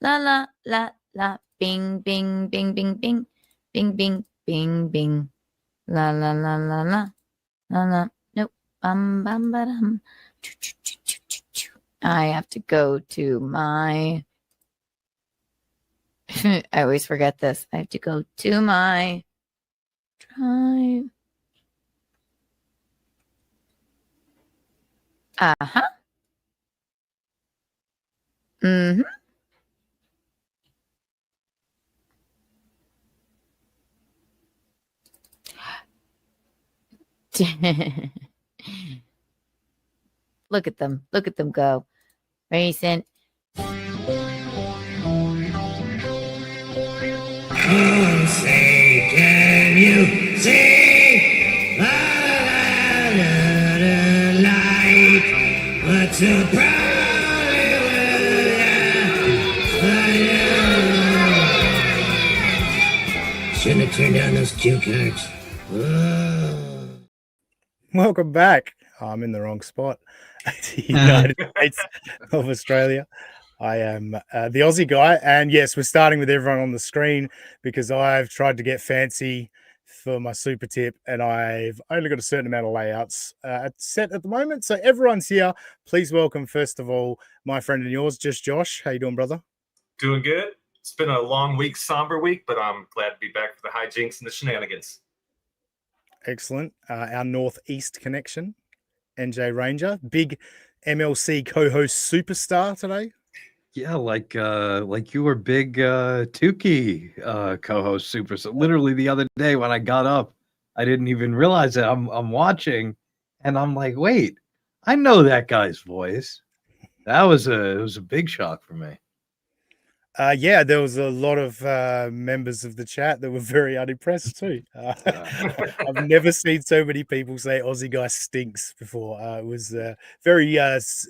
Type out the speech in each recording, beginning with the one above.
La la la la. Bing bing bing bing bing. Bing bing bing bing. La la la la la. La la. Nope. Bum bum ba-dum. I have to go to my I always forget this. I have to go to my drive. Uh-huh. Mm-hmm. Look at them. Look at them go. Recent. Oh, say, can you see the light? What's the problem with shouldn't have turned down those cue cards. Whoa. Welcome back. I'm in the wrong spot. The United States of Australia. I am the Aussie guy, and yes, we're starting with everyone on the screen because I've tried to get fancy for my super tip, and I've only got a certain amount of layouts set at the moment. So everyone's here. Please welcome, first of all, my friend and yours, just Josh. How you doing, brother? Doing good. It's been a long week, somber week, but I'm glad to be back for the hijinks and the shenanigans. Excellent. Our Northeast connection, NJ Ranger, big MLC co-host superstar today. Yeah, like you were big Tukey co-host super. So literally the other day when I got up, I didn't even realize it. I'm watching, and I'm like, wait, I know that guy's voice. It was a big shock for me. Yeah, there was a lot of members of the chat that were very unimpressed too. I've never seen so many people say Aussie guy stinks before. It was very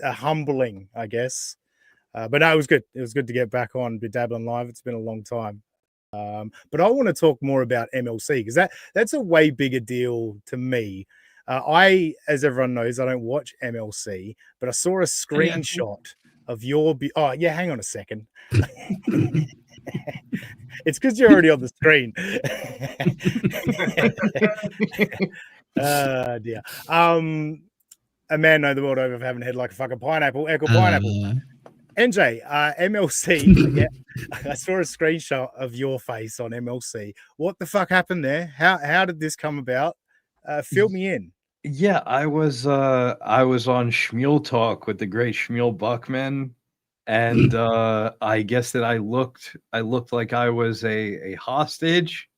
humbling, I guess. But no, it was good. It was good to get back on Bedabbling Live. It's been a long time. But I want to talk more about MLC because that's a way bigger deal to me. As everyone knows, I don't watch MLC, but I saw a screenshot of your... Oh, yeah, hang on a second. It's because you're already on the screen. Dear. A man know the world over for having a head like a fucking pineapple. Echo pineapple. NJ, MLC. Yeah, I saw a screenshot of your face on MLC. What the fuck happened there? How did this come about? Fill me in. Yeah, I was on Shmuel Talk with the great Shmuel Buckman, and I guess that I looked like I was a hostage.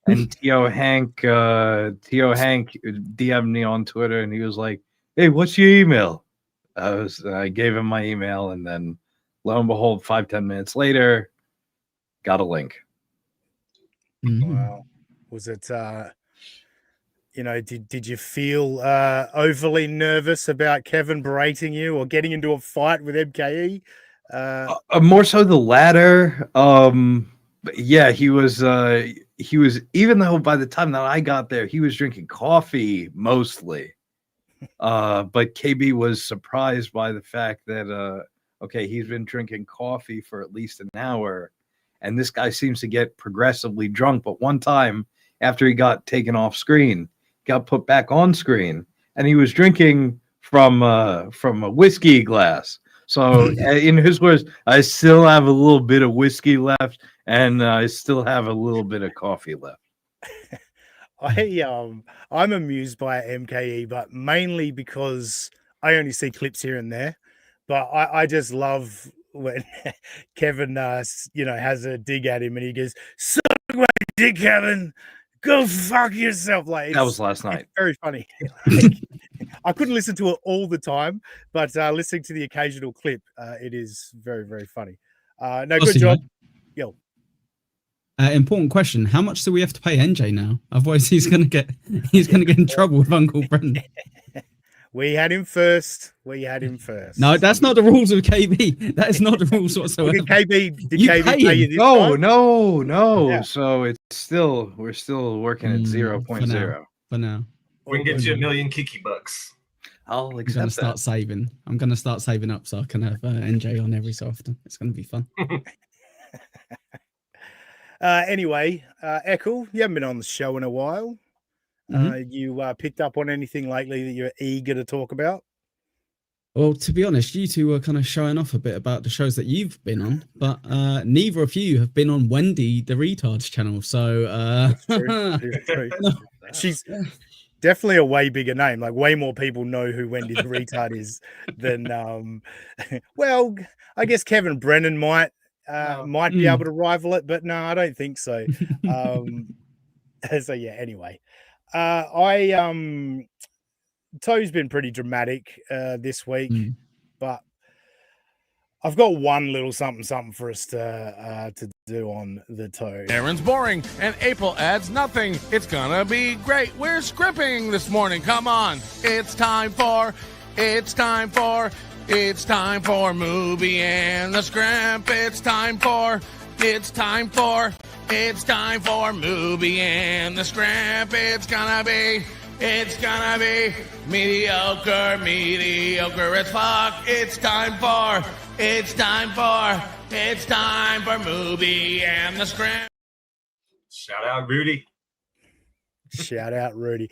And Tio Hank DM'd me on Twitter, and he was like, "Hey, what's your email?" I gave him my email, and then lo and behold, 5-10 minutes later, got a link. Wow. Was it did you feel overly nervous about Kevin berating you or getting into a fight with MKE? More so the latter. But yeah, he was even though by the time that I got there, he was drinking coffee mostly. But KB was surprised by the fact that he's been drinking coffee for at least an hour, and this guy seems to get progressively drunk. But one time after he got taken off screen, got put back on screen, and he was drinking from a whiskey glass. So in his words, I still have a little bit of whiskey left, and I still have a little bit of coffee left. I'm amused by MKE, but mainly because I only see clips here and there. But I just love when Kevin has a dig at him and he goes, "Suck my dick, Kevin. Go fuck yourself." Like that was last night. Very funny. I couldn't listen to it all the time, but listening to the occasional clip, it is very, very funny. No, good job. Yo. Important question: how much do we have to pay NJ now? Otherwise, he's gonna get in trouble with Uncle Brendan. We had him first. No, that's not the rules of KB. That is not the rules whatsoever. Did KB pay you this time? No. Yeah. So we're still working at 0.0 for now. We can get you $1 million Kiki bucks. I'll I'm gonna accept start that. saving. I'm gonna start saving up so I can have NJ on every so often. It's gonna be fun. Anyway, Echo, you haven't been on the show in a while. Mhm. You picked up on anything lately that you're eager to talk about? Well, to be honest, you two were kind of showing off a bit about the shows that you've been on, but neither of you have been on Wendy the Retards channel. So That's true. It's true. She's definitely a way bigger name. Like way more people know who Wendy the Retard is than well, I guess Kevin Brennan might be able to rival it, but no, I don't think so. So yeah, anyway. Toe's been pretty dramatic this week, but I've got one little something for us to do on the Toe. Aaron's boring, and April adds nothing. It's gonna be great. We're scripting this morning. Come on, it's time for Movie and the Scrimp. It's time for Movie and the Scrimp. It's gonna be mediocre as fuck. It's time for Movie and the Scrimp. Shout out Rudy. Shout out Rudy.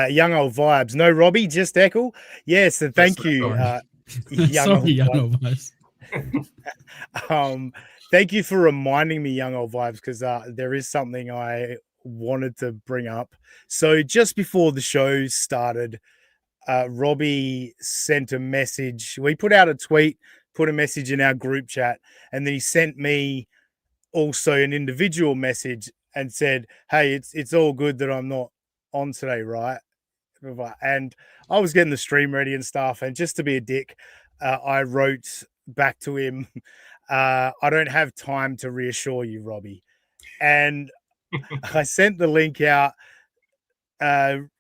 Young old vibes. No Robbie, just Echo. Yes, and thank you. Young old vibes. Thank you for reminding me, young old vibes, because there is something I wanted to bring up. So just before the show started, Robbie sent a message. We put out a tweet, put a message in our group chat, and then he sent me also an individual message and said, hey, it's all good that I'm not on today, right? And I was getting the stream ready and stuff, and just to be a dick, I wrote back to him, I don't have time to reassure you, Robbie. And I sent the link out.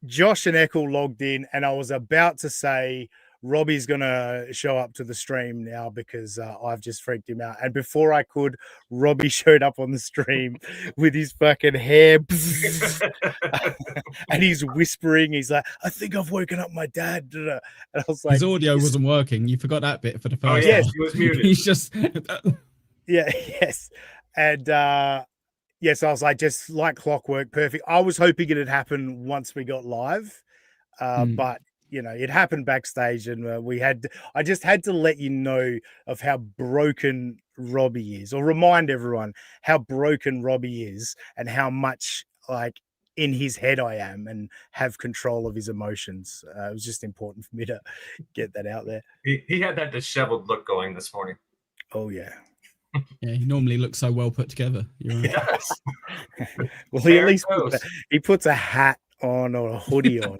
Josh and Echo logged in, and I was about to say Robbie's gonna show up to the stream now because I've just freaked him out. And before I could, Robbie showed up on the stream with his fucking hair and he's whispering. He's like, I think I've woken up my dad. And I was like, his audio wasn't working. You forgot that bit for the first. Oh yes, he was muted. He's just yes. And yes, I was like, just like clockwork, perfect. I was hoping it'd happen once we got live, but you know, it happened backstage, and I just had to let you know of how broken Robbie is, or remind everyone how broken Robbie is, and how much like in his head I am, and have control of his emotions. It was just important for me to get that out there. He had that disheveled look going this morning. Oh yeah. Yeah, he normally looks so well put together. You're right. Yes. Well, he at least puts a hat on or a hoodie on.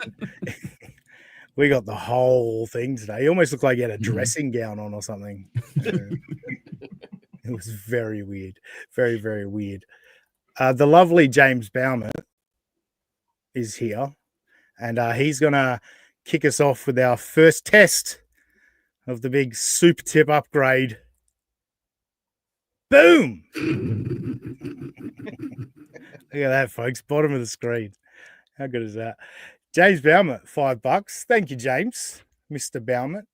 We got the whole thing today. He almost looked like he had a dressing gown on or something. It was very weird. Very, very weird. The lovely James Bauman is here, and he's going to kick us off with our first test of the big super tip upgrade. Boom! Look at that, folks. Bottom of the screen. How good is that? James Bauman, $5. Thank you, James. Mr. Bauman.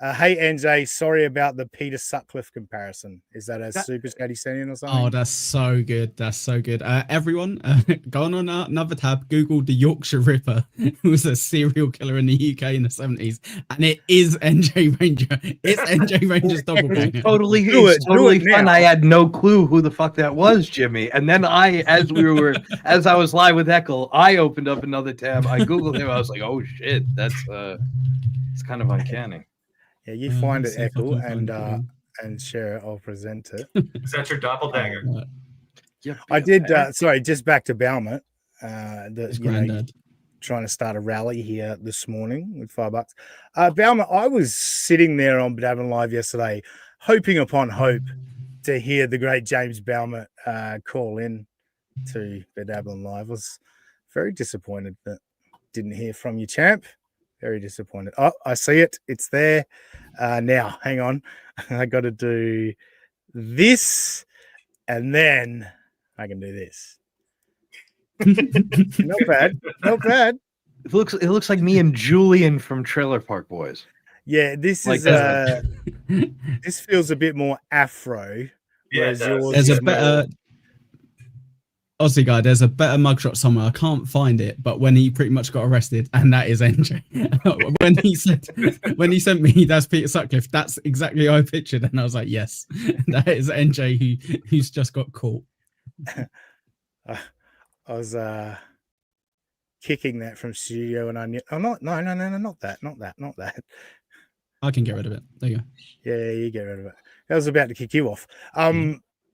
Hey, NJ, sorry about the Peter Sutcliffe comparison. Is that a super chat he sent in or something? Oh, that's so good. That's so good. Everyone, go on another tab, Google the Yorkshire Ripper, who was a serial killer in the UK in the 70s. And it is NJ Ranger. It's NJ Ranger's doppelganger. It's totally fun. I had no clue who the fuck that was, Jimmy. And then as I was live with Echo, I opened up another tab. I Googled him. I was like, oh shit, that's it's kind of uncanny. Yeah, you find it, Echo, and share it. I'll present it. Is that your doppelganger? I did. Sorry, just back to Bauman. Trying to start a rally here this morning with $5. Bauman, I was sitting there on Bedabbin Live yesterday, hoping upon hope to hear the great James Bauman call in to Bedabbin Live. I was very disappointed that didn't hear from you, champ. Very disappointed. Oh, I see it. It's there. Now, hang on. I got to do this, and then I can do this. Not bad. Not bad. It looks like me and Julian from Trailer Park Boys. Yeah, this Like is that. this feels a bit more afro. Yeah, whereas it does. yours There's is a better Aussie guy. There's a better mugshot somewhere. I can't find it, but when he pretty much got arrested, and that is NJ. when he sent me that's Peter Sutcliffe, that's exactly how I pictured, and I was like, yes, that is NJ who's just got caught. I was kicking that from studio, and I knew. Oh, no, not that. I can get rid of it. There you go. Yeah, you get rid of it. I was about to kick you off.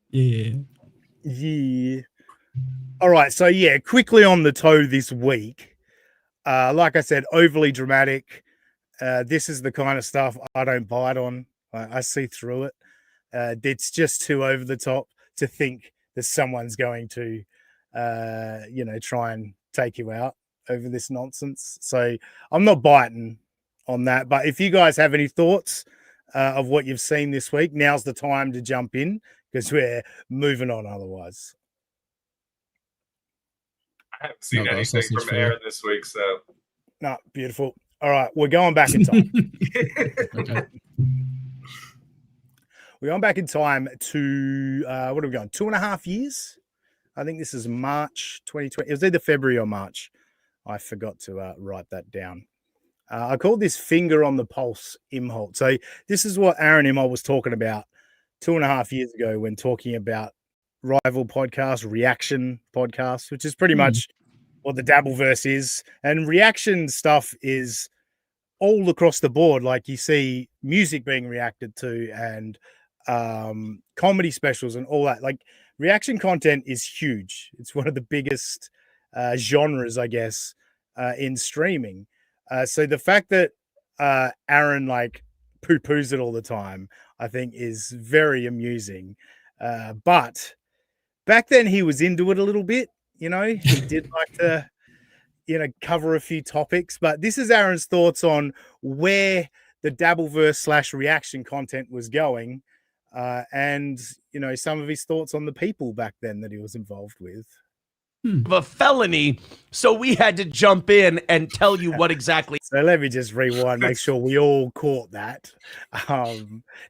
Yeah. All right, so yeah, quickly on the toe this week. Like I said, overly dramatic. This is the kind of stuff I don't bite on. I see through it. It's just too over the top to think that someone's going to, try and take you out over this nonsense. So I'm not biting on that. But if you guys have any thoughts of what you've seen this week, now's the time to jump in because we're moving on otherwise. I haven't seen anything from Aaron this week, so no, beautiful. All right, we're going back in time. Okay. We're going back in time to what are we going? 2.5 years. I think this is March 2020. It was either February or March. I forgot to write that down. I called this finger on the pulse Imholt. So this is what Aaron Imholt was talking about 2.5 years ago when talking about rival podcast, reaction podcast, which is pretty much what the Dabbleverse is. And reaction stuff is all across the board. Like you see music being reacted to and comedy specials and all that. Like reaction content is huge. It's one of the biggest genres, I guess, in streaming. So the fact that Aaron like poo-poos it all the time, I think is very amusing. But back then he was into it a little bit, he did like to, cover a few topics, but this is Aaron's thoughts on where the Dabbleverse / reaction content was going. And, some of his thoughts on the people back then that he was involved with. Of a felony, so we had to jump in and tell you what exactly. So let me just rewind, make sure we all caught that.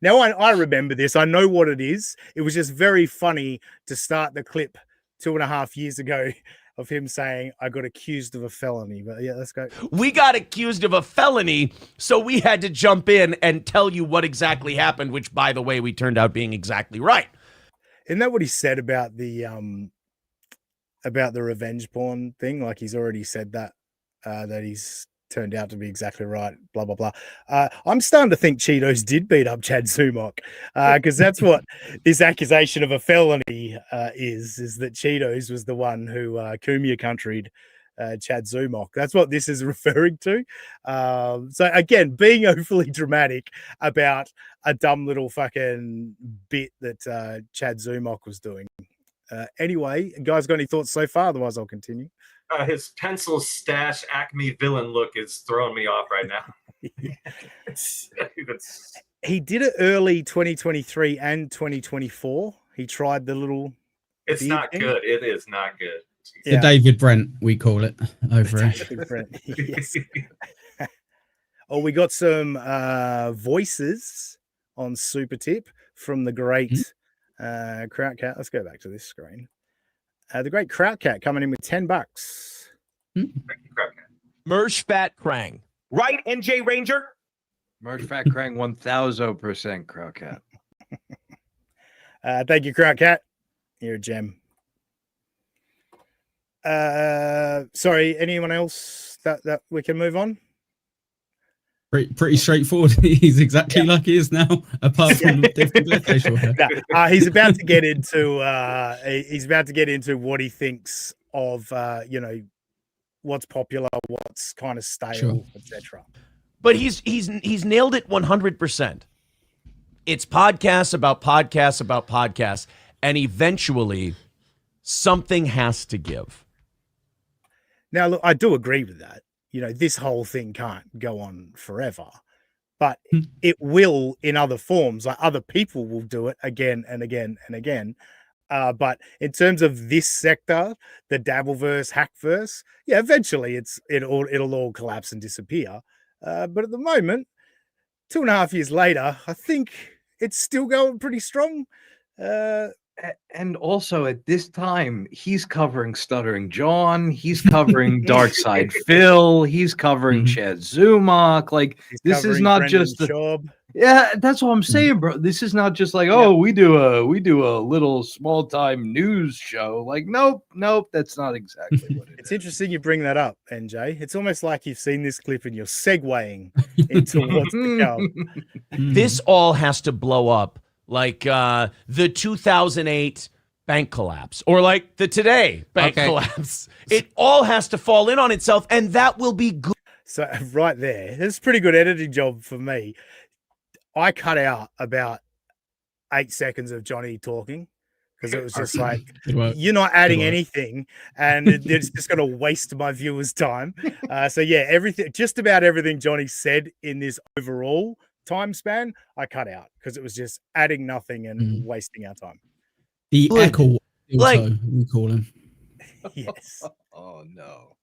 Now I remember this. I know what it is. It was just very funny to start the clip 2.5 years ago of him saying, I got accused of a felony. But yeah, let's go. We got accused of a felony, so we had to jump in and tell you what exactly happened, which, by the way, we turned out being exactly right. Isn't that what he said about the revenge porn thing? Like he's already said that he's turned out to be exactly right, blah, blah, blah. I'm starting to think Cheetos did beat up Chad Zumok because that's what this accusation of a felony is that Cheetos was the one who Kumia countryed Chad Zumok. That's what this is referring to. So again, being overly dramatic about a dumb little fucking bit that Chad Zumok was doing. Anyway, guys, got any thoughts so far? Otherwise, I'll continue. His pencil stash Acme villain look is throwing me off right now. He did it early 2023 and 2024. He tried the little. It's not thing. good. It is not good. The David Brent, we call it over here. David Brent. Yes. Oh, we got some voices on Super Tip from the great Kraut Cat. Let's go back to this screen. The great Kraut Cat coming in with $10. Thank you, Kraut Cat. Mersh Fat Krang. Right, NJ Ranger? Merch Fat Krang 1000% Kraut Cat. Thank you, Kraut Cat. You're a gem. Sorry, anyone else that we can move on? Pretty straightforward. He's exactly like he is now, apart from different facial hair. He's about to get into what he thinks of what's popular, what's kind of stale, etc. But he's nailed it 100%. It's podcasts about podcasts about podcasts, and eventually something has to give. Now, look, I do agree with that. This whole thing can't go on forever, but it will in other forms. Like other people will do it again and again and again. But in terms of this sector, the Dabbleverse, Hackverse, yeah, eventually it'll all collapse and disappear. But at the moment, 2.5 years later, I think it's still going pretty strong. And also at this time, he's covering Stuttering John, he's covering Dark Side Phil, he's covering Chad Zumach. Like, this is not Brendan just the Schaub. Yeah, that's what I'm saying, bro. This is not just like, oh, we do a little small time news show. Like, nope, that's not exactly what it It's interesting you bring that up, NJ. It's almost like you've seen this clip and you're segueing into what's to come. This all has to blow up like the 2008 bank collapse or like the today bank collapse. It all has to fall in on itself, and that will be good. So right there, it's a pretty good editing job for me. I cut out about 8 seconds of Johnny talking because it was just like, you're not adding anything and it's just going to waste my viewers' time. So yeah, just about everything Johnny said in this overall time span, I cut out because it was just adding nothing and wasting our time. The echo, like, we call him. Yes. Oh no.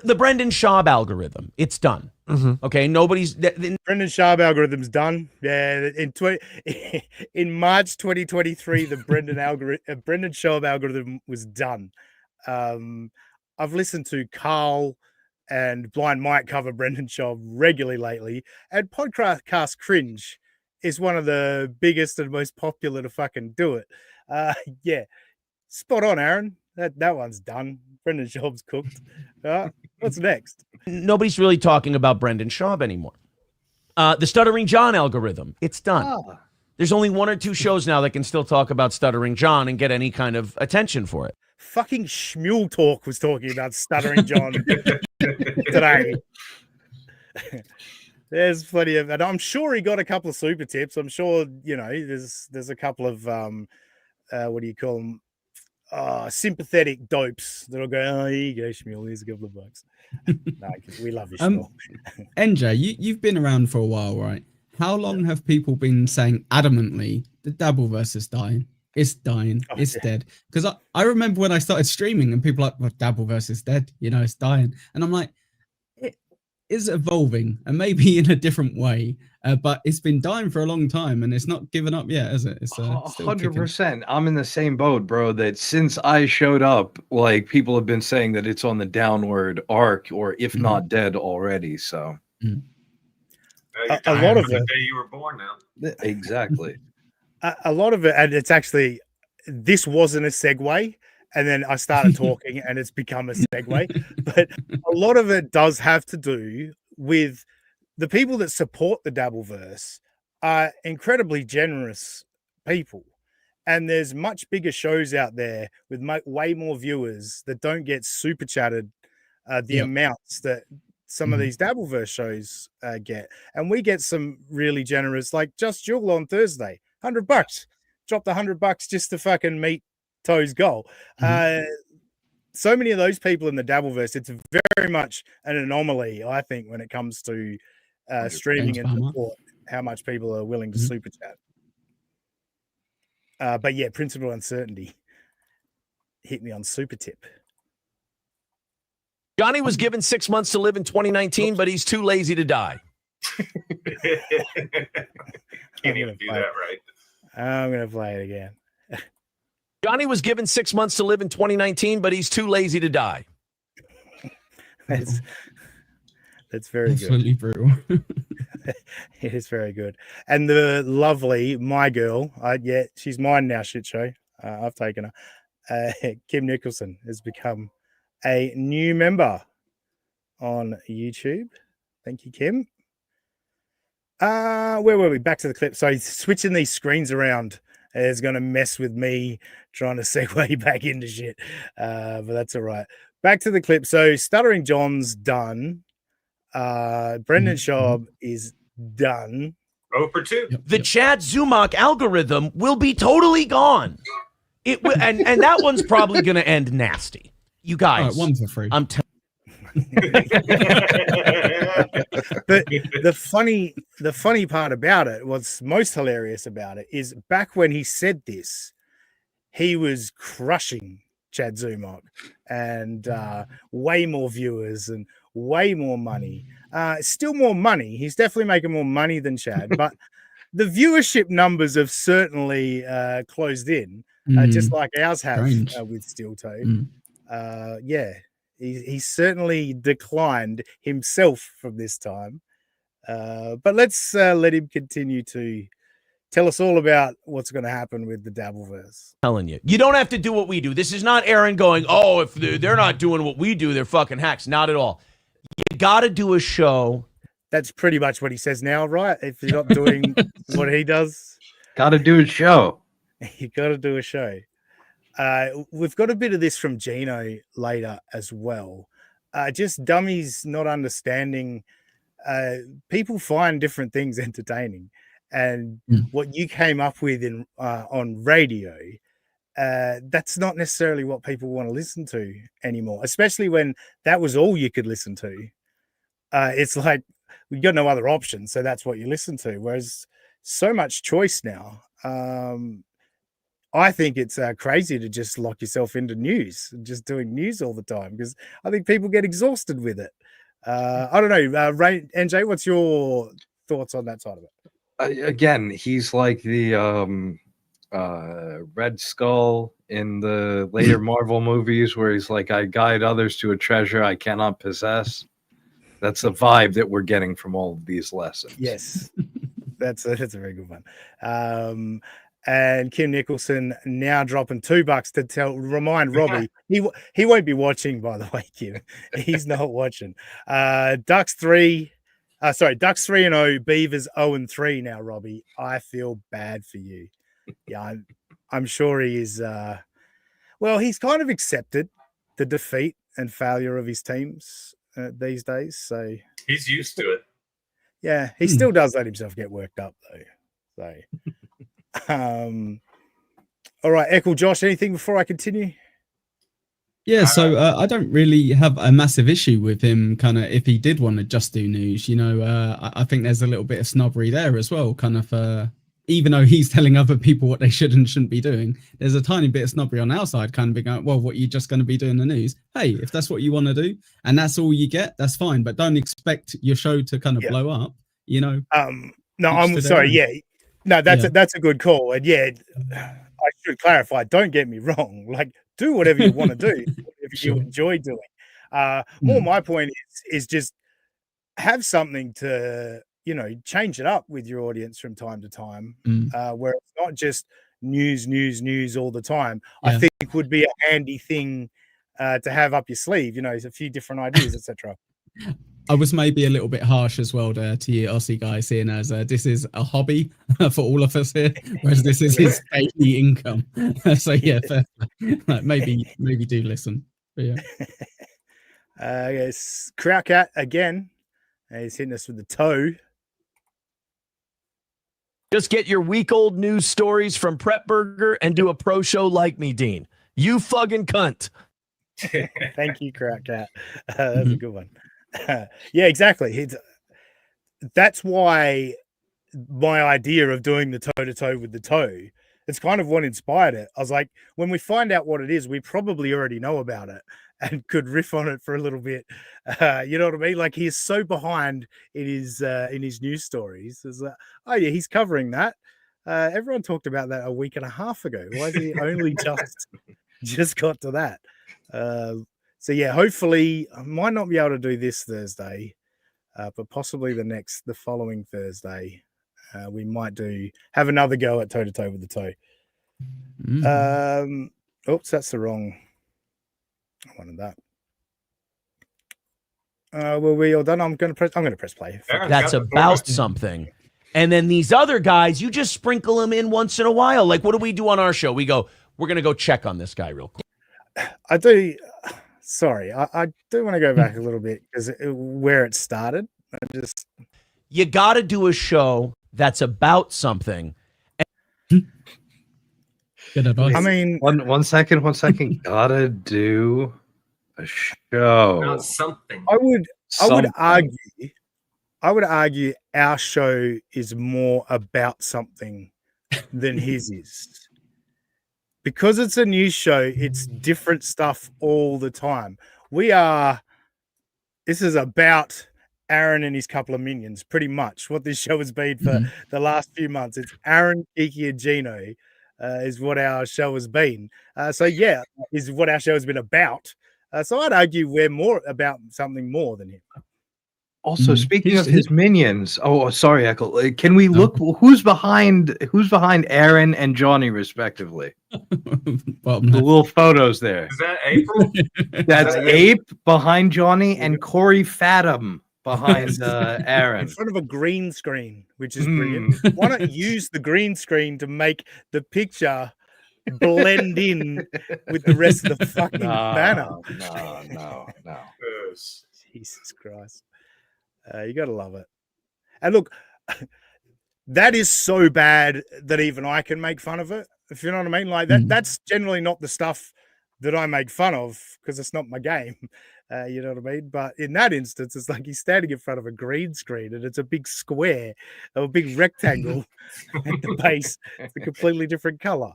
The Brendan Schaub algorithm, it's done. Okay, nobody's Brendan Schaub algorithm's done. Yeah, in March 2023, the Brendan Schaub algorithm was done. I've listened to Carl and Blind Mike cover Brendan Schaub regularly lately, and Podcast Cringe is one of the biggest and most popular to fucking do it. Yeah, spot on, Aaron. That one's done. Brendan Schaub's cooked. What's next? Nobody's really talking about Brendan Schaub anymore. The Stuttering John algorithm, it's done. There's only 1 or 2 shows now that can still talk about Stuttering John and get any kind of attention for it. Fucking Schmule Talk was talking about Stuttering John today. There's plenty of, and I'm sure he got a couple of super tips. I'm sure, there's a couple of what do you call them? Sympathetic dopes that'll go, oh, here you go, Shmuel, here's a couple of bucks. No, we love you, Shmuel. NJ, you've been around for a while, right? How long have people been saying adamantly the Dabbleverse is dying? It's dying. It's dead. Because I remember when I started streaming and people were like, well, Dabbleverse is dead. It's dying. And I'm like, it is evolving and maybe in a different way. But it's been dying for a long time and it's not given up yet, is it? It's 100%. I'm in the same boat, bro, that since I showed up, like, people have been saying that it's on the downward arc or if not dead already. So a lot of it. The day you were born now. Exactly. A lot of it, and it's actually, this wasn't a segue. And then I started talking and it's become a segue. But a lot of it does have to do with the people that support the Dabbleverse are incredibly generous people. And there's much bigger shows out there with way more viewers that don't get super chatted the amounts that some of these Dabbleverse shows get. And we get some really generous, like Just Jewel on Thursday, $100. Dropped $100 just to fucking meet Toe's goal. So many of those people in the Dabbleverse, it's very much an anomaly, I think, when it comes to streaming and support, how much people are willing to super chat. But yeah, Principal Uncertainty hit me on super tip. Johnny was given 6 months to live in 2019, but he's too lazy to die. Can't even do that right. I'm going to play it again. Johnny was given 6 months to live in 2019, but he's too lazy to die. That's very absolutely good. Brutal. It is very good. And the lovely my girl, she's mine now. Shit show. I've taken her. Kim Nicholson has become a new member on YouTube. Thank you, Kim. Where were we? Back to the clip. So switching these screens around is going to mess with me trying to segue back into shit. But that's all right. Back to the clip. So Stuttering John's done. Brendan Schaub is done. 0 for 2. The Chad Zumach algorithm will be totally gone. It will, and that one's probably going to end nasty. You guys, one for free. But the funny part about it, what's most hilarious about it, is back when he said this, he was crushing Chad Zumach and way more viewers and way more money. Still more money. He's definitely making more money than Chad, but the viewership numbers have certainly closed in, just like ours have with Steel Toe. Yeah, he certainly declined himself from this time. But let's let him continue to tell us all about what's going to happen with the Dabbleverse. Telling you, you don't have to do what we do. This is not Aaron going, oh, if they're not doing what we do, they're fucking hacks. Not at all. You got to do a show. That's pretty much what he says now, right? If you're not doing what he does, got to do a show. You got to do a show. We've got a bit of this from Gino later as well. Just dummies not understanding. People find different things entertaining, and what you came up with in on radio, that's not necessarily what people want to listen to anymore. Especially when that was all you could listen to. It's like we got no other options, so that's what you listen to. Whereas so much choice now. I think it's crazy to just lock yourself into news, just doing news all the time, because I think people get exhausted with it. I don't know, NJ, what's your thoughts on that side of it? Again, he's like the Red Skull in the later Marvel movies, where he's like, I guide others to a treasure I cannot possess. That's the vibe that we're getting from all of these lessons. Yes, that's a very good one. And Kim Nicholson now dropping $2 to remind Robbie. He won't be watching, by the way, Kim. He's not watching. Ducks 3-0, Beavers 0-3 now, Robbie. I feel bad for you. Yeah, I'm sure he is. Well, he's kind of accepted the defeat and failure of his teams these days. So he's used to it. Yeah, he still does let himself get worked up, though. So. All right, Echo, Josh, anything before I continue? Yeah, so I don't really have a massive issue with him kind of if he did want to just do news, you know. I think there's a little bit of snobbery there as well, kind of even though he's telling other people what they should and shouldn't be doing, there's a tiny bit of snobbery on our side, kind of being like, well, what, you're just going to be doing the news? Hey, if that's what you want to do and that's all you get, that's fine, but don't expect your show to kind of blow up, you know. No, I'm sorry, yeah. No, that's a good call. And yeah, I should clarify, don't get me wrong. Like, do whatever you want to do, whatever you enjoy doing. More my point is just have something to, you know, change it up with your audience from time to time, where it's not just news all the time. I think would be a handy thing to have up your sleeve, you know, a few different ideas, etc. I was maybe a little bit harsh as well there to you Aussie guys, seeing as this is a hobby for all of us here, whereas this is his daily income. So yeah, fair. Like, maybe do listen. But yeah. Yes, Crowcat again. He's hitting us with the toe. Just get your week-old news stories from Prep Burger and do a pro show like me, Dean. You fucking cunt. Thank you, Crowcat. That's a good one. Yeah, exactly. That's why my idea of doing the toe-to-toe with the toe, it's kind of what inspired it. I was like, when we find out what it is, we probably already know about it and could riff on it for a little bit. You know what I mean? Like, he is so behind in his news stories. It's like, oh yeah, he's covering that. Everyone talked about that a week and a half ago. Why is he only just got to that? So yeah, hopefully I might not be able to do this Thursday, but possibly the following Thursday, we might have another go at toe-to-toe with the toe. Oops, that's the wrong. I wanted that. Were we all done? I'm going to press play. That's about something. And then these other guys, you just sprinkle them in once in a while. Like, what do we do on our show? We're going to go check on this guy real quick. I do. Sorry, I do want to go back a little bit because where it started. You got to do a show that's about something. Good advice. I mean, one second. Gotta do A show. About something. I would Something. argue our show is more about something than his is. Because it's a news show, it's different stuff all the time. This is about Aaron and his couple of minions, pretty much what this show has been for the last few months. It's Aaron, Kiki, and Gino is what our show has been. Is what our show has been about. So I'd argue we're more about something more than him. Also, speaking of his minions, sorry, Eccles. Can we look who's behind Aaron and Johnny, respectively? Well, the little photos there. Is that April? That's Ape behind Johnny and Corey Fathom behind Aaron. In front of a green screen, which is brilliant. Why not use the green screen to make the picture blend in with the rest of the fucking banner? No. Jesus Christ. You gotta love it. And look, that is so bad that even I can make fun of it. If you know what I mean, like that's generally not the stuff that I make fun of because it's not my game. You know what I mean? But in that instance, it's like he's standing in front of a green screen and it's a big square or a big rectangle at the base. It's a completely different color.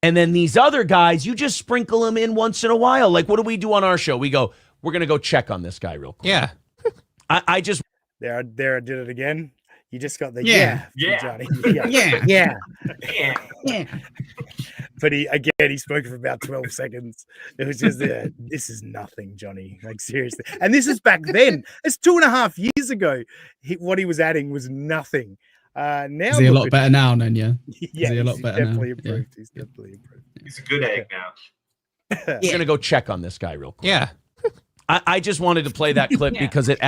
And then these other guys, you just sprinkle them in once in a while. Like, what do we do on our show? We go, we're going to go check on this guy real quick. Yeah. I just... There, I did it again. You just got the Yeah. Johnny. Yeah. But he spoke for about 12 seconds. It was just, this is nothing, Johnny. Like, seriously. And this is back then. It's 2.5 years ago. What he was adding was nothing. Now is he a lot better now then, yeah? Yeah, he's a lot better definitely now. improved. Yeah. He's definitely improved. He's a good egg now. We're going to go check on this guy real quick. Yeah. I just wanted to play that clip because it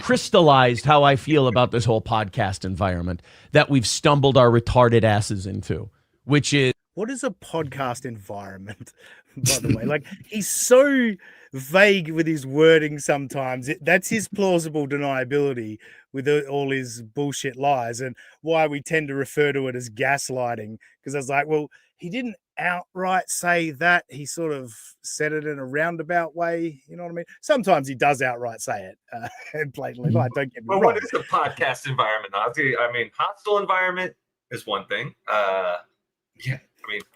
crystallized how I feel about this whole podcast environment that we've stumbled our retarded asses into, which is... What is a podcast environment, by the way? Like, he's so vague with his wording sometimes. That's his plausible deniability with all his bullshit lies and why we tend to refer to it as gaslighting. Because I was like, well, he didn't outright say that. He sort of said it in a roundabout way. You know what I mean? Sometimes he does outright say it and blatantly lie. Don't get me wrong. What is a podcast environment, Ozzy? I mean, hostile environment is one thing.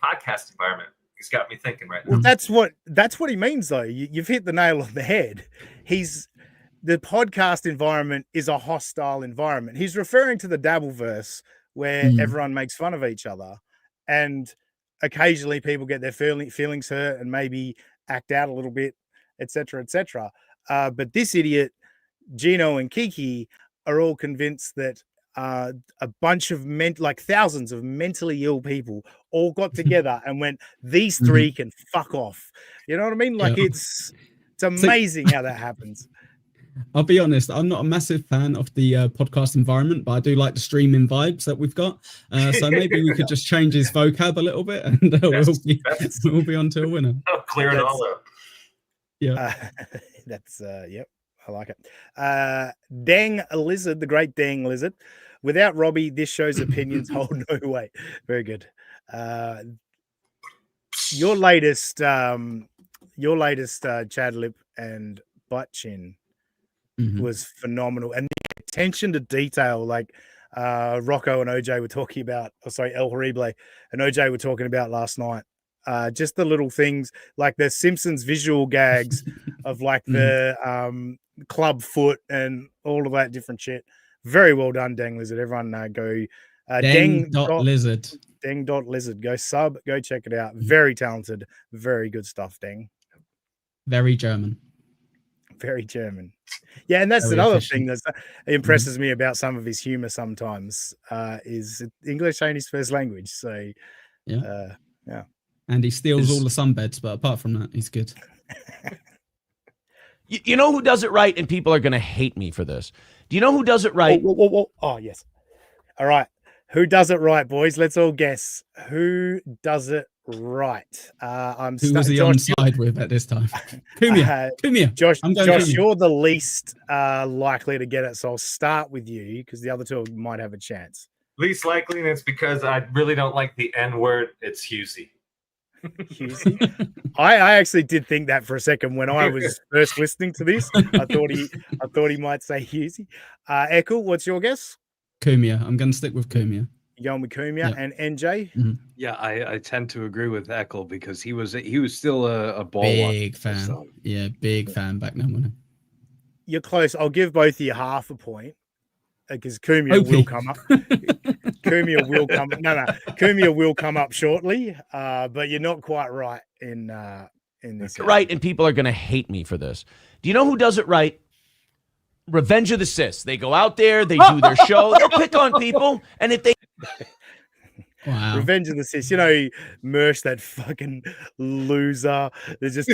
Podcast environment. He's got me thinking right now. Well, that's what he means, though. You've hit the nail on the head. The podcast environment is a hostile environment. He's referring to the Dabbleverse where everyone makes fun of each other, and occasionally people get their feelings hurt and maybe act out a little bit, etc., etc. But this idiot, Gino and Kiki, are all convinced that a bunch of thousands of mentally ill people all got together and went, these three can fuck off. You know what I mean? Like, it's amazing how that happens. I'll be honest, I'm not a massive fan of the podcast environment, but I do like the streaming vibes that we've got. So maybe we could just change his vocab a little bit and we'll be on to a winner. Clear it all up. Yeah. Yep. I like it. Dang Lizard, the great Dang Lizard. Without Robbie, this show's opinions hold no weight. Very good. Your latest Chad Lip and Butt Chin was phenomenal. And the attention to detail, like Rocco and OJ were talking about, El Horrible and OJ were talking about last night. Just the little things like the Simpsons visual gags of like the club foot and all of that different shit. Very well done, Dang Lizard. Everyone go Dang.Lizard. Dang.Lizard. Go sub, go check it out. Very talented, very good stuff, Dang. Very German. Very German. Yeah, and that's another thing that impresses me about some of his humor sometimes is English ain't his first language. So, yeah. And he steals all the sunbeds, but apart from that, he's good. You know who does it right? And people are going to hate me for this. Do you know who does it right? Whoa. Oh, yes. All right. Who does it right, boys? Let's all guess. Who does it right? Who was he on side with at this time? Kumia. Josh, Kumia. You're the least likely to get it, so I'll start with you because the other two might have a chance. Least likely, and it's because I really don't like the N word. It's Husey. Husey. I actually did think that for a second when I was first listening to this. I thought he might say Husey. Echo, what's your guess? Kumia. I'm going to stick with Kumia. You going with Kumia Yep. and NJ? Yeah, I tend to agree with Eckel because he was still a ball Big fan. Yeah, big fan back then, wasn't You're close. I'll give both of you half a point because Kumia will come up. Kumia will come. No, Kumia will come up shortly. But you're not quite right in this. Right, and people are going to hate me for this. Do you know who does it right? Revenge of the Sis. They go out there, they do their show, they'll pick on people, and if they Wow. Revenge of the Sis. You know, Mersh, that fucking loser. They just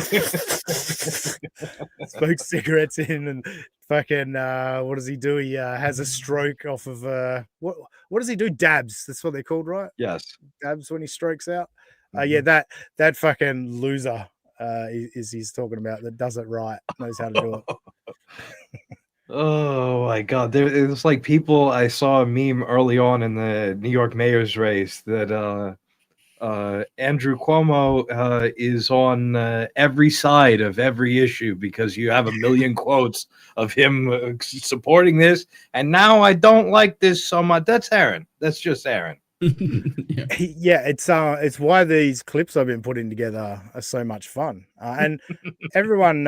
smoke cigarettes in and fucking what does he do? He has a stroke off of what does he do? Dabs. That's what they're called, right? Yes. Dabs when he strokes out. Yeah, that fucking loser is he's talking about that does it right, knows how to do it. Oh my God! It's like people. I saw a meme early on in the New York mayor's race that Andrew Cuomo is on every side of every issue because you have a million quotes of him supporting this, and now I don't like this so much. That's Aaron. That's just Aaron. Yeah, it's why these clips I've been putting together are so much fun. And everyone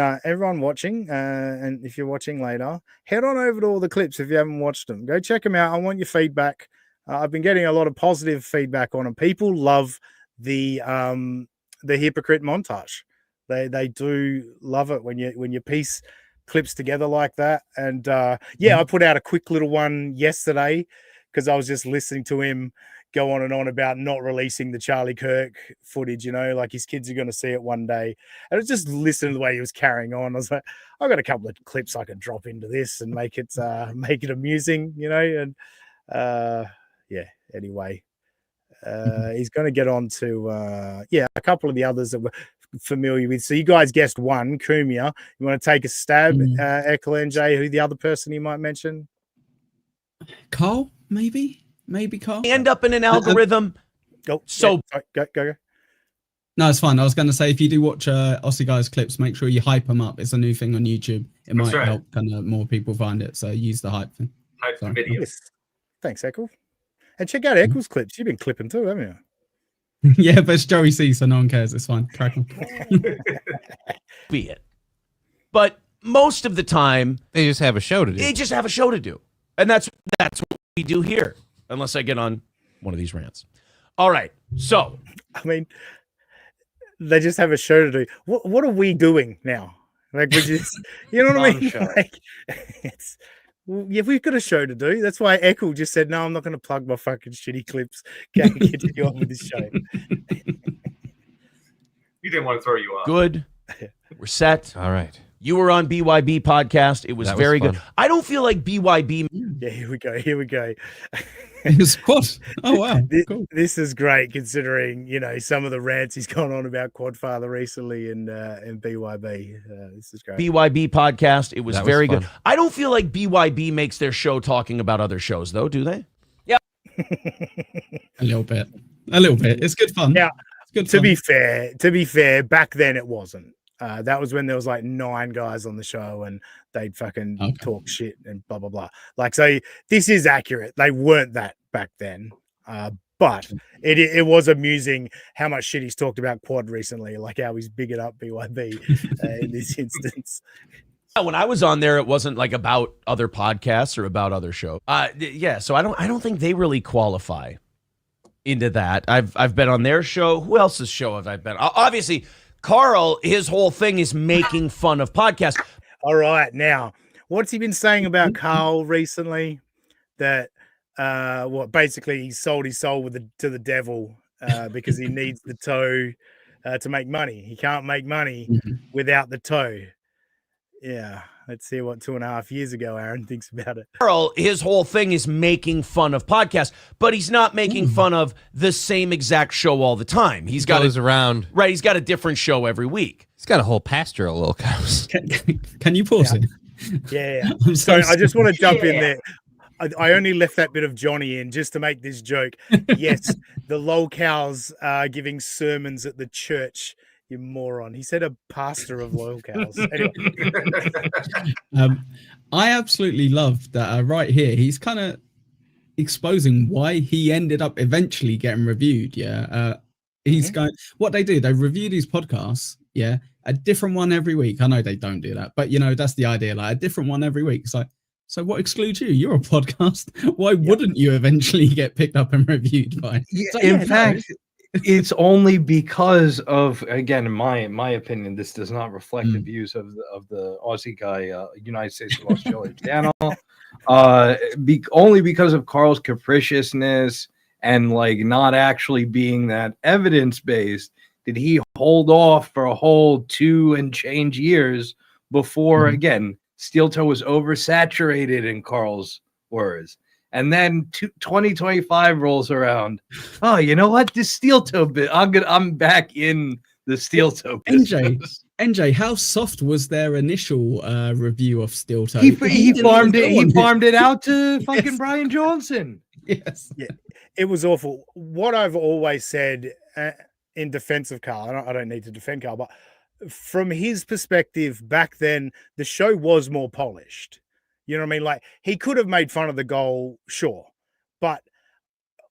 watching, and if you're watching later, head on over to all the clips if you haven't watched them. Go check them out. I want your feedback. I've been getting a lot of positive feedback on them. People love the hypocrite montage. They do love it when you piece clips together like that. And I put out a quick little one yesterday because I was just listening to him go on and on about not releasing the Charlie Kirk footage, like his kids are going to see it one day. And I was just listening to the way he was carrying on. I was like, I've got a couple of clips I could drop into this and make it amusing, and anyway, he's going to get on to, a couple of the others that we're familiar with. So you guys guessed one, Kumia. You want to take a stab, Eckler and Jay, who the other person you might mention? Carl, maybe Carl. end up in an algorithm. Go. No, it's fine. I was going to say, if you do watch Aussie Guys clips, make sure you hype them up. It's a new thing on YouTube. It might help kind of more people find it. So use the hype thing. Hype the video. Yes. Thanks, Eckle. And check out Eckle's clips. You've been clipping too, haven't you? Yeah, but it's Joey C, so no one cares. It's fine. Crack on. Be it. But most of the time, they just have a show to do. And that's what we do here. Unless I get on one of these rants. All right. So, I mean, they just have a show to do. What are we doing now? Like, we just, you know what I mean? Like, we've got a show to do. That's why Eckle just said, no, I'm not going to plug my fucking shitty clips. Can't continue on with this show. He didn't want to throw you off. Good. We're set. All right. You were on BYB podcast. It was very good. I don't feel like BYB. Yeah, here we go. Quad. Oh, wow. Cool. This is great considering, some of the rants he's gone on about Quadfather recently and BYB. This is great. BYB podcast. It was very good. Fun. I don't feel like BYB makes their show talking about other shows, though, do they? Yeah. A little bit. It's good fun. Yeah. It's good fun. To be fair, back then it wasn't. That was when there was like 9 guys on the show and they'd fucking talk shit and blah, blah, blah. Like, so this is accurate. They weren't that back then. But it was amusing how much shit he's talked about Quad recently, like how he's bigging up BYB in this instance. When I was on there, it wasn't like about other podcasts or about other shows. So I don't think they really qualify into that. I've been on their show. Who else's show have I been? Obviously, Carl, his whole thing is making fun of podcasts. All right. Now, what's he been saying about Carl recently? That basically he sold his soul to the devil because he needs the toe to make money. He can't make money without the toe. Yeah. Let's see what 2.5 years ago Aaron thinks about it. Carl, his whole thing is making fun of podcasts, but he's not making fun of the same exact show all the time. He's got around. Right, he's got a different show every week. He's got a whole pasture of little cows. Can you pause it? Yeah. So I just want to jump in there. I only left that bit of Johnny in just to make this joke. Yes, the lolcows are giving sermons at the church. You moron. He said a pastor of lolcows. Anyway. I absolutely love that right here. He's kind of exposing why he ended up eventually getting reviewed. Yeah. He's going, what they do, they review these podcasts. Yeah. A different one every week. I know they don't do that, but that's the idea. Like a different one every week. It's like, so what excludes you? You're a podcast. Why wouldn't you eventually get picked up and reviewed by? In fact, it's only because of, again, in my opinion, this does not reflect the views of the Aussie guy, United States of Australia channel. Only because of Carl's capriciousness and like not actually being that evidence based did he hold off for a whole 2 and change years before again Steel Toe was oversaturated in Carl's words. And then 2025 rolls around. Oh, you know what? This Steel Toe bit. I'm back in the Steel Toe business. NJ, how soft was their initial review of Steel Toe? He farmed it. He farmed it out to fucking Brian Johnson. Yes. Yeah, it was awful. What I've always said in defense of Carl, I don't need to defend Carl, but from his perspective back then, the show was more polished. You know what I mean? Like he could have made fun of the goal, sure. But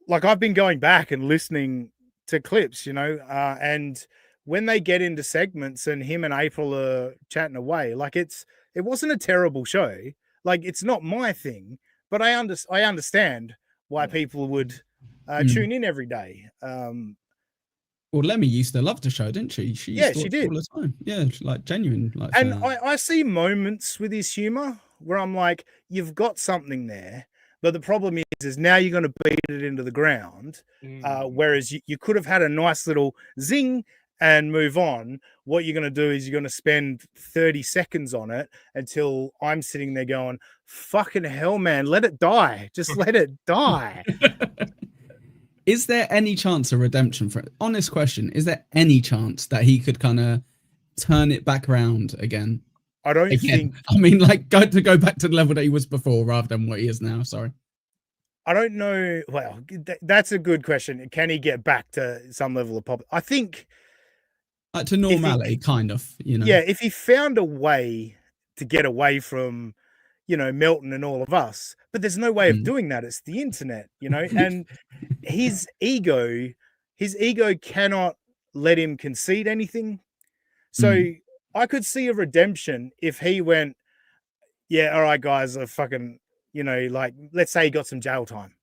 like I've been going back and listening to clips, and when they get into segments and him and April are chatting away, like it wasn't a terrible show. Like it's not my thing, but I understand why people would tune in every day. Well, Lemmy used to love the show, didn't she? She did all the time. Yeah, like genuine. Like, and I see moments with his humor where I'm like, you've got something there, but the problem is now you're going to beat it into the ground. Whereas you could have had a nice little zing and move on. What you're going to do is you're going to spend 30 seconds on it until I'm sitting there going, fucking hell, man, let it die. Just let it die. Is there any chance of redemption for it? Honest question. Is there any chance that he could kind of turn it back around again? I don't think. I mean, like go back to the level that he was before rather than what he is now. Sorry. I don't know. Well, that's a good question. Can he get back to some level of pop? I think to normality, kind of. Yeah, if he found a way to get away from, Melton and all of us, but there's no way of doing that. It's the internet, and his ego cannot let him concede anything. So I could see a redemption if he went, yeah, all right, guys, I fucking, like, let's say he got some jail time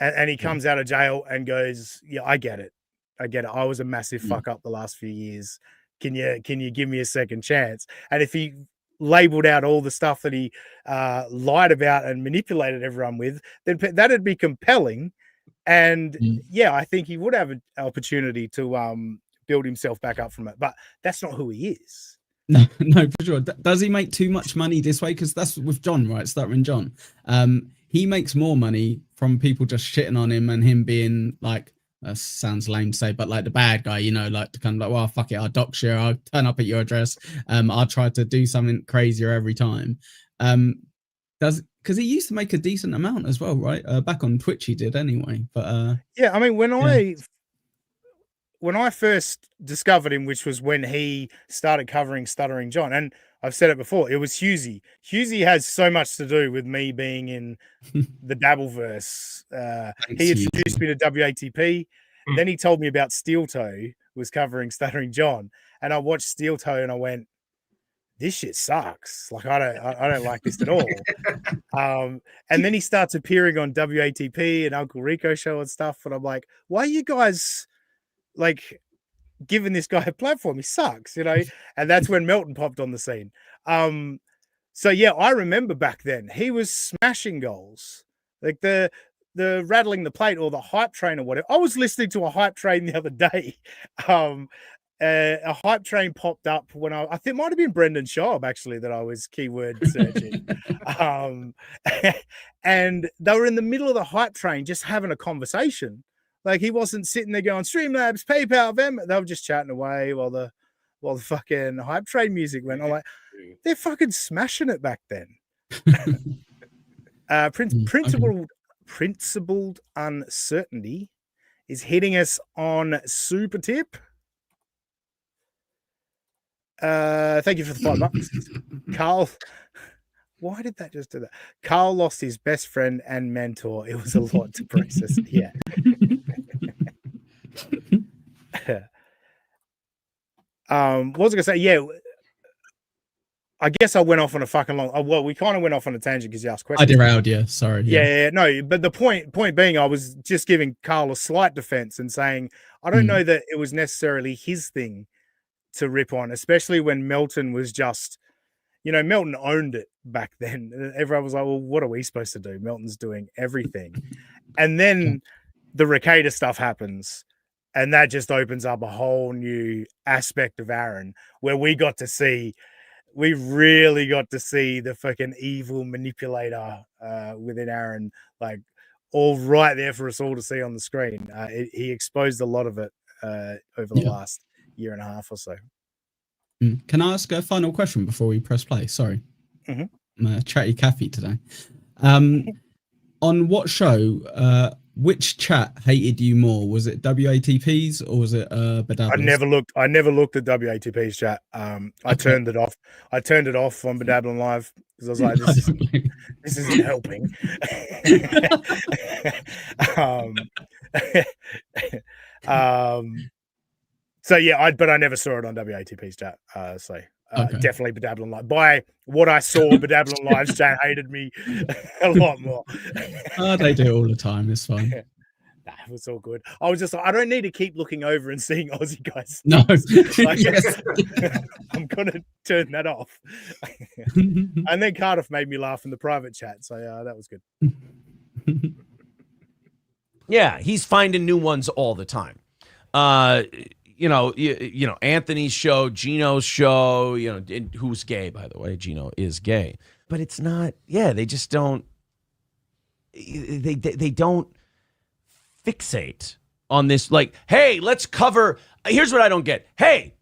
and he comes out of jail and goes, yeah, I get it. I was a massive fuck up the last few years. Can you give me a second chance? And if he labeled out all the stuff that he lied about and manipulated everyone with, then that'd be compelling. And I think he would have an opportunity to build himself back up from it, but that's not who he is. No, for sure. Does he make too much money this way? Because that's with John, right? Stuttering John. He makes more money from people just shitting on him and him being like, sounds lame to say, but like the bad guy, like to kind of like, well, fuck it, I'll dox you, I'll turn up at your address, I'll try to do something crazier every time. Because he used to make a decent amount as well, right? Back on Twitch he did anyway. But I mean, when I first discovered him, which was when he started covering Stuttering John, and I've said it before, it was Husey. Husey has so much to do with me being in the Dabbleverse. He introduced me to WATP. Then he told me about Steel Toe was covering Stuttering John, and I watched Steel Toe and I went, this shit sucks. Like I don't like this at all. And then he starts appearing on WATP and Uncle Rico show and stuff, and I'm like, why are you guys like giving this guy a platform? He sucks, and that's when Melton popped on the scene. So yeah, I remember back then he was smashing goals, like the rattling the plate or the hype train or whatever. I was listening to a hype train the other day. A hype train popped up when I think it might have been Brendan Schaub actually that I was keyword searching. And they were in the middle of the hype train just having a conversation. Like he wasn't sitting there going Streamlabs, PayPal, them. They were just chatting away while the fucking hype train music went. I'm like, they're fucking smashing it back then. Principled uncertainty is hitting us on super tip. Thank you for the $5. Carl, why did that just do that? Carl lost his best friend and mentor. It was a lot to process. Yeah. What was I gonna say? Yeah. I guess I went off on a fucking long. Well, we kind of went off on a tangent because you asked questions. I derailed you. Sorry. Yeah, no. But the point being, I was just giving Carl a slight defense and saying I don't know that it was necessarily his thing to rip on, especially when Melton was just, Melton owned it back then. Everyone was like, well, what are we supposed to do? Melton's doing everything. And then the Rekieta stuff happens, and that just opens up a whole new aspect of Aaron where we really got to see the fucking evil manipulator within Aaron, like all right there for us all to see on the screen. He exposed a lot of it over the last year and a half or so. Can I ask a final question before we press play? Sorry. I'm a chatty Cathy today. On what show, which chat hated you more? Was it WATP's or was it Bedabble's? I never looked at WATP's chat. I turned it off. I turned it off on Bedabbling Live because I was like, this isn't helping. So yeah, but I never saw it on WATP's chat. Definitely Bedabbling Live. By what I saw, Bedabbling Live's chat hated me a lot more. They do all the time. It's fine. Nah, it was all good. I was just like, I don't need to keep looking over and seeing Aussie guys. No. I'm going to turn that off. And then Cardiff made me laugh in the private chat. So that was good. Yeah, he's finding new ones all the time. Anthony's show, Gino's show, who's gay, by the way. Gino is gay. But it's not, they just don't, they don't fixate on this, like, hey, let's cover, here's what I don't get. Hey,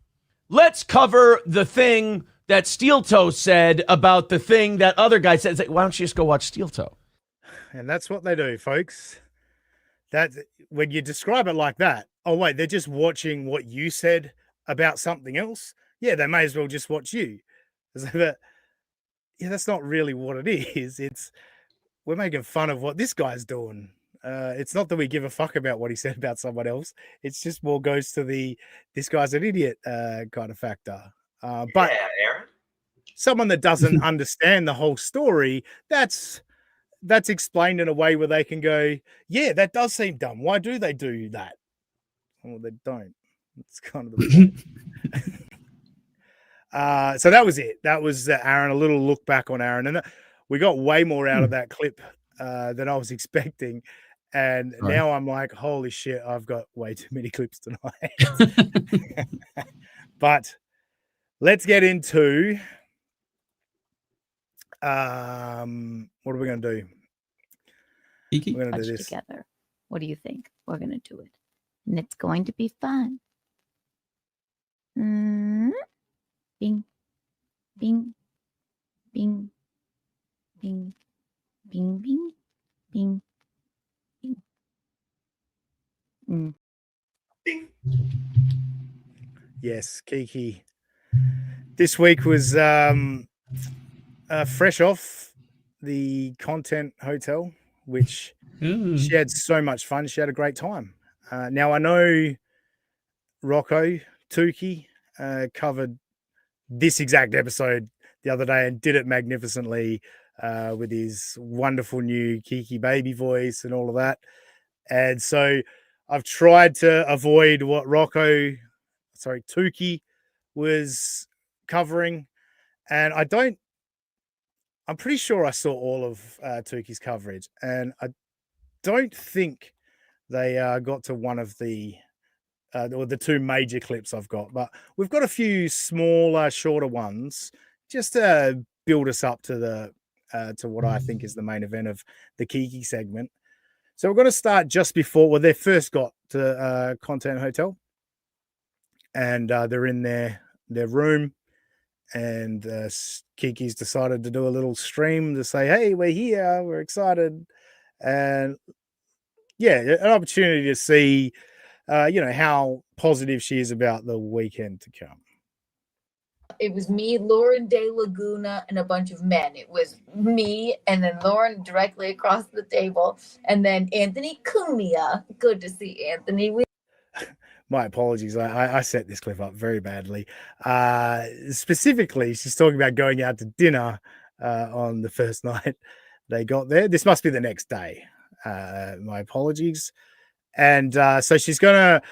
let's cover the thing that Steel Toe said about the thing that other guy said. It's like, why don't you just go watch Steel Toe? And that's what they do, folks. That when you describe it like that, oh wait, they're just watching what you said about something else. Yeah, they may as well just watch you. But yeah, that's not really what it is. We're making fun of what this guy's doing. It's not that we give a fuck about what he said about someone else. It's just more goes to this guy's an idiot kind of factor. But Aaron, someone that doesn't understand the whole story, that's explained in a way where they can go, yeah, that does seem dumb. Why do they do that? Well, they don't. It's kind of the point. So that was it. That was Aaron, a little look back on Aaron. And we got way more out of that clip than I was expecting. And now I'm like, holy shit, I've got way too many clips tonight. But let's get into what are we going to do? Kiki? We're going to do this together. What do you think? We're going to do it. And it's going to be fun. Bing, bing, bing, bing, bing, bing, bing, bing. Ding. Yes, Kiki. This week was fresh off the Content Hotel, which she had so much fun. She had a great time. Now, I know Rocco Tukey covered this exact episode the other day and did it magnificently with his wonderful new Kiki baby voice and all of that. And so I've tried to avoid what Tukey was covering. And I'm pretty sure I saw all of Tukey's coverage. And I don't think they got to one of the two major clips I've got, but we've got a few smaller, shorter ones just to build us up to to what I think is the main event of the Kiki segment. So we're going to start just before they first got to Content Hotel, and they're in their room, and Kiki's decided to do a little stream to say, "Hey, we're here, we're excited," and yeah, an opportunity to see, how positive she is about the weekend to come. It was me, Lauren De Laguna, and a bunch of men. It was me, and then Lauren directly across the table, and then Anthony Cumia. Good to see Anthony. My apologies. I set this clip up very badly. Specifically, she's talking about going out to dinner on the first night they got there. This must be the next day. My apologies. And so she's going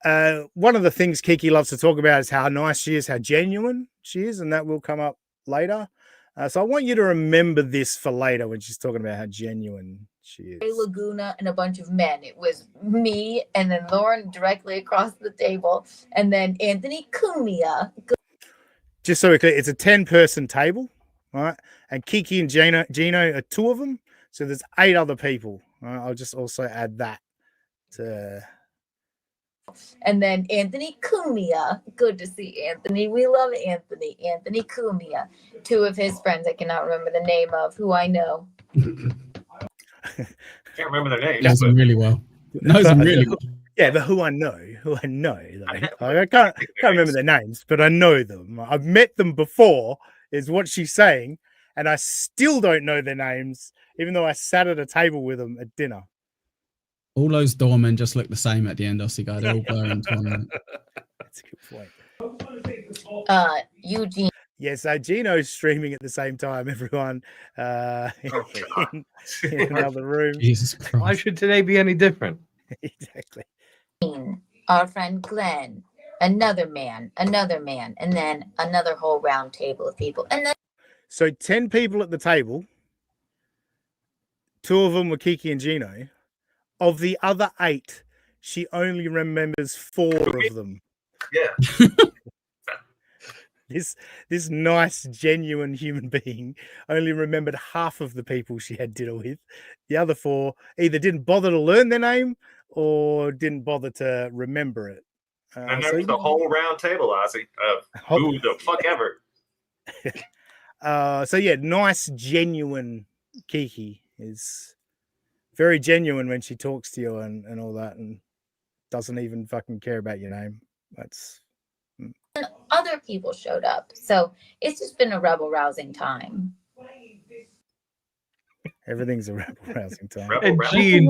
to, one of the things Kiki loves to talk about is how nice she is, how genuine she is, and that will come up later. So I want you to remember this for later when she's talking about how genuine she is. Laguna and a bunch of men. It was me, and then Lauren directly across the table, and then Anthony Cumia. Just so we're clear, it's a 10-person table, right? And Kiki and Gino are 2 of them. So there's 8 other people. Right? I'll just also add that to... And then Anthony Cumia. Good to see Anthony. We love Anthony. Anthony Cumia. 2 of his friends I cannot remember the name of, who I know. Can't remember their names. Knows them really well. Knows them really well. Yeah, but who I know. I can't remember their names, but I know them. I've met them before, is what she's saying, and I still don't know their names, even though I sat at a table with them at dinner. All those doormen just look the same at the end, Aussie guy. They're all blurring into one another. That's a good point. Eugene. Yeah, so Gino's streaming at the same time, everyone, in another room. Jesus Christ. Why should today be any different? Exactly. Our friend Glenn, another man, and then another whole round table of people. And then So 10 people at the table. 2 of them were Kiki and Gino. Of the other 8, she only remembers 4 of them. Yeah. This nice, genuine human being only remembered half of the people she had dinner with. The other 4 either didn't bother to learn their name or didn't bother to remember it. And there's the whole round table, Ozzy. Who the fuck ever. So yeah, nice, genuine Kiki is very genuine when she talks to you and all that, and doesn't even fucking care about your name. That's other people showed up. So it's just been a rebel-rousing time. Everything's a rebel-rousing time. And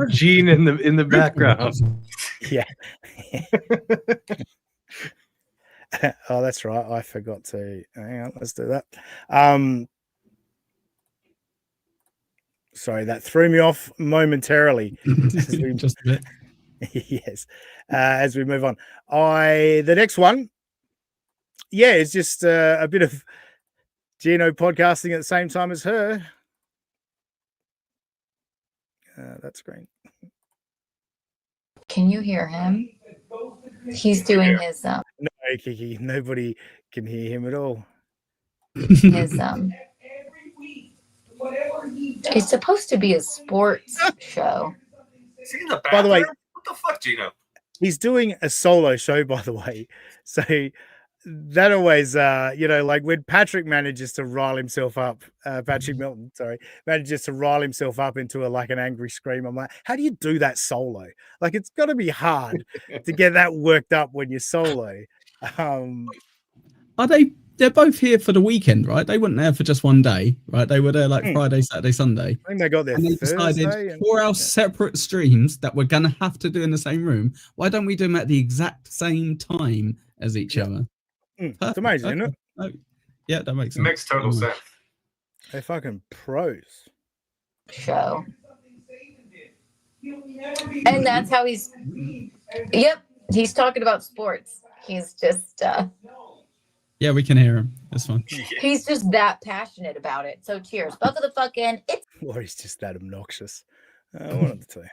Gene in the background. Yeah. Oh, that's right. I forgot to. Hang on, let's do that. Sorry, that threw me off momentarily. Just a bit. Yes. As we move on, the next one. Yeah, it's just a bit of Geno podcasting at the same time as her. That's great. Can you hear him? He's doing his No, Kiki, nobody can hear him at all. his It's supposed to be a sports show. Is he in the By the way, bathroom? What the fuck, Gino? He's doing a solo show, by the way. So that always, like when Patrick manages to rile himself up, Patrick Milton, manages to rile himself up into an angry scream. I'm like, how do you do that solo? Like, it's got to be hard to get that worked up when you're solo. Are they? They're both here for the weekend, right? They weren't there for just one day, right? They were there like Friday, Saturday, Sunday. I think they got there. And they decided for our separate streams that we're gonna have to do in the same room. Why don't we do them at the exact same time as each other? It's amazing, isn't it? Oh, yeah, that makes sense. Makes total sense. They're fucking pros. Show. And that's how he's talking about sports. He's just yeah, we can hear him. That's fine. He's just that passionate about it. So cheers. Buckle the fuck in. Or he's just that obnoxious. One of the two.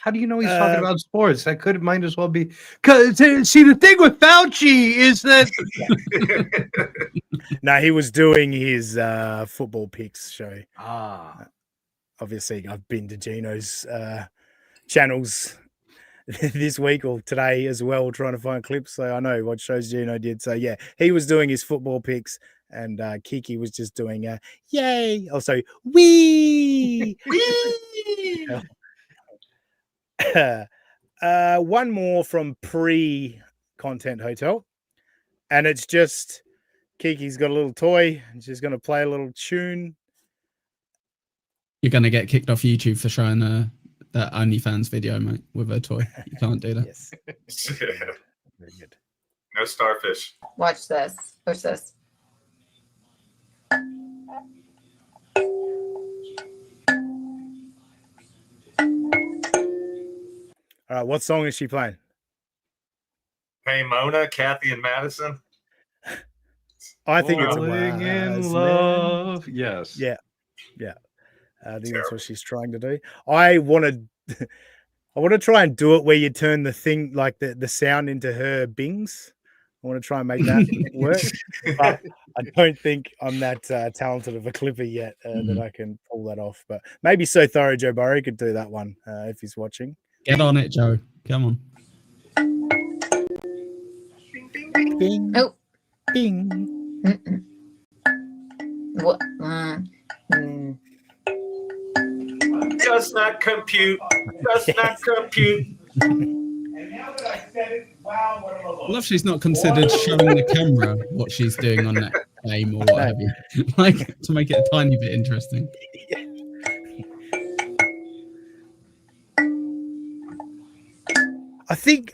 How do you know he's talking about sports? That might as well be. Cause see, the thing with Fauci is that. No, he was doing his football picks show. Ah, obviously, I've been to Geno's channels this week or today as well, trying to find clips. So I know what shows Gino did. So yeah, he was doing his football picks, and Kiki was just doing yay. Also, wee. One more from pre-content hotel, and it's just Kiki's got a little toy, and she's going to play a little tune. You're going to get kicked off YouTube for showing that OnlyFans video, mate, with a toy. You can't do that. Yes. Very good. No starfish. Watch this. Watch this. All right, what song is she playing? Hey, Mona, Kathy, and Madison. I think it's Falling in love. Yes. Yeah. I think that's what she's trying to do. I want to try and do it where you turn the thing, like the sound, into her bings. I want to try and make that work. But I don't think I'm that talented of a clipper yet that I can pull that off. But maybe So Thorough Joe Burrow could do that one if he's watching. Get on it, Joe. Come on. Bing. Oh. Bing. What? Does not compute. Does not compute. I love she's not considered showing the camera what she's doing on that game or what have you. Like, to make it a tiny bit interesting. I think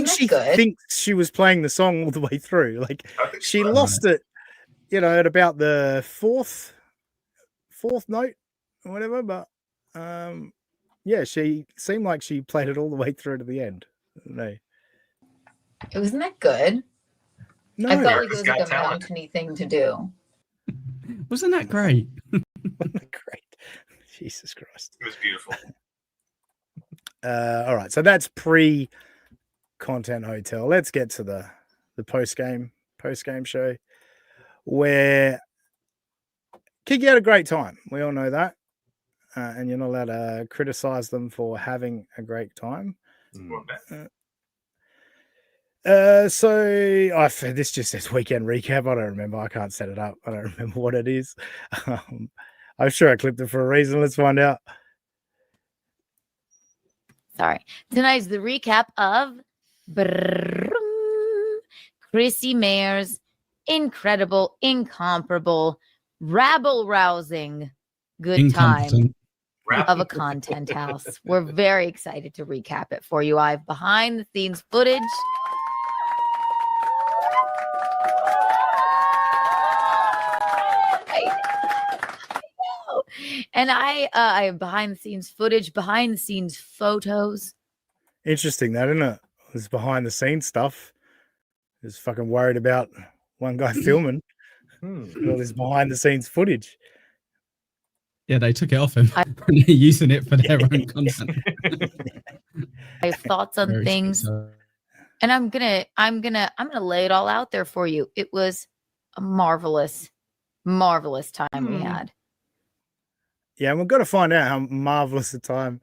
she thinks she was playing the song all the way through. Like, she lost it, at about the fourth note or whatever. But yeah, she seemed like she played it all the way through to the end. No, it wasn't that good. No, I felt like it was like a mountainy thing to do. Wasn't that great? Great, Jesus Christ, it was beautiful. All right, so that's pre-content hotel. Let's get to the post-game show, where Kiki had a great time. We all know that, and you're not allowed to criticize them for having a great time. So this just says weekend recap. I don't remember. I can't set it up. I don't remember what it is. I'm sure I clipped it for a reason. Let's find out. Sorry. Tonight's the recap of Chrissy Mayer's incredible, incomparable, rabble-rousing good time of a content house. We're very excited to recap it for you. I have behind-the-scenes footage. And I have behind-the-scenes footage, behind-the-scenes photos. Interesting, that, isn't it? It's behind-the-scenes stuff. Is fucking worried about one guy filming all this behind-the-scenes footage. Yeah, they took it off him. They're using it for their own content. I have thoughts on Very things, Skitzo. and I'm gonna lay it all out there for you. It was a marvelous time we had. Yeah, and we've got to find out how marvelous a time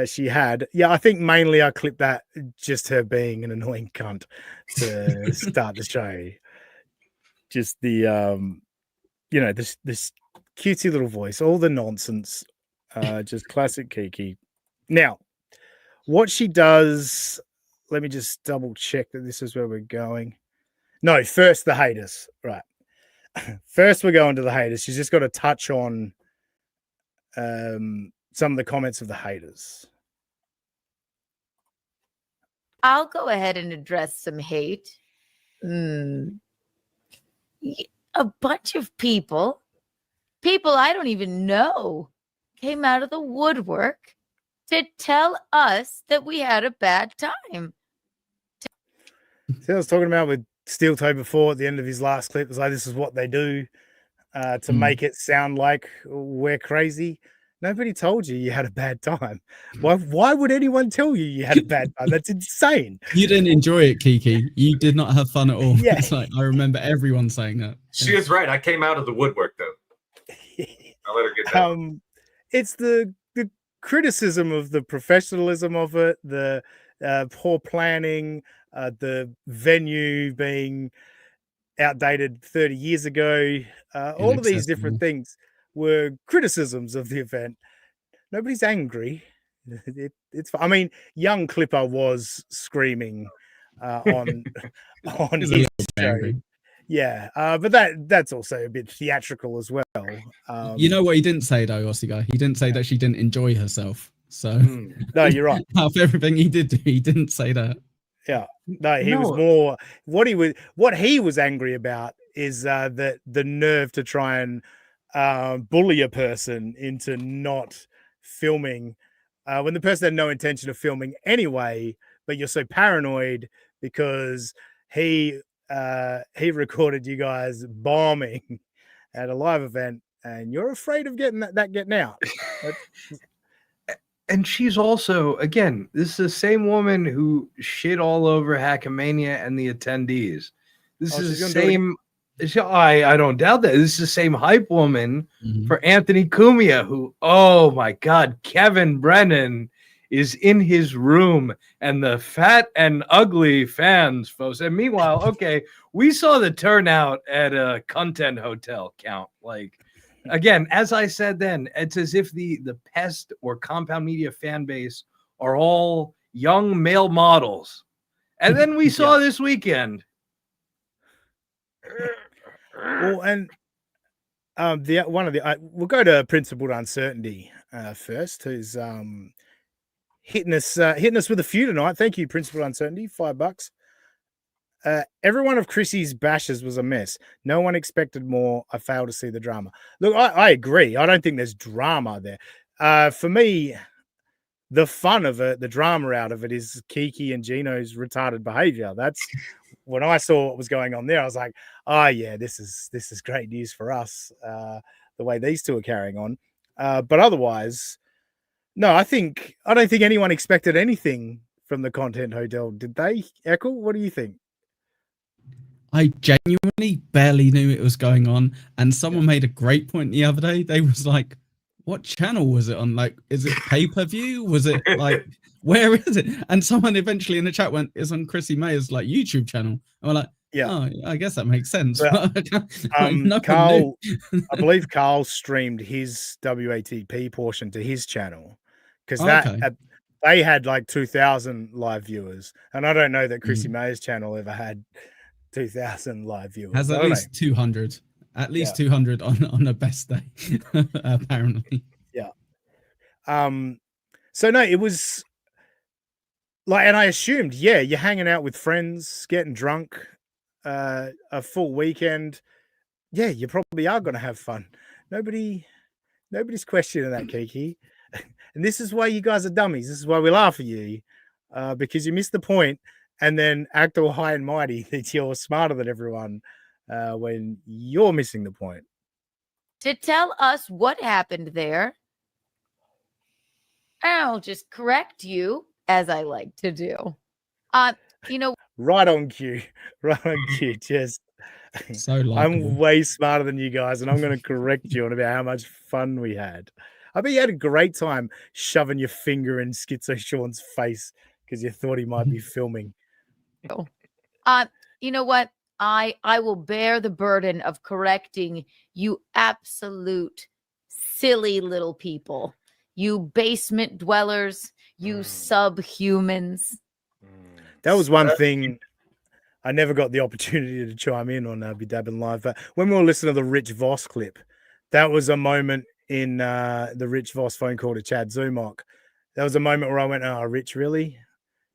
she had. Yeah, I think mainly I clipped that just her being an annoying cunt to start the show. Just the this cutesy little voice, all the nonsense, just classic Kiki. Now, what she does, let me just double check that this is where we're going. No, first the haters, right? First we're going to the haters. She's just got to touch on some of the comments of the haters. I'll go ahead and address some hate. A bunch of people I don't even know came out of the woodwork to tell us that we had a bad time. See, I was talking about with Steel Toe before at the end of his last clip. It was like, this is what they do to make it sound like we're crazy. Nobody told you had a bad time. Why would anyone tell you had a bad time? That's insane. You didn't enjoy it, Kiki. You did not have fun at all. Yeah. It's like, I remember everyone saying that. She is right. I came out of the woodwork, though. I'll let her get that. It's the criticism of the professionalism of it, the poor planning, the venue being outdated 30 years ago. All of these different things were criticisms of the event. Nobody's angry. It's. I mean, young Clipper was screaming on his show. Yeah, but that's also a bit theatrical as well. You know what he didn't say though, Aussie guy? He didn't say that she didn't enjoy herself. So no, you're right. Out of everything he did, he didn't say that. Yeah, no, he was more. What he was angry about is that the nerve to try and bully a person into not filming when the person had no intention of filming anyway, but you're so paranoid because he recorded you guys bombing at a live event and you're afraid of getting that getting out. And she's also, again, this is the same woman who shit all over Hackamania and the attendees. This is the same. I don't doubt that. This is the same hype woman for Anthony Cumia, who, oh my God, Kevin Brennan is in his room and the fat and ugly fans, folks. And meanwhile, okay, we saw the turnout at a Content Hotel count. Like, again, as I said then, it's as if the Pest or Compound Media fan base are all young male models. And then we saw this weekend. Well, and we'll go to Principled Uncertainty first, who's hitting us with a few tonight. Thank you, Principled Uncertainty, $5. Every one of Chrissy's bashes was a mess. No one expected more. I failed to see the drama. Look, I agree. I don't think there's drama there. For me, the fun of it, the drama out of it, is Kiki and Gino's retarded behavior. That's when I saw what was going on there. I was like, oh yeah, this is great news for us. The way these two are carrying on, but otherwise, no. I don't think anyone expected anything from the Content Hotel. Did they, Echo? What do you think? I genuinely barely knew it was going on, and someone made a great point the other day. They was like, what channel was it on? Like, is it pay-per-view? Was it like, where is it? And someone eventually in the chat went, it's on Chrissy Mayer's like YouTube channel. And we're like, oh, I guess that makes sense. Well, Carl, I believe Carl streamed his WATP portion to his channel because they had like 2,000 live viewers, and I don't know that Chrissy Mayer's channel ever had 2,000 live viewers. Has at least 200. At least 200 on the best day, apparently. Yeah. So no, it was like, and I assumed, you're hanging out with friends, getting drunk, a full weekend. Yeah, you probably are going to have fun. Nobody's questioning that, Kiki. And this is why you guys are dummies. This is why we laugh at you, because you missed the point and then act all high and mighty that you're smarter than everyone. When you're missing the point. To tell us what happened there, I'll just correct you, as I like to do. Right on cue. Just so I'm way smarter than you guys, and I'm going to correct you on about how much fun we had. I bet you had a great time shoving your finger in Skitzo Sean's face because you thought he might be filming. You know what? I will bear the burden of correcting you absolute silly little people. You basement dwellers, you subhumans. That was one thing I never got the opportunity to chime in on Be Dabbing Live. But when we were listening to the Rich Voss clip, that was a moment in the Rich Voss phone call to Chad Zumok. That was a moment where I went, oh, Rich, really?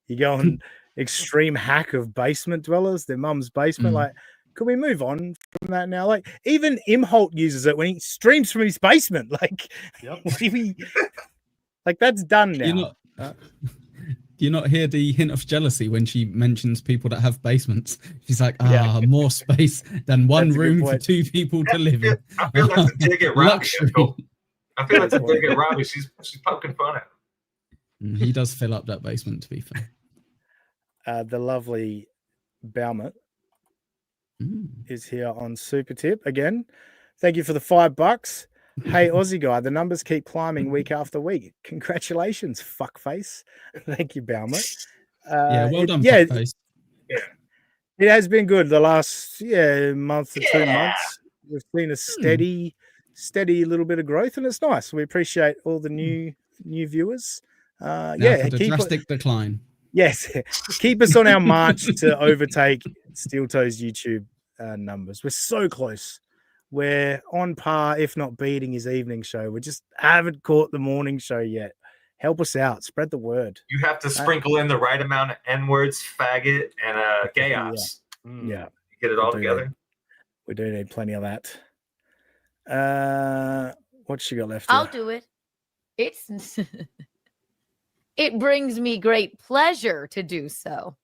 You going extreme hack of basement dwellers, their mum's basement? Like, could we move on from that now? Like, even Imholt uses it when he streams from his basement. Like, like that's done now. Do you not hear the hint of jealousy when she mentions people that have basements? She's like, more space than one room for two people to live in. I feel that's a dig at Robbie. I feel that's a dig at Robbie. She's poking fun at him. He does fill up that basement, to be fair. The lovely Baumet is here on Super Tip again. Thank you for the $5. Hey, Aussie guy, the numbers keep climbing week after week. Congratulations, fuckface. Thank you, Baumet. well done, yeah, Fuckface. it has been good the last month to 2 months. We've seen a steady little bit of growth, and it's nice. We appreciate all the new viewers. Now for the drastic decline. Yes, keep us on our march to overtake Steel Toes YouTube numbers. We're so close. We're on par, if not beating his evening show. We just haven't caught the morning show yet. Help us out. Spread the word. You have to sprinkle in the right amount of N-words, faggot, and gay ops. Yeah. Get it all together. We do need plenty of that. What's she got left? I'll do it. It's it brings me great pleasure to do so.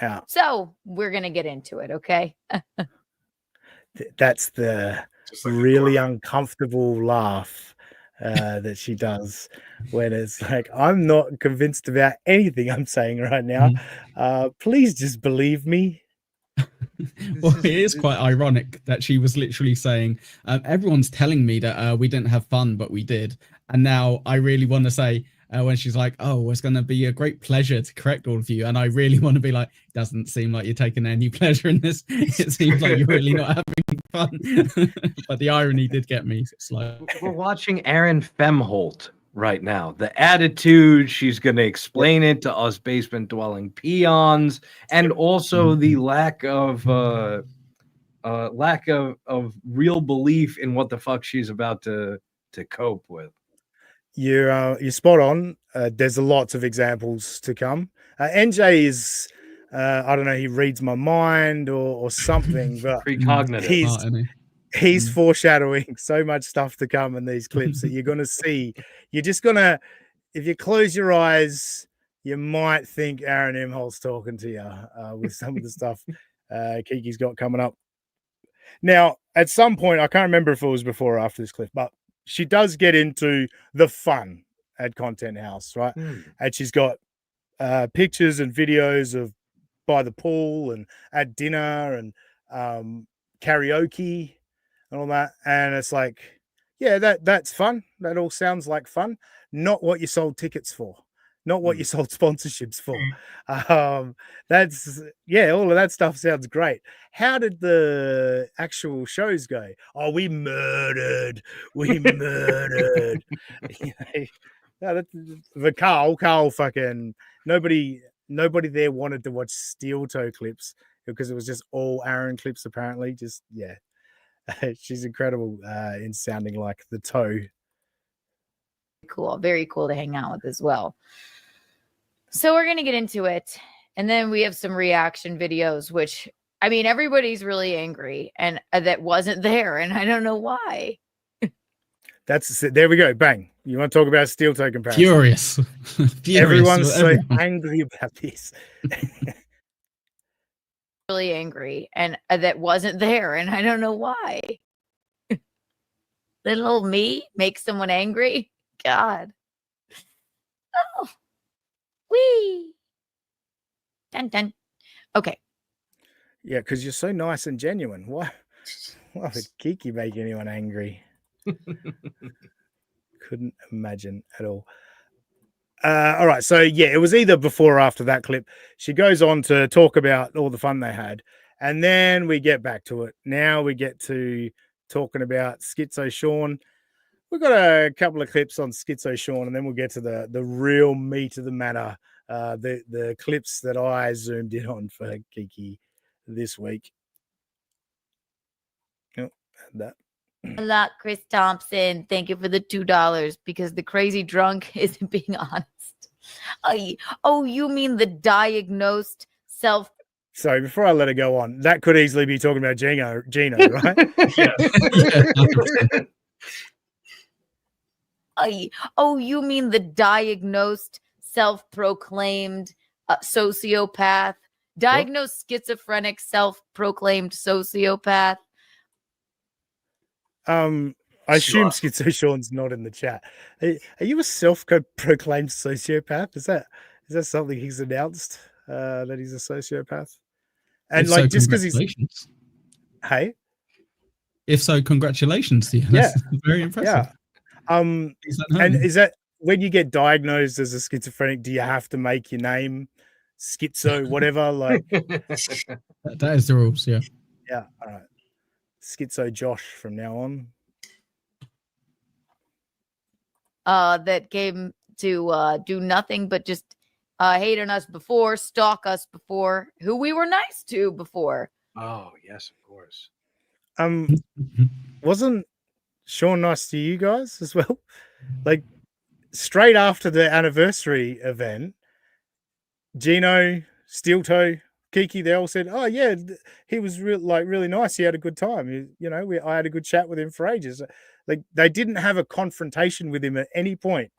Yeah. So we're gonna get into it, okay? That's the really uncomfortable laugh that she does when it's like, I'm not convinced about anything I'm saying right now. Please just believe me. Well, it is quite ironic that she was literally saying, everyone's telling me that we didn't have fun, but we did. And now I really want to say, when she's like, oh, it's going to be a great pleasure to correct all of you. And I really want to be like, doesn't seem like you're taking any pleasure in this. It seems like you're really not having fun. But the irony did get me slightly. We're watching Aaron Femholt right now. The attitude, she's going to explain it to us basement dwelling peons, and also the lack of real belief in what the fuck she's about to cope with. You're spot on. There's lots of examples to come. NJ is I don't know, he reads my mind or something, but precognitive. He's foreshadowing so much stuff to come in these clips that you're going to see. You're just going to, if you close your eyes, you might think Aaron Imholt's talking to you with some of the stuff Kiki's got coming up. Now, at some point, I can't remember if it was before or after this clip, but she does get into the fun at Content House, right? And she's got pictures and videos of by the pool and at dinner and karaoke and all that. And it's like, yeah, that's fun. That all sounds like fun. Not what you sold tickets for. Not what you sold sponsorships for. That's all of that stuff sounds great. How did the actual shows go? Oh, we murdered. The Carl fucking nobody there wanted to watch Steel Toe clips because it was just all Aaron clips apparently. Just she's incredible in sounding like the toe. Cool, very cool to hang out with as well. So we're gonna get into it, and then we have some reaction videos, which I mean everybody's really angry, and that wasn't there, and I don't know why. There we go. Bang. You want to talk about Steel Toe comparison? Furious. Everyone's so angry about this. Really angry, and that wasn't there, and I don't know why. Little old me makes someone angry. God. Oh. Wee. Dun dun. Okay. Yeah, because you're so nice and genuine. Why would Kiki make anyone angry? Couldn't imagine at all. All right, so yeah, it was either before or after that clip. She goes on to talk about all the fun they had, and then we get back to it. Now we get to talking about Skitzo Sean. We've got a couple of clips on Skitzo Sean, and then we'll get to the real meat of the matter, the clips that I zoomed in on for Kiki this week. Oh, that. A lot, Chris Thompson. Thank you for the $2 because the crazy drunk isn't being honest. Oh, you mean the diagnosed self? Sorry, before I let it go on, that could easily be talking about Gino, right? Oh, you mean the diagnosed self-proclaimed sociopath? Diagnosed schizophrenic self-proclaimed sociopath? I assume Skitzo Sean's not in the chat. Are you a self-proclaimed sociopath? Is that something he's announced that he's a sociopath? And if like so, just because he's hey, if so, congratulations to you. That's very impressive. Yeah. And is that when you get diagnosed as a schizophrenic, do you have to make your name Skitzo, whatever? Like that is the rules, yeah. Yeah, all right. Skitzo Josh from now on. That came to do nothing but just hate on us before, stalk us before, who we were nice to before. Oh, yes, of course. Wasn't Sean nice to you guys as well? Like straight after the anniversary event, Gino, Steel Toe, Kiki, they all said, "Oh yeah, he was really nice. He had a good time. I had a good chat with him for ages." Like they didn't have a confrontation with him at any point.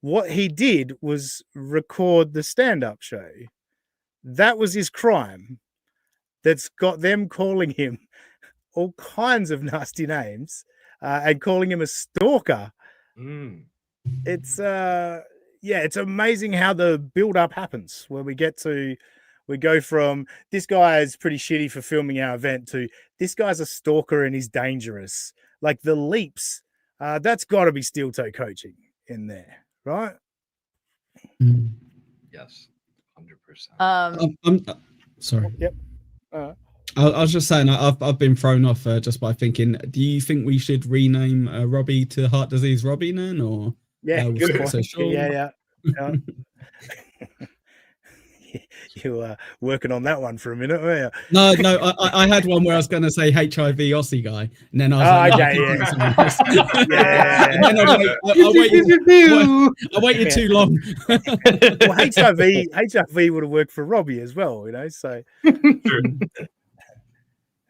What he did was record the stand-up show. That was his crime. That's got them calling him all kinds of nasty names and calling him a stalker. It's it's amazing how the build-up happens where we go from this guy is pretty shitty for filming our event to this guy's a stalker and he's dangerous. Like the leaps, that's got to be steel toe coaching in there, right? Yes, 100%. Sorry. Yep. I was just saying, I've been thrown off just by thinking. Do you think we should rename Robbie to Heart Disease Robbie then, or good. So sure? Yeah. You were working on that one for a minute, were you? No, I had one where I was going to say HIV Aussie guy, and then I was yeah. And then I waited too long. Well, HIV would have worked for Robbie as well, so.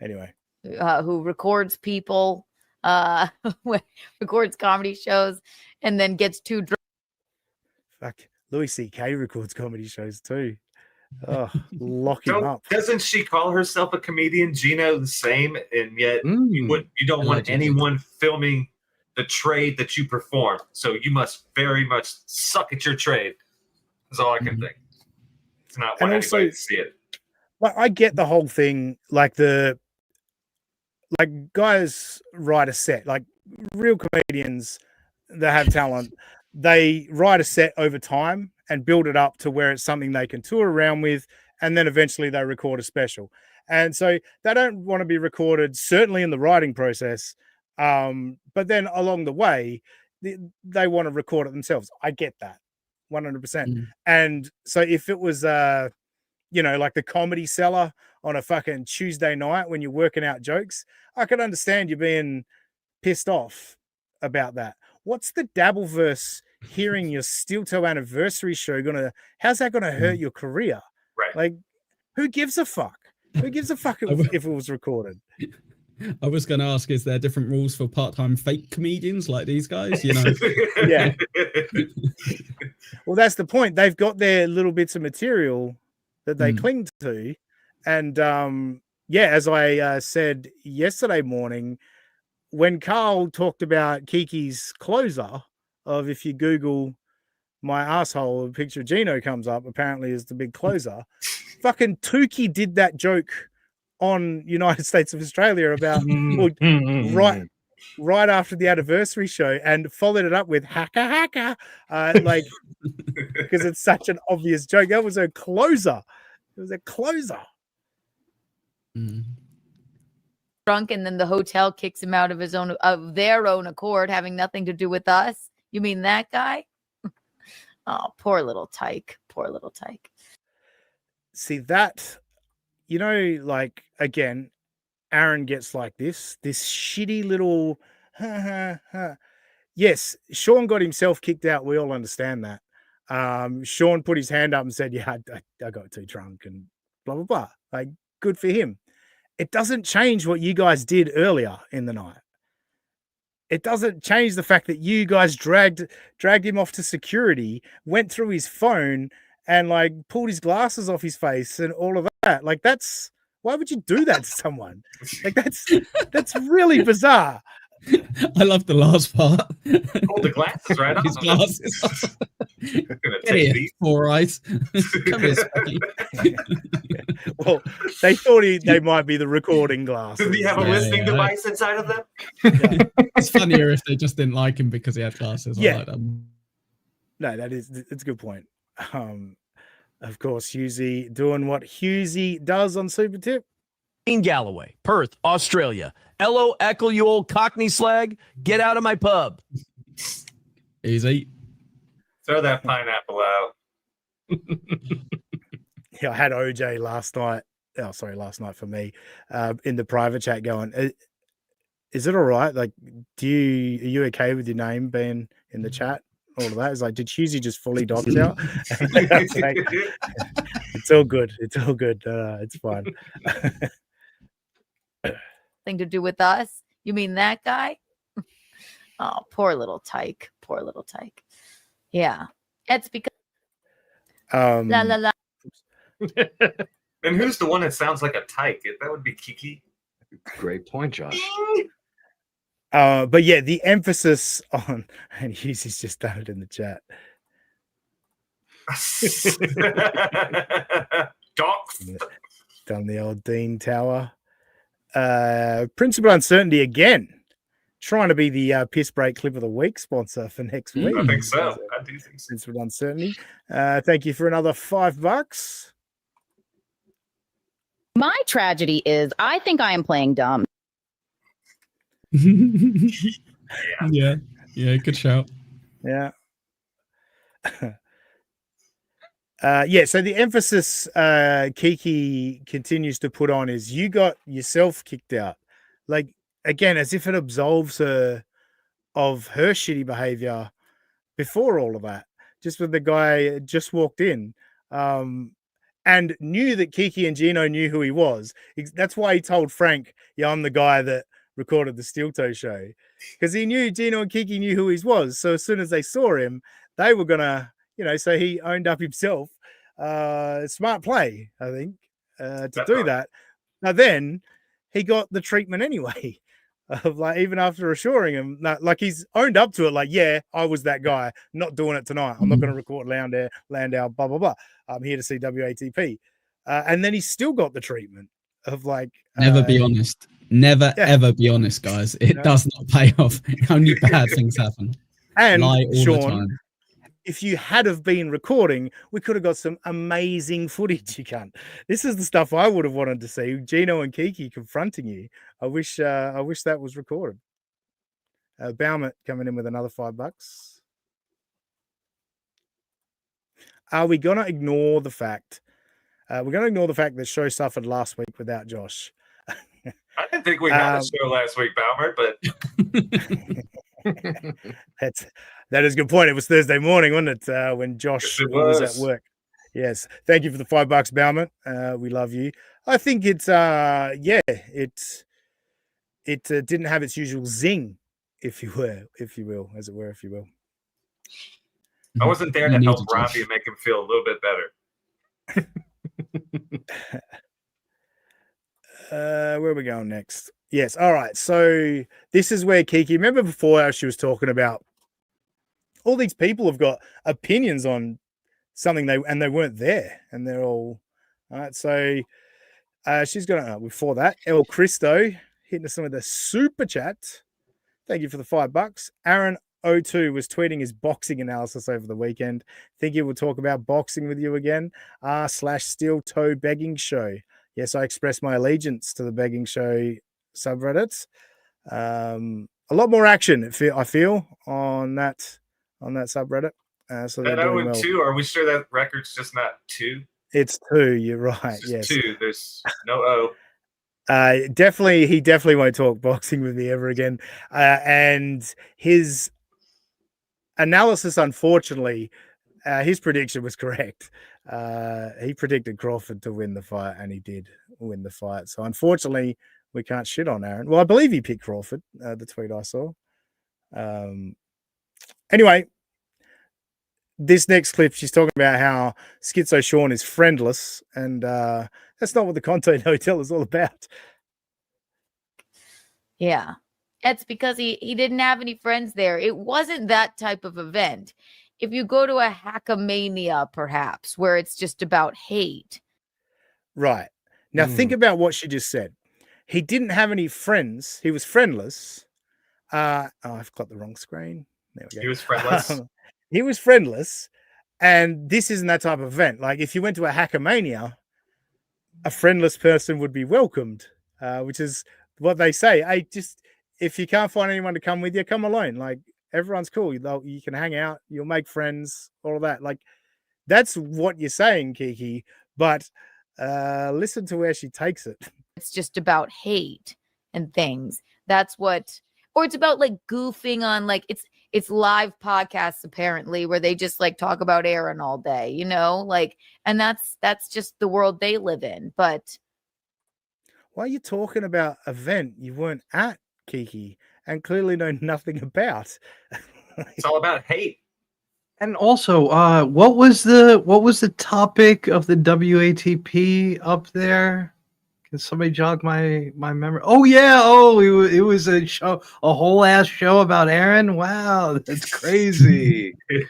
Anyway. Who records people, records comedy shows, and then gets too drunk. Fuck, Louis C.K. records comedy shows too. Oh, lock him up. Doesn't she call herself a comedian, Gino, the same? And yet you don't want anyone filming the trade that you perform. So you must very much suck at your trade. That's all I can think. It's not want anybody to see it. Like, I get the whole thing, like guys write a set, like real comedians that have talent, they write a set over time and build it up to where it's something they can tour around with, and then eventually they record a special. And so they don't want to be recorded, certainly in the writing process, but then along the way, they want to record it themselves. I get that, 100%. And so if it was, like the Comedy Cellar on a fucking Tuesday night when you're working out jokes, I could understand you being pissed off about that. What's the Dabbleverse hearing your Steel Toe anniversary show how's that gonna hurt your career? Right. Like, who gives a fuck? Who gives a fuck if it was recorded? I was going to ask, is there different rules for part-time fake comedians like these guys? Yeah. Well, that's the point. They've got their little bits of material that they cling to. And as I said yesterday morning, when Carl talked about Kiki's closer of if you Google my asshole, a picture of Gino comes up, apparently is the big closer. Fucking Tukey did that joke on United States of Australia about right after the anniversary show and followed it up with haka, because it's such an obvious joke. That was a closer. It was a closer. Drunk, and then the hotel kicks him out of their own accord, having nothing to do with us. You mean that guy? Oh, poor little tyke. See that, again, Aaron gets like this shitty little Yes, Sean got himself kicked out. We all understand that. Sean put his hand up and said, yeah, I got too drunk and blah, blah, blah. Like, good for him. It doesn't change what you guys did earlier in the night. It doesn't change the fact that you guys dragged him off to security, went through his phone and like pulled his glasses off his face and all of that. Like, why would you do that to someone? Like, that's really bizarre. I love the last part. Hold the glasses right off. His glasses. Idiot, 4 eyes. Come here, Sparky. Well, they thought they might be the recording glasses. Did he have a listening device inside of them? Yeah. It's funnier if they just didn't like him because he had glasses. Yeah. I like that. No, it's a good point. Of course, Husey doing what Husey does on Super Tip. In Galloway, Perth, Australia. Hello, Eccles, you old Cockney slag. Get out of my pub. Easy. Throw that pineapple out. Yeah, I had OJ last night. Oh, sorry, last night for me. In the private chat going, is it all right? Like, are you okay with your name being in the chat? All of that is like, did Husey just fully dox out? Like, it's all good. It's all good. It's fine. Thing to do with us? You mean that guy? Oh, poor little tyke. Poor little tyke. Yeah. It's because la la la. And who's the one that sounds like a tyke? That would be Kiki. Great point, Josh. But yeah, the emphasis on, and Hughes just done it in the chat. Docs. Done the old Dean Tower. Principal Uncertainty again. Trying to be the piss break clip of the week sponsor for next week. I think so. I do think so. Principal Uncertainty. Thank you for another $5. My tragedy is I think I am playing dumb. Yeah, good shout. Yeah. Yeah, so the emphasis Kiki continues to put on is you got yourself kicked out. Like, again, as if it absolves her of her shitty behavior before all of that. Just when the guy just walked in and knew that Kiki and Gino knew who he was. That's why he told Frank, yeah, I'm the guy that recorded the Steel Toe show. Because he knew Gino and Kiki knew who he was. So as soon as they saw him, they were going to, so he owned up himself. Smart play, I think, to do that. Now then, he got the treatment anyway. Of like, even after assuring him, like he's owned up to it, like, yeah, I was that guy, not doing it tonight. I'm not going to record Landau, blah, blah, blah. I'm here to see WATP. And then he's still got the treatment of like... Never be honest. Never, ever be honest, guys. It does not pay off. Only bad things happen. And lie all Sean, the time. If you had have been recording, we could have got some amazing footage. You can't. This is the stuff I would have wanted to see. Gino and Kiki confronting you. I wish that was recorded. Baumert coming in with another $5. Are we gonna ignore the fact? We're gonna ignore the fact that show suffered last week without Josh. I didn't think we had a show last week, Baumert, but that is a good point. It was Thursday morning, wasn't it? When Josh was at work. Yes. Thank you for the $5, Baumert. We love you. I think it's it didn't have its usual zing, if you will. I wasn't there to help Robbie and make him feel a little bit better. Where are we going next? Yes. All right. So this is where Kiki, remember before how she was talking about all these people have got opinions on something they weren't there, and they're all right. So she's gonna before that, El Cristo hitting us some of the super chat. Thank you for the $5. Aaron O2 was tweeting his boxing analysis over the weekend. Think he will talk about boxing with you again. /Steel Toe Begging Show. Yes, I express my allegiance to the Begging Show subreddits. A lot more action, I feel, on that subreddit. So they're doing well. 2. Are we sure that record's just not 2? It's 2. You're right. Yes, 2. There's no O. He definitely won't talk boxing with me ever again. And his analysis, unfortunately, his prediction was correct. He predicted Crawford to win the fight, and he did win the fight. So unfortunately, we can't shit on Aaron. Well, I believe he picked Crawford, the tweet I saw. Anyway, this next clip, she's talking about how Skitzo Sean is friendless, and that's not what the Conte Hotel is all about. Yeah. It's because he didn't have any friends there. It wasn't that type of event. If you go to a Hackamania, perhaps, where it's just about hate. Right. Now, think about what she just said. He didn't have any friends. He was friendless. I've got the wrong screen. There we go. He was friendless. he was friendless, and this isn't that type of event. Like if you went to a Hackermania, a friendless person would be welcomed, which is what they say. Hey, just if you can't find anyone to come with you, come alone. Like everyone's cool. You can hang out. You'll make friends. All of that. Like that's what you're saying, Kiki. But listen to where she takes it. It's just about hate and things. That's what, or it's about like goofing on like it's live podcasts apparently where they just like talk about Aaron all day, you know, like, and that's just the world they live in. But why are you talking about an event you weren't at, Kiki, and clearly know nothing about? It's all about hate. And also, what was the topic of the WATP up there? Can somebody jog my memory? Oh yeah, it was a show, a whole ass show about Aaron. Wow, that's crazy. Yes.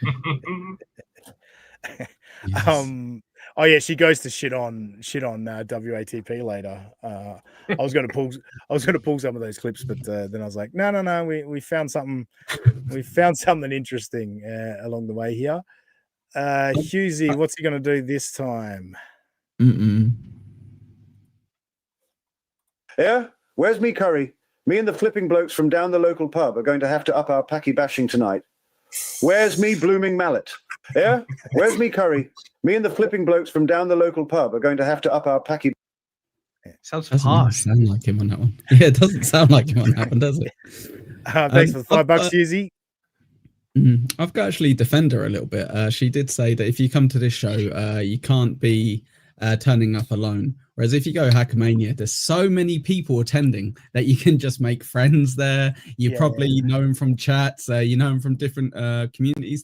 Oh yeah, she goes to shit on WATP later. I was gonna pull some of those clips, but then I was like, no, we found something interesting along the way here. Husey, what's he gonna do this time? Yeah? Where's me curry? Me and the flipping blokes from down the local pub are going to have to up our packy bashing tonight. Where's me blooming mallet? Yeah? Where's me curry? Me and the flipping blokes from down the local pub are going to have to up our packy. Sounds doesn't sound like him on that one. Yeah, it doesn't sound like him on that one, does it? Thanks for the $5, Husey. I've got actually defend her a little bit. She did say that if you come to this show, you can't be turning up alone. Whereas if you go Hackermania, there's so many people attending that you can just make friends there. You probably know them from chats. You know them from different communities.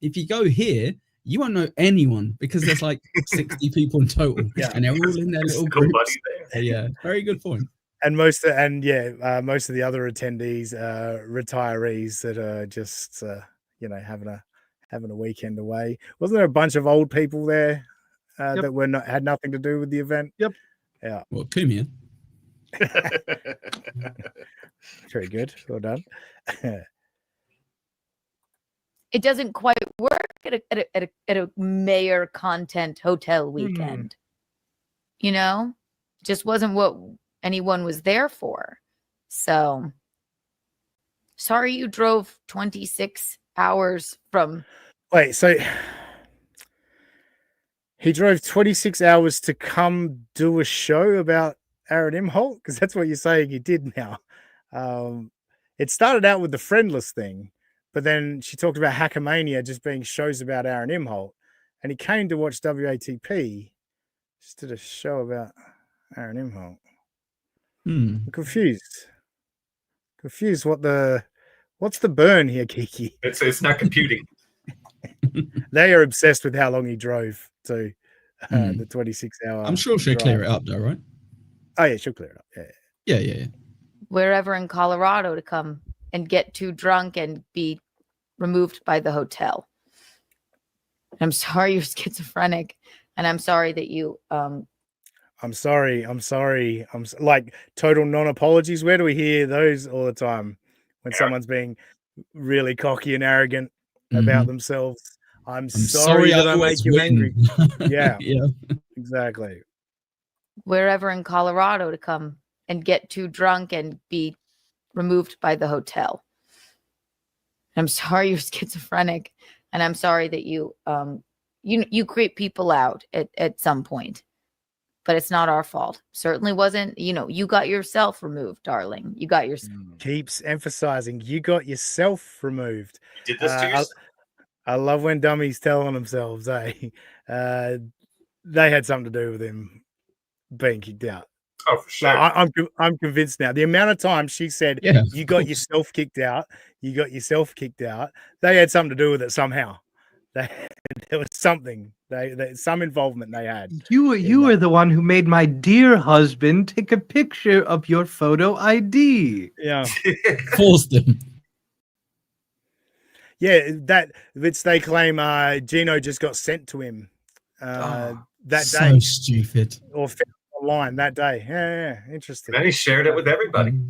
If you go here, you won't know anyone because there's like 60 people in total, and they're all in their little groups. Yeah, very good point. And most of the other attendees, retirees that are just having a weekend away. Wasn't there a bunch of old people there that had nothing to do with the event? Yep. Yeah. Well, Kumia. Very good. Well done. it doesn't quite work at a mayor content hotel weekend. You know, just wasn't what anyone was there for. So sorry you drove 26 hours from. Wait, so he drove 26 hours to come do a show about Aaron Imholt? Because that's what you're saying he did now. It started out with the Friendless thing, but then she talked about Hackermania just being shows about Aaron Imholt. And he came to watch WATP, just did a show about Aaron Imholt. I'm confused. What's the burn here, Kiki? It's not computing. They are obsessed with how long he drove to the 26-hour. I'm sure she'll clear it up, though, right? Oh yeah, she'll clear it up. Yeah. Wherever in Colorado to come and get too drunk and be removed by the hotel. I'm sorry you're schizophrenic, and I'm sorry that you. I'm sorry. Like total non-apologies. Where do we hear those all the time? When someone's being really cocky and arrogant about themselves. I'm sorry that I make you angry. Yeah, exactly. Wherever in Colorado to come and get too drunk and be removed by the hotel. I'm sorry you're schizophrenic, and I'm sorry that you you creep people out at some point. But it's not our fault. Certainly wasn't, you got yourself removed, darling. You got yourself. Keeps emphasizing you got yourself removed. You did this to yourself. I love when dummies tell on themselves, they had something to do with him being kicked out. Oh, for sure. Like, I'm convinced now. The amount of times she said, you got yourself kicked out, they had something to do with it somehow. There was something. Some involvement they had. You were the one who made my dear husband take a picture of your photo ID. Yeah. Forced him. Yeah, which they claim Gino just got sent to him that day. So stupid. Or found online that day. Yeah, interesting. And then he shared it with everybody.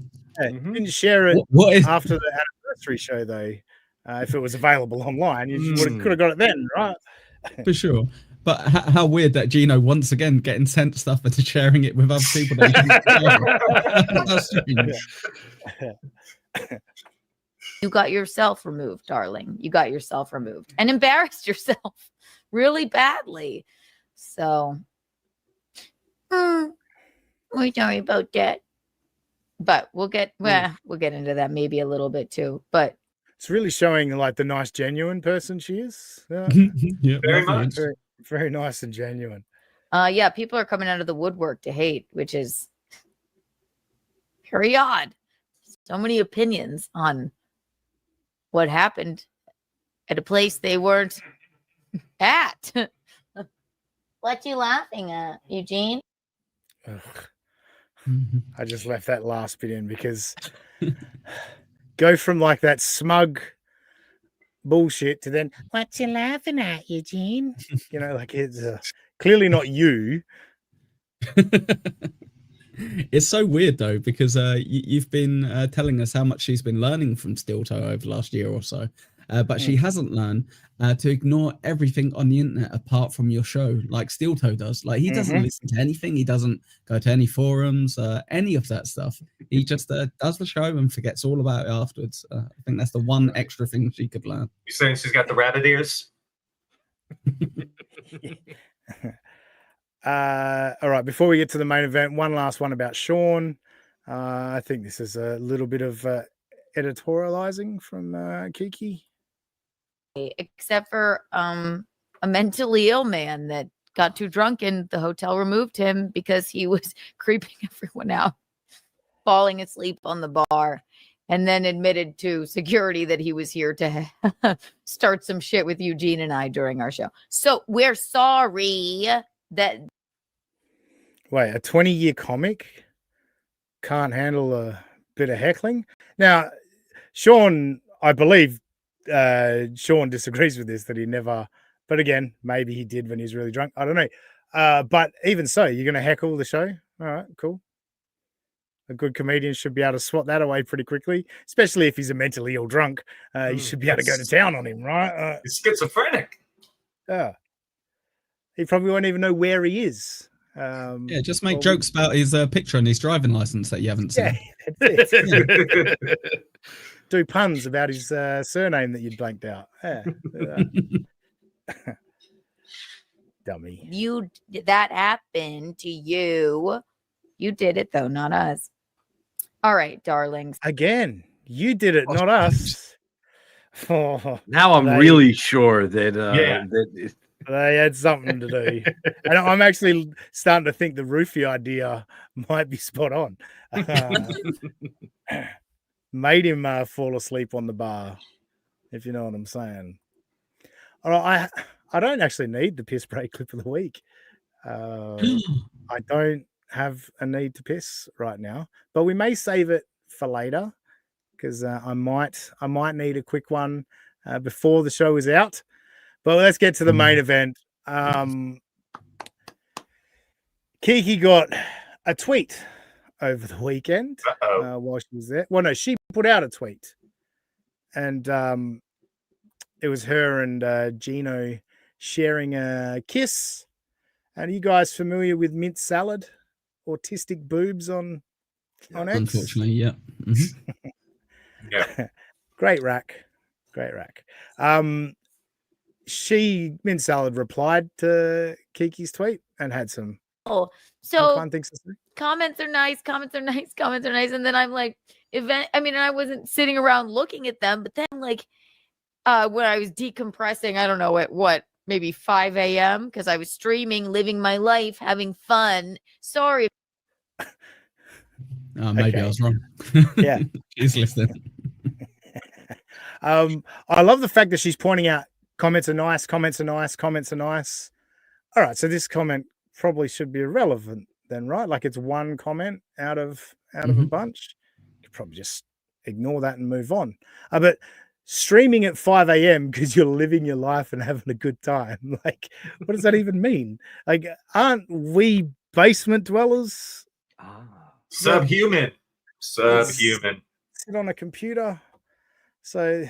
Yeah, didn't share it after the anniversary show though. If it was available online, you could have got it then, right? For sure. But how weird that Gino once again getting sent stuff and sharing it with other people. That's strange. You got yourself removed, darling. You got yourself removed and embarrassed yourself really badly. So, we're sorry about that. But we'll get into that maybe a little bit too. But it's really showing like the nice, genuine person she is. Yeah, very much. Very, very nice and genuine. Yeah, people are coming out of the woodwork to hate, which is very odd. So many opinions on what happened at a place they weren't at. What you laughing at, Eugene? Ugh. I just left that last bit in because go from like that smug bullshit to then what you laughing at, Eugene? You know, like it's clearly not you. It's so weird though, because you've been telling us how much she's been learning from Steel Toe over the last year or so, but she hasn't learned to ignore everything on the internet apart from your show, like Steel Toe does. Like he doesn't listen to anything, he doesn't go to any forums, any of that stuff. He just does the show and forgets all about it afterwards. I think that's the one extra thing she could learn. You saying she's got the rabbit ears? All right, before we get to the main event, one last one about Sean. I think this is a little bit of editorializing from Kiki. Except for a mentally ill man that got too drunk and the hotel removed him because he was creeping everyone out, falling asleep on the bar, and then admitted to security that he was here to start some shit with Eugene and I during our show. So we're sorry that. Wait, a 20-year comic can't handle a bit of heckling? Now, Sean, I believe Sean disagrees with this, that he never, but again, maybe he did when he was really drunk. I don't know. But even so, you're going to heckle the show? All right, cool. A good comedian should be able to swat that away pretty quickly, especially if he's a mentally ill drunk. You should be able to go to town on him, right? He's schizophrenic. Yeah. He probably won't even know where he is. Yeah, just make jokes about his picture and his driving license that you haven't seen. Yeah, that's it. Do puns about his surname that you'd blanked out. Yeah. Dummy. That happened to you. You did it though, not us. All right, darlings. Again, you did it, not us. Now I'm really sure that that they had something to do. And I'm actually starting to think the roofie idea might be spot on. Made him fall asleep on the bar, if you know what I'm saying. All right, I don't actually need the piss break clip of the week. I don't have a need to piss right now, but we may save it for later because I might need a quick one before the show is out. But let's get to the main event. Kiki got a tweet over the weekend while she was there. Well, no, she put out a tweet, and it was her and Gino sharing a kiss. And are you guys familiar with Mint Salad? Autistic boobs on X? Unfortunately, yeah. Yeah. Great rack. Mint Salad replied to Kiki's tweet and had some fun things to say. Comments are nice. And then I'm like, I wasn't sitting around looking at them, but then like when I was decompressing, I don't know at what, maybe 5 a.m. because I was streaming, living my life, having fun. Sorry. Maybe I was wrong. Yeah. She's listening. I love the fact that she's pointing out comments are nice. All right, so this comment probably should be irrelevant then, right? Like it's one comment out of a bunch. You could probably just ignore that and move on. But streaming at 5 a.m. because you're living your life and having a good time, like, what does that even mean? Like, aren't we basement dwellers? Subhuman. Sit on a computer. So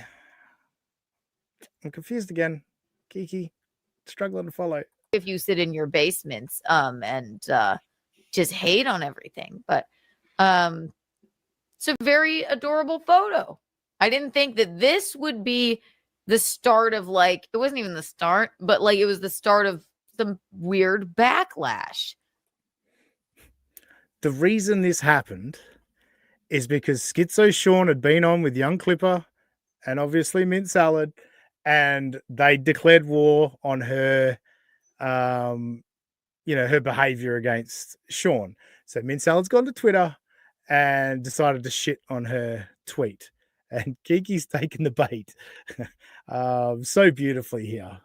I'm confused again. Kiki, struggling to follow. If you sit in your basements and just hate on everything. But it's a very adorable photo. I didn't think that this would be the start of it wasn't even the start, but it was the start of some weird backlash. The reason this happened is because Skitzo Sean had been on with Young Clipper and obviously Mint Salad, and they declared war on her, her behavior against Sean. So Mint Salad's gone to Twitter and decided to shit on her tweet. And Kiki's taken the bait so beautifully here.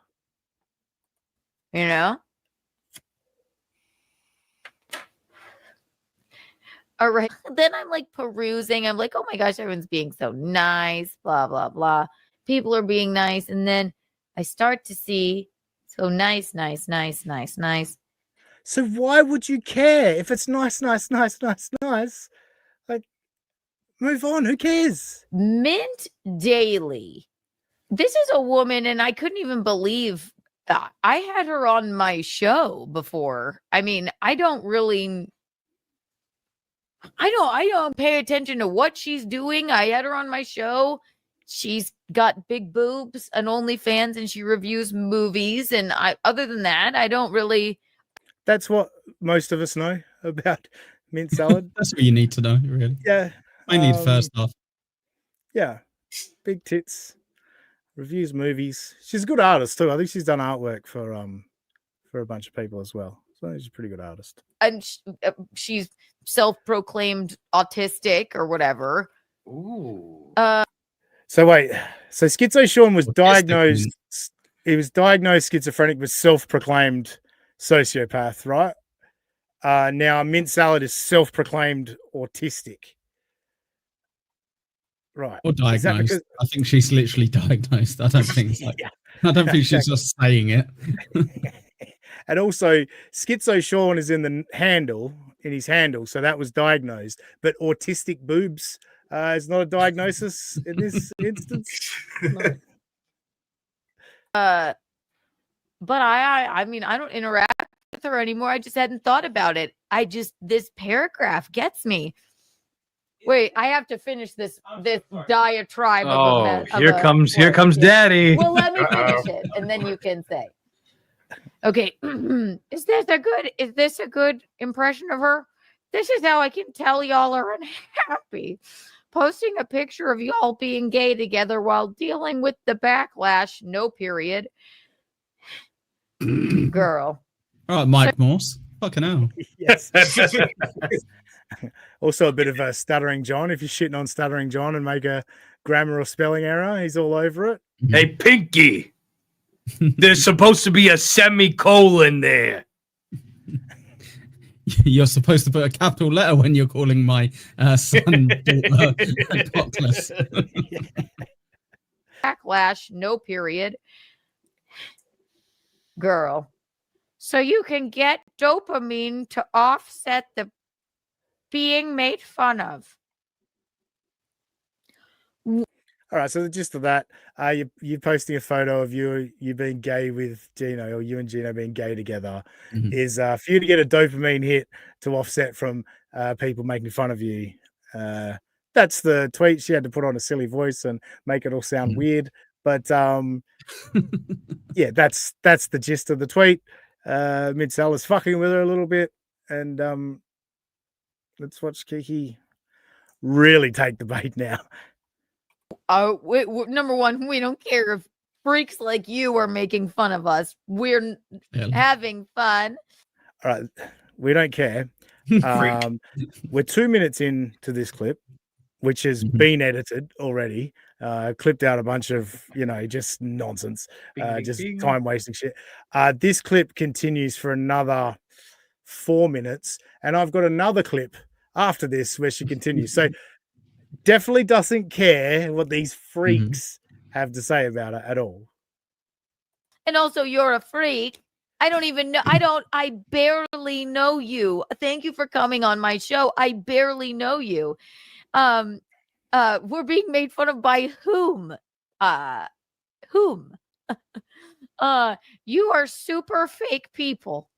You know? All right. Then I'm perusing. I'm like, oh my gosh, everyone's being so nice, blah, blah, blah. People are being nice. And then I start to see, so nice. So why would you care if it's nice? Move on. Who cares? Mint Daily. This is a woman, and I couldn't even believe I had her on my show before. I mean, I don't pay attention to what she's doing. I had her on my show. She's got big boobs and OnlyFans, and she reviews movies. And other than that, I don't really. That's what most of us know about Mint Salad. That's what you need to know, really. Yeah. I need first off. Yeah. Big tits. Reviews movies. She's a good artist too. I think she's done artwork for a bunch of people as well. So she's a pretty good artist. And she's self-proclaimed autistic or whatever. Ooh. So wait. So Skitzo Sean was diagnosed. He was diagnosed schizophrenic with self-proclaimed sociopath, right? Now Mint Salad is self-proclaimed autistic. Right. Or diagnosed. I think she's literally diagnosed. I don't think so. Yeah. I don't think she's just saying it. And also, Skitzo Sean is in his handle, so that was diagnosed. But autistic boobs is not a diagnosis in this instance. No. But I mean, I don't interact with her anymore. I just hadn't thought about it. This paragraph gets me. Wait, I have to finish this diatribe. Here comes Daddy. Well, let me finish it, and then you can say. Okay, is this a good impression of her? This is how I can tell y'all are unhappy. Posting a picture of y'all being gay together while dealing with the backlash. No period. Girl. All right, Mike Morse. Fucking hell. Yes. Also a bit of a Stuttering John. If you're shitting on Stuttering John and make a grammar or spelling error, he's all over it. Hey, Pinky. There's supposed to be a semicolon there. You're supposed to put a capital letter when you're calling my son cockless. Backlash, no period. Girl. So you can get dopamine to offset the being made fun of. All right, so the gist of that, you're posting a photo of you being gay with Gino, or you and Gino being gay together, is for you to get a dopamine hit to offset from people making fun of you. That's the tweet. She had to put on a silly voice and make it all sound weird, but yeah, that's the gist of the tweet. Mint Salad is fucking with her a little bit, and let's watch Kiki really take the bait now. Number one, we don't care if freaks like you are making fun of us. We're having fun. All right, we don't care. We're 2 minutes into this clip, which has been edited already. Clipped out a bunch of, just nonsense, just time wasting shit. This clip continues for another 4 minutes, and I've got another clip after this where she continues. So definitely doesn't care what these freaks have to say about it at all. And also, you're a freak. I don't even know. I barely know you. Thank you for coming on my show. I barely know you. We're being made fun of by whom? Whom? You are super fake people.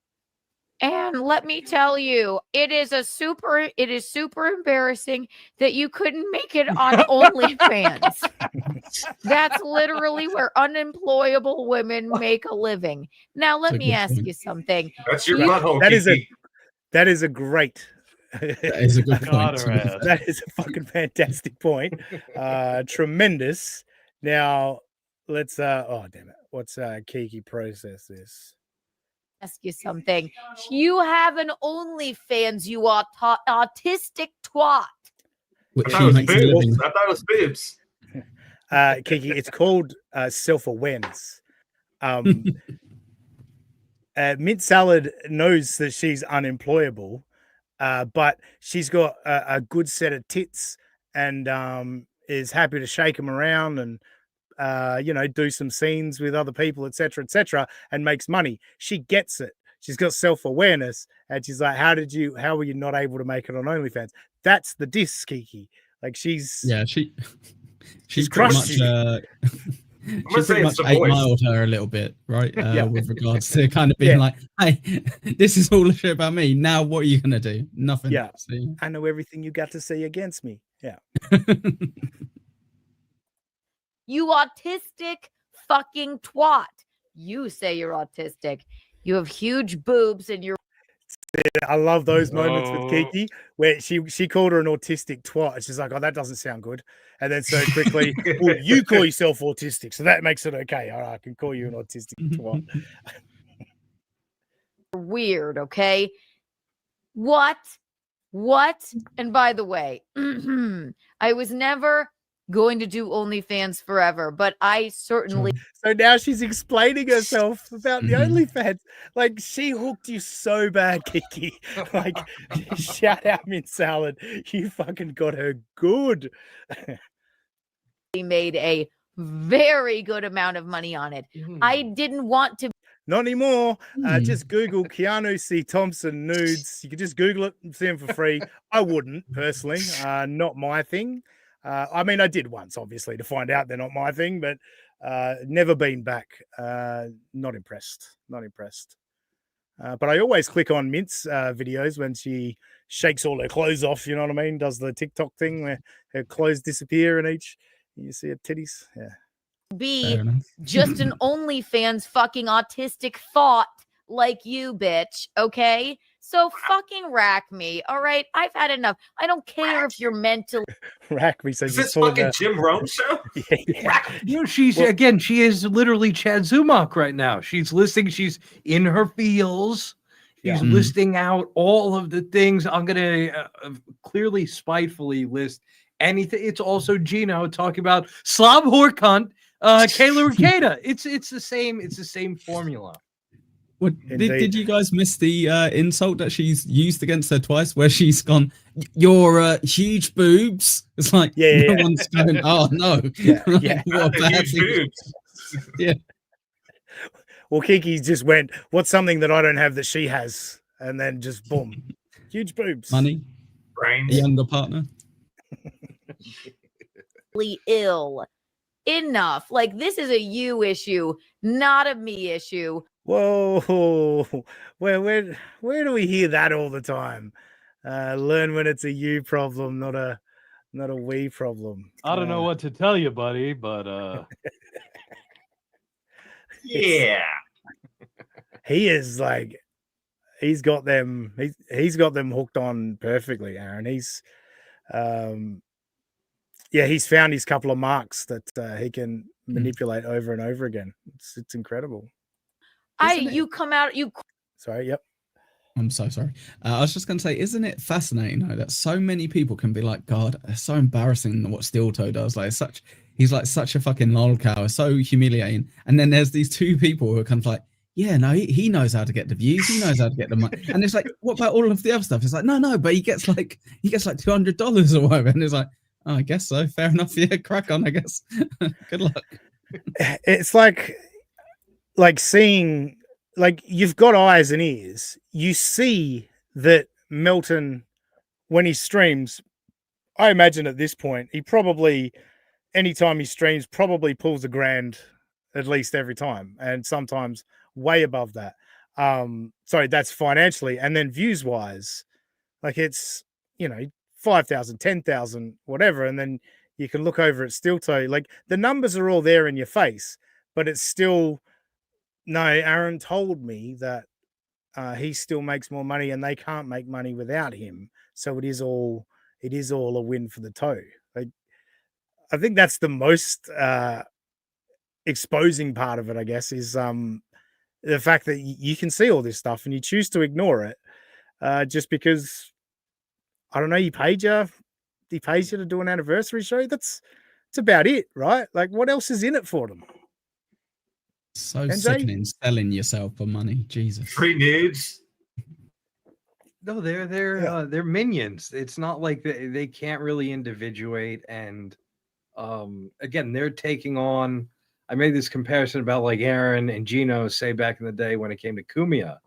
And let me tell you, it is super embarrassing that you couldn't make it on OnlyFans. That's literally where unemployable women make a living. Now, let me ask you something. That's your butthole, that is a great. That is a good point. That is a fucking fantastic point. Tremendous. Now, let's. Oh, damn it. What's Kiki process this? Ask you something. You have an OnlyFans, you autistic twat. I thought it was boobs. Kiki, it's called self-awareness. Mint Salad knows that she's unemployable, but she's got a good set of tits and is happy to shake them around and do some scenes with other people, etc., and makes money. She gets it. She's got self-awareness, and she's like, how were you not able to make it on OnlyFans? That's the diss, Kiki. Like she's pretty much she pretty much 8-miled her a little bit, right? With regards to kind of being like, hey, this is all shit about me. Now what are you gonna do? Nothing. Yeah. I know everything you got to say against me. Yeah. You autistic fucking twat. You say you're autistic. You have huge boobs and you're. I love those moments with Kiki where she called her an autistic twat. And she's like, oh, that doesn't sound good. And then so quickly, well, you call yourself autistic. So that makes it okay. All right, I can call you an autistic twat. Weird, okay? What? And by the way, I was never going to do OnlyFans forever, but I certainly. So now she's explaining herself about the OnlyFans. Like she hooked you so bad, Kiki. Like shout out Mint Salad, you fucking got her good. Made a very good amount of money on it. I didn't want to. Not anymore. Just Google Keanu C. Thompson nudes. You can just Google it and see them for free. I wouldn't personally. Not my thing. I mean, I did once, obviously, to find out they're not my thing, but never been back. Not impressed. But I always click on Mint's videos when she shakes all her clothes off, you know what I mean? Does the TikTok thing where her clothes disappear and you see her titties. Yeah. Be just an OnlyFans fucking autistic thought like you, bitch. Okay? So fucking rack me. All right? I've had enough. I don't care if you're mentally. Rack me. So is this fucking Jim Rome show? You know, she is literally Chad Zumach right now. She's in her feels. She's listing out all of the things. I'm going to clearly, spitefully list anything. It's also Gino talking about slob whore cunt, Kayla Ricada. It's the same formula. What, did you guys miss the insult that she's used against her twice, where she's gone, "Your huge boobs"? It's like no one's going, "Oh no, what bad boobs." Yeah. Well, Kiki just went, "What's something that I don't have that she has?" And then just boom, huge boobs, money, brains, a younger partner. Ill. Enough. Like this is a you issue, not a me issue. Whoa, where do we hear that all the time? Learn when it's a you problem, not a we problem. I don't know what to tell you, buddy, but yeah, he is like he's got them hooked on perfectly, Aaron. He's he's found his couple of marks that he can manipulate over and over again. It's incredible. Sorry, yep. I'm so sorry. I was just going to say, isn't it fascinating though that so many people can be like, God, it's so embarrassing what Steel Toe does. Like, he's like such a fucking lolcow. It's so humiliating. And then there's these two people who are kind of like, yeah, no, he knows how to get the views. He knows how to get the money. And it's like, what about all of the other stuff? It's like, no, but he gets like $200 or whatever. And it's like, oh, I guess so. Fair enough. Yeah, crack on, I guess. Good luck. It's like seeing, like, you've got eyes and ears. You see that Melton, when he streams, I imagine at this point, he probably, anytime he streams, probably pulls $1,000 at least every time, and sometimes way above that. Sorry, that's financially, and then views wise, like it's 5,000, 10,000, whatever, and then you can look over at Skitzo. Like the numbers are all there in your face, but it's still no. Aaron told me that he still makes more money, and they can't make money without him. So it is all a win for the toe. Like I think that's the most exposing part of it, I guess, is the fact that you can see all this stuff and you choose to ignore it just because I don't know. He pays you to do an anniversary show. That's about it, right? Like, what else is in it for them? So sickening, selling yourself for money. Jesus. Free nudes. No, they're minions. It's not like they can't really individuate. And again, they're taking on. I made this comparison about like Aaron and Gino say back in the day when it came to Kumiya.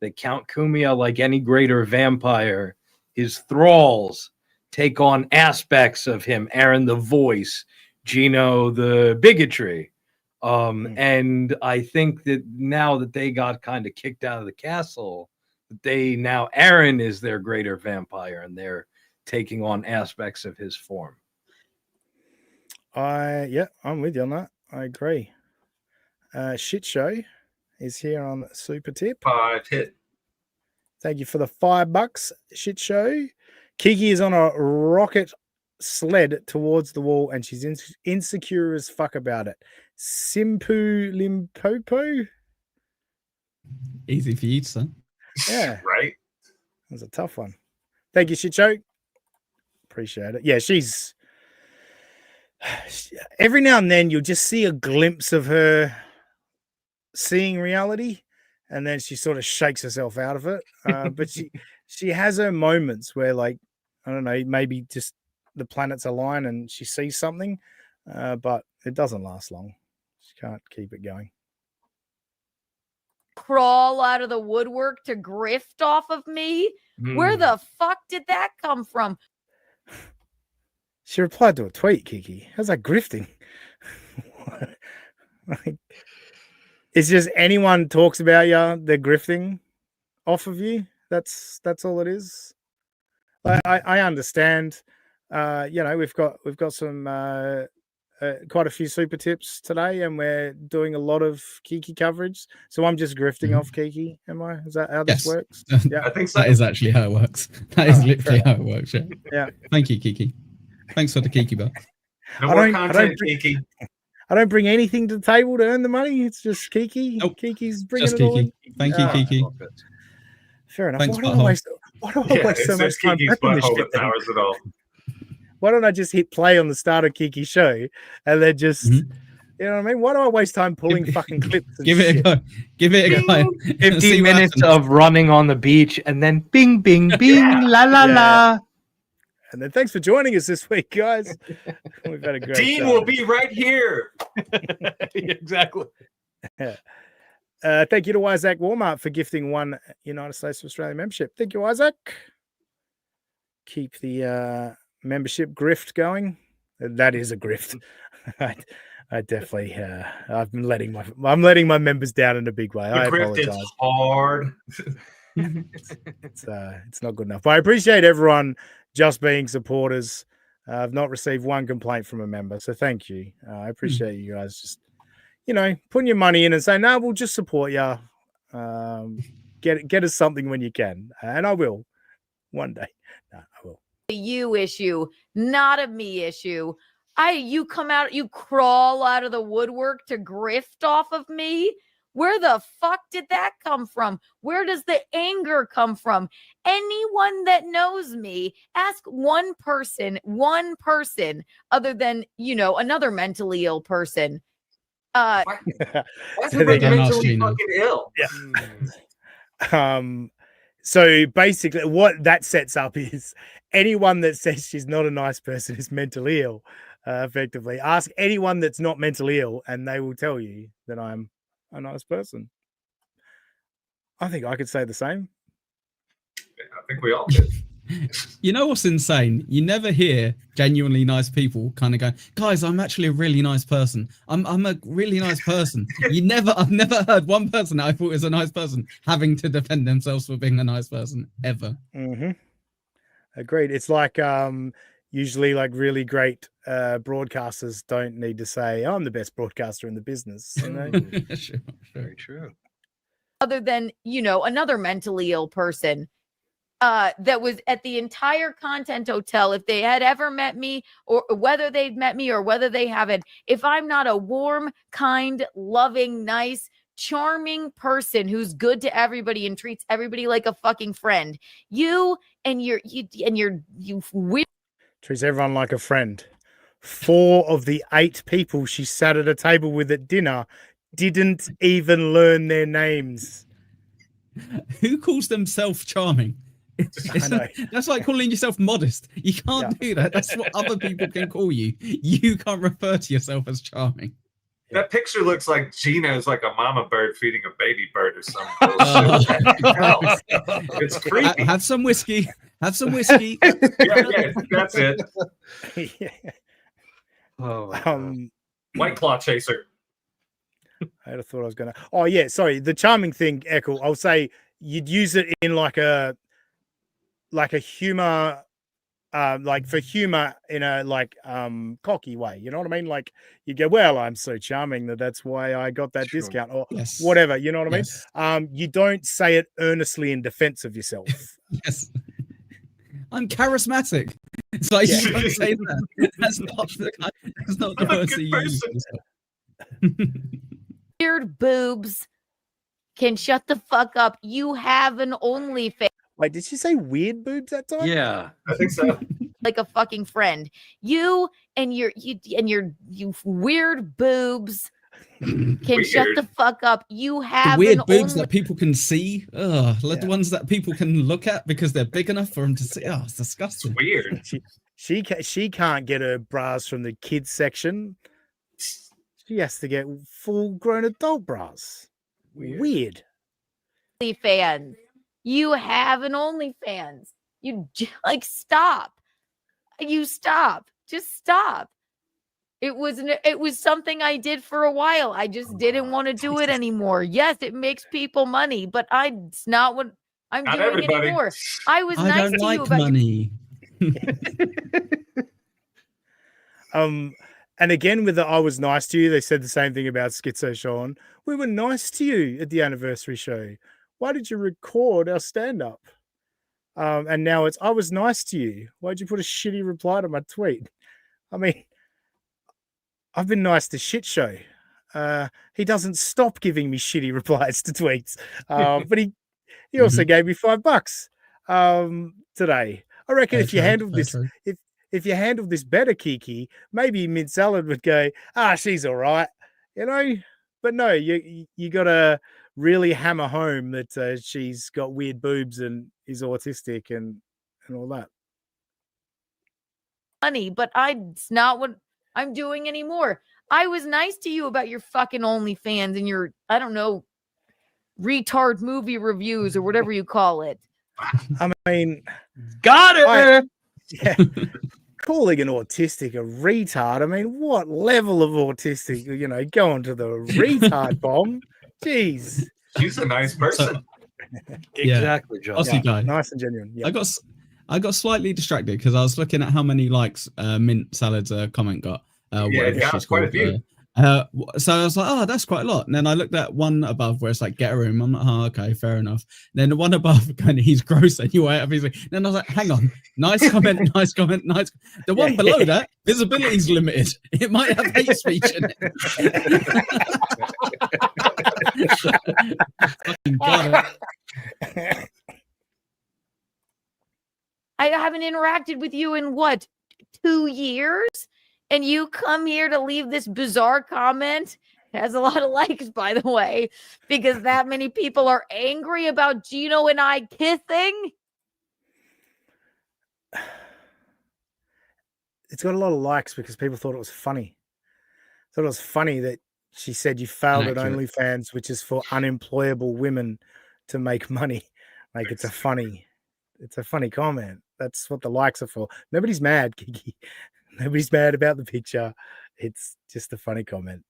They count Kumiya like any greater vampire. His thralls take on aspects of him. Aaron, the voice, Gino, the bigotry. And I think that now that they got kind of kicked out of the castle, Aaron is their greater vampire, and they're taking on aspects of his form. I'm with you on that. I agree. Shit Show is here on Super Tip. 5 hit. Thank you for the $5, Shit Show. Kiki is on a rocket sled towards the wall, and she's insecure as fuck about it. Simpu Limpopo. Easy for you, son. Yeah, right. That was a tough one. Thank you, Shit Show. Appreciate it. Yeah, she's every now and then you'll just see a glimpse of her seeing reality, and then she sort of shakes herself out of it. But she has her moments where, like, I don't know, maybe just the planets align and she sees something, but it doesn't last long. She can't keep it going. Crawl out of the woodwork to grift off of me? Where the fuck did that come from? She replied to a tweet, Kiki. How's that grifting? Like, it's just anyone talks about you, they're grifting off of you. That's all it is. I understand. We've got some quite a few super tips today, and we're doing a lot of Kiki coverage. So I'm just grifting off Kiki. Am I? Is that how this works? Yeah, I think so. That is actually how it works. That is literally how it works. Yeah. Thank you, Kiki. Thanks for the Kiki bucks. No more content, Kiki. I don't bring anything to the table to earn the money. It's just Kiki. Nope. Kiki's bringing just it all Kiki. in. Thank you, Kiki. Fair enough. Thanks, Why do I waste so much time prepping this shit? Hours at all. Why don't I just hit play on the start of Kiki's show and then just, you know what I mean? Why do I waste time pulling fucking clips? And Give it a go. Give it a go. 15 minutes of running on the beach and then bing, bing, bing, la, la, la. And then thanks for joining us this week, guys. We've had a great Dean show. will be right here. Exactly. Thank you to Isaac Walmart for gifting one United States of Australia membership. Thank you, Isaac. Keep the membership grift going. That is a grift. I definitely I'm letting my members down in a big way. I grift apologize. is hard. It's not good enough. But I appreciate everyone just being supporters. I've not received one complaint from a member, so thank you. I appreciate you guys just putting your money in and saying, "No, we'll just support you. Get us something when you can," and I will one day. No, I will. You issue, not a me issue. You crawl out of the woodwork to grift off of me. Where the fuck did that come from? Where does the anger come from? Anyone that knows me, ask one person other than, another mentally ill person. Why is everybody mentally fucking ill? Yeah. So basically what that sets up is anyone that says she's not a nice person is mentally ill, effectively. Ask anyone that's not mentally ill and they will tell you that I'm a nice person. I think I could say the same. I think we all did. You know what's insane? You never hear genuinely nice people kind of go, guys, I'm actually a really nice person. I'm a really nice person. I've never heard one person that I thought was a nice person having to defend themselves for being a nice person ever. Mm-hmm. Agreed. It's like usually like really great broadcasters don't need to say, I'm the best broadcaster in the business. You know? Sure. Very true. Other than, another mentally ill person that was at the entire Content Hotel, if they had ever met me, or whether they've met me or whether they haven't, if I'm not a warm, kind, loving, nice, charming person who's good to everybody and treats everybody like a fucking friend, you treats everyone like a friend. 4 of the 8 people she sat at a table with at dinner didn't even learn their names. Who calls themselves charming? That's like calling yourself modest. You can't do that. That's what other people can call you. You can't refer to yourself as charming. That picture looks like Gino's like a mama bird feeding a baby bird or something. It's creepy. Have some whiskey. Have some whiskey. yeah, that's it. Yeah. White Claw chaser. I had thought I was gonna. Oh yeah, sorry. The charming thing, Echo. I'll say you'd use it in like a humor. Like for humor in a cocky way, you know what I mean? Like you go, well, I'm so charming that's why I got that discount or whatever, you know what I mean? You don't say it earnestly in defense of yourself. Yes. I'm charismatic. It's like you don't say that. That's not the words that you use. Weird boobs can shut the fuck up. You have an OnlyFans. Wait, did she say weird boobs that time? Yeah, I think so. Like a fucking friend. You and your weird boobs can shut the fuck up. You have the weird boobs that people can see. The ones that people can look at because they're big enough for them to see. Oh, it's disgusting. It's weird. She can't get her bras from the kids section. She has to get full grown adult bras. Weird. OnlyFans. You have an OnlyFans. You stop. You stop. Just stop. It was something I did for a while. I just didn't want to do it anymore. Yes, it makes people money, but it's not what I'm doing anymore. I was nice to you about money. And again, with the I was nice to you, they said the same thing about Skitzo, Sean. We were nice to you at the anniversary show. Why did you record our stand-up? And now it's, I was nice to you. Why'd you put a shitty reply to my tweet? I mean, I've been nice to Shit Show. He doesn't stop giving me shitty replies to tweets. But he also gave me $5 today. I reckon if you handled this, if you handled this better, Kiki, maybe Mint Salad would go, she's all right, you know. But no, you got to really hammer home that she's got weird boobs and is autistic and all that. money, but it's not what I'm doing anymore. I was nice to you about your fucking OnlyFans and your, I don't know, retard movie reviews or whatever you call it. I mean, got it. Calling an autistic a retard. I mean, what level of autistic? You know, going to the retard bomb. Jeez, she's a nice person. Exactly, John. Aussie guy. Nice and genuine. Yeah. I got slightly distracted because I was looking at how many likes Mint Salad's comment got. It's quite a few. So I was like, oh, that's quite a lot. And then I looked at one above where it's like, get a room. I'm like, oh, okay, fair enough. Then the one above, kind of, he's gross anyway. Then I was like, hang on, nice comment, nice comment, nice. The one below that, visibility's limited. It might have hate speech in it. Fucking got it. I haven't interacted with you in 2 years? And you come here to leave this bizarre comment. It has a lot of likes, by the way, because that many people are angry about Gino and I kissing. It's got a lot of likes because people thought it was funny. Thought it was funny that she said you failed at OnlyFans, which is for unemployable women to make money. Like it's a funny comment. That's what the likes are for. Nobody's mad, Kiki. Nobody's mad about the picture. It's just a funny comment.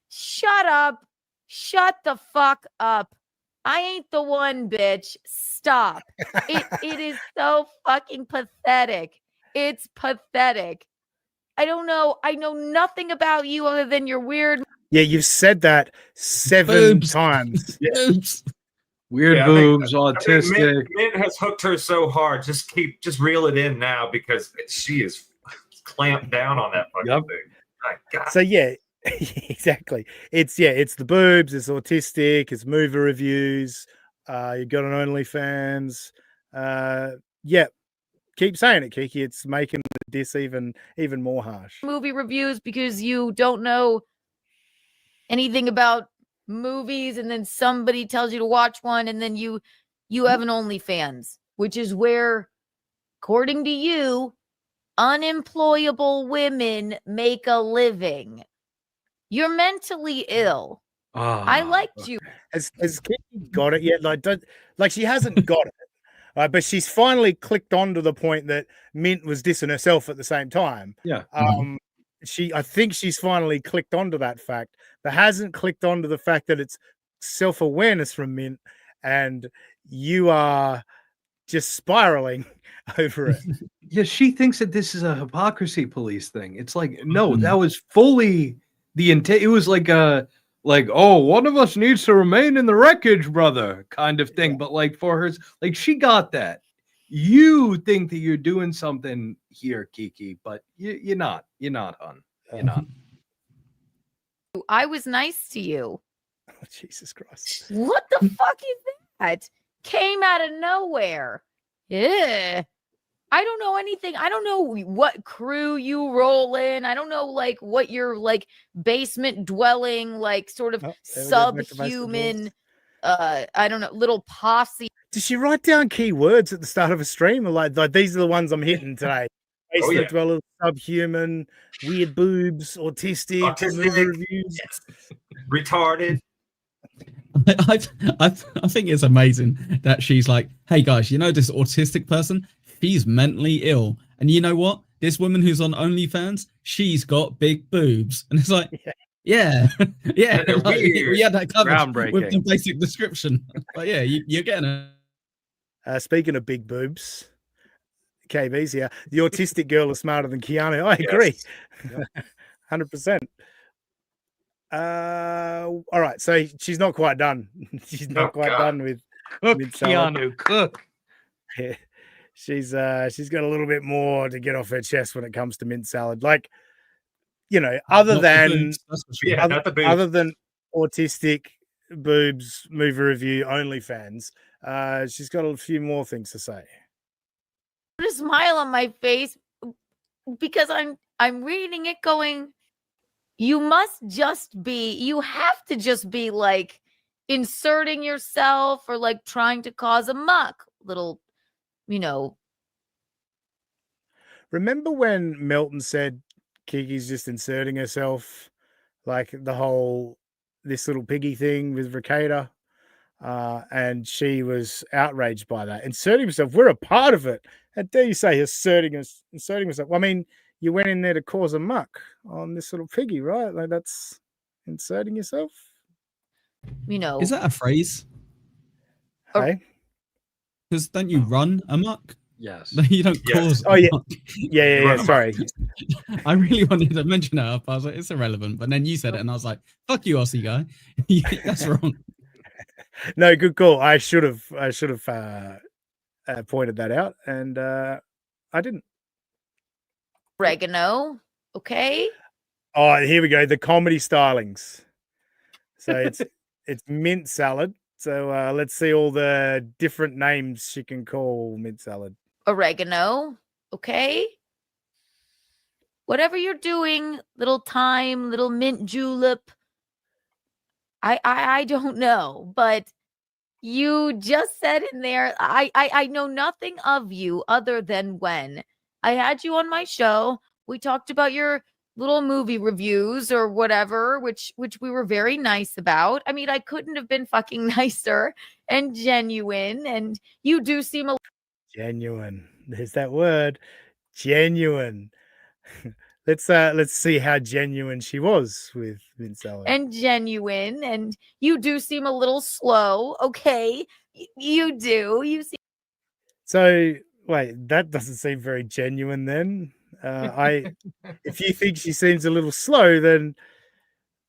Shut up. Shut the fuck up. I ain't the one, bitch. Stop. It is so fucking pathetic. It's pathetic. I don't know. I know nothing about you other than your weird. Yeah, you've said that 7 times. Boobs. Weird boobs, autistic. I think Mint has hooked her so hard. Just reel it in now because she is clamped down on that fucking thing. My God. So yeah, exactly. It's the boobs, it's autistic, it's movie reviews. You got an OnlyFans. Yeah, keep saying it, Kiki. It's making the diss even more harsh. Movie reviews because you don't know anything about movies, and then somebody tells you to watch one, and then you have an OnlyFans, which is where, according to you, unemployable women make a living. You're mentally ill. I liked you. Has Kiki got it yet? Like she hasn't got it, but she's finally clicked on to the point that Mint was dissing herself at the same time. Yeah. I think she's finally clicked onto that fact, but hasn't clicked onto the fact that it's self-awareness from Mint, and you are just spiraling over it. Yeah, she thinks that this is a hypocrisy police thing. It's like, no, that was fully the intent. It was like oh, one of us needs to remain in the wreckage, brother, kind of thing. But like for her, like she got that. You think that you're doing something here, Kiki, but you're not. You're not, hon. You're not. I was nice to you. Oh, Jesus Christ. What the fuck is that? Came out of nowhere. Yeah. I don't know anything. I don't know what crew you roll in. I don't know like what your like basement dwelling, like sort of subhuman I don't know, little posse. Did she write down keywords at the start of a stream? Or like these are the ones I'm hitting today. Basement dweller, subhuman, weird boobs, autistic movie reviews. Yes. Retarded. I think it's amazing that she's like, hey guys, you know this autistic person? She's mentally ill. And you know what? This woman who's on OnlyFans, she's got big boobs. And it's like, yeah. Like, we had that covered with the basic description. But yeah, you're getting it. Speaking of big boobs, KB's here. The autistic girl is smarter than Keanu. I agree. Yes. 100%. All right, so she's not quite done. She's not quite done with Keanu Cook. Yeah. She's got a little bit more to get off her chest when it comes to mint salad. Like, you know, other than autistic, boobs, movie review, OnlyFans, she's got a few more things to say. Put a smile on my face because I'm reading it going, you have to just be like inserting yourself or like trying to cause a muck, little, you know. Remember when Melton said Kiki's just inserting herself, like the whole this little piggy thing with Ricada, and she was outraged by that. Inserting herself, we're a part of it. How dare you say inserting herself? Well, I mean, you went in there to cause a muck on this little piggy, right? Like that's inserting yourself. You know, is that a phrase? Hey, because don't you run amok? Yes. You don't cause. Oh yeah, amok. yeah. Sorry, I really wanted to mention that. I was like, it's irrelevant. But then you said it, and I was like, "Fuck you, Aussie guy. That's wrong." No, good call. I should have pointed that out, and I didn't. Oregano, okay. Oh, here we go. The comedy stylings. So it's mint salad. So let's see all the different names she can call mint salad. Oregano, okay. Whatever you're doing, little thyme, little mint julep. I don't know, but you just said in there, I know nothing of you other than when I had you on my show. We talked about your little movie reviews or whatever, which we were very nice about. I mean, I couldn't have been fucking nicer and genuine. And you do seem a Genuine. There's that word. Genuine. Let's see how genuine she was with Mint Salad. And genuine, and you do seem a little slow. Okay, you do. You seem. So wait, that doesn't seem very genuine. Then, if you think she seems a little slow, then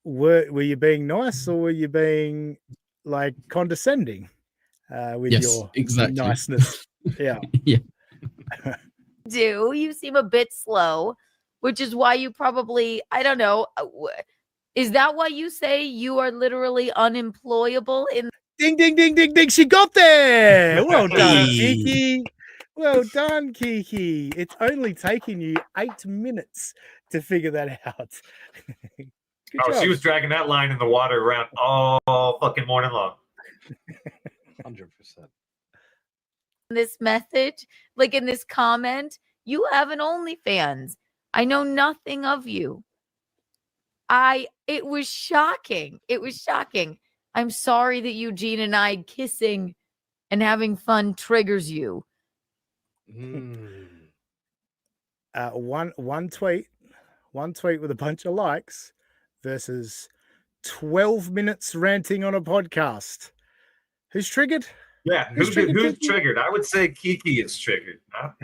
were you being nice or were you being like condescending with your niceness? Yeah, yeah. Do you seem a bit slow, which is why you probably, I don't know. Is that why you say you are literally unemployable in Ding, ding, ding, ding, ding. She got there. Well done, Kiki. Well done, Kiki. It's only taken you 8 minutes to figure that out. Oh, she was dragging that line in the water around all fucking morning long. 100%. this message, like in this comment, you have an OnlyFans. I know nothing of you. It was shocking. It was shocking. I'm sorry that Eugene and I kissing and having fun triggers you. One tweet with a bunch of likes versus 12 minutes ranting on a podcast. Who's triggered? Yeah, who's triggered? I would say Kiki is triggered, not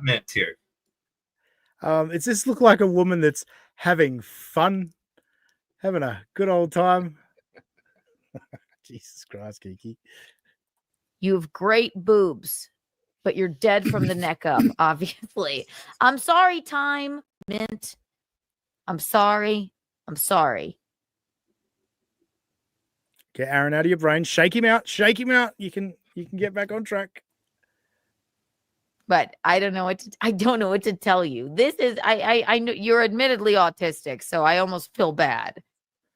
Mint here. It just look like a woman that's having fun, having a good old time. Jesus Christ, Kiki. You have great boobs, but you're dead from the neck up, obviously. I'm sorry, Time Mint. I'm sorry. I'm sorry. Get Aaron out of your brain. Shake him out. Shake him out. You can get back on track. But I don't know what to tell you. This is I know you're admittedly autistic, so I almost feel bad.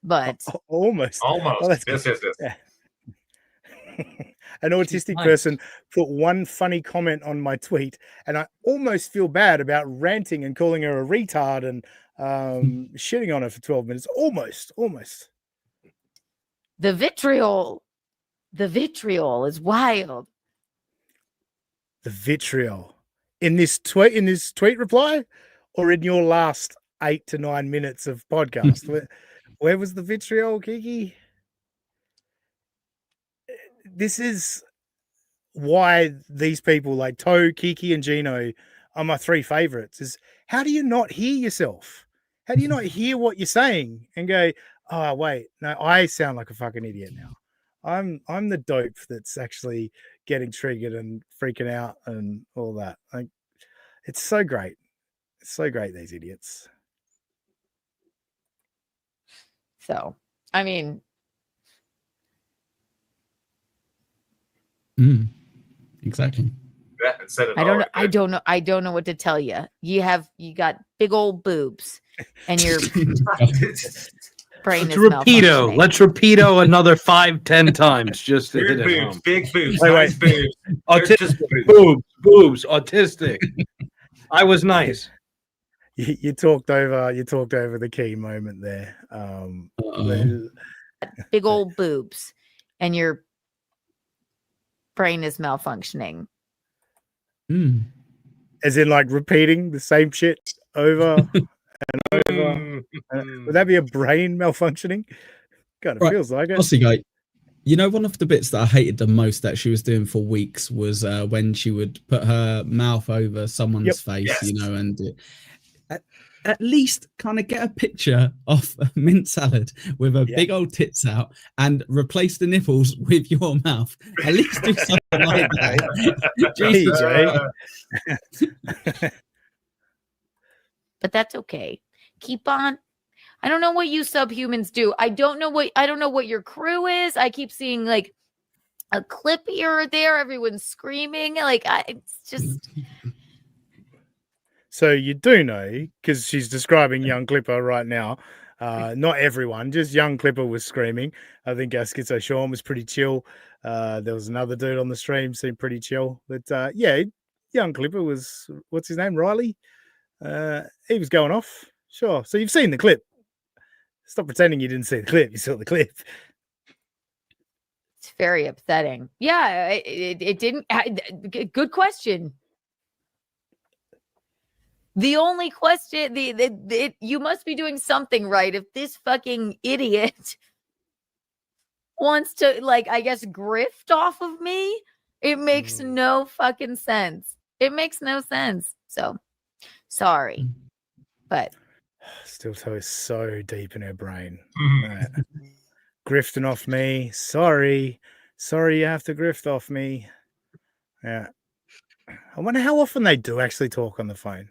But almost. Oh, that's yes. Yeah. An autistic person put one funny comment on my tweet, and I almost feel bad about ranting and calling her a retard and shitting on her for 12 minutes. Almost. The vitriol is wild. The vitriol in this tweet reply, or in your last 8 to 9 minutes of podcast. Where was the vitriol, Kiki? This is why these people like Toe, Kiki, and Gino are my 3 favorites. Is how do you not hear yourself? How do you not hear what you're saying and go, oh wait, no, I sound like a fucking idiot now. I'm the dope that's actually getting triggered and freaking out and all that. Like, it's so great. It's so great, these idiots. So, I mean, exactly. Yeah, I don't know what to tell you. You got big old boobs, and your brain is malfunctioning. Let's repeato another 5-10 times just to hit it boobs, home. big boobs, Wait. nice boobs. Autistic boobs, autistic. I was nice. You talked over the key moment there. Big old boobs, and your brain is malfunctioning. As in, like, repeating the same shit over and over. Would that be a brain malfunctioning? Kind of feels like it. Honestly, guy, you know, one of the bits that I hated the most that she was doing for weeks was when she would put her mouth over someone's face, you know, and at least kind of get a picture of a mint salad with a big old tits out and replace the nipples with your mouth. At least do something like that. Jesus. But that's okay. Keep on. I don't know what you subhumans do. I don't know what your crew is. I keep seeing like a clip here or there. Everyone's screaming. Like it's just. So you do know, because she's describing young Clipper right now. Not everyone, just young Clipper was screaming. I think our Skitzo Sean was pretty chill. There was another dude on the stream seemed pretty chill. But yeah, young Clipper was, what's his name, Riley? He was going off. Sure. So you've seen the clip. Stop pretending you didn't see the clip. You saw the clip. It's very upsetting. Yeah, it didn't. Good question. The only question, you must be doing something right if this fucking idiot wants to, like, I guess, grift off of me. It makes no fucking sense. It makes no sense. So, sorry. But Still is so deep in her brain. Right. Grifting off me. Sorry you have to grift off me. Yeah. I wonder how often they do actually talk on the phone.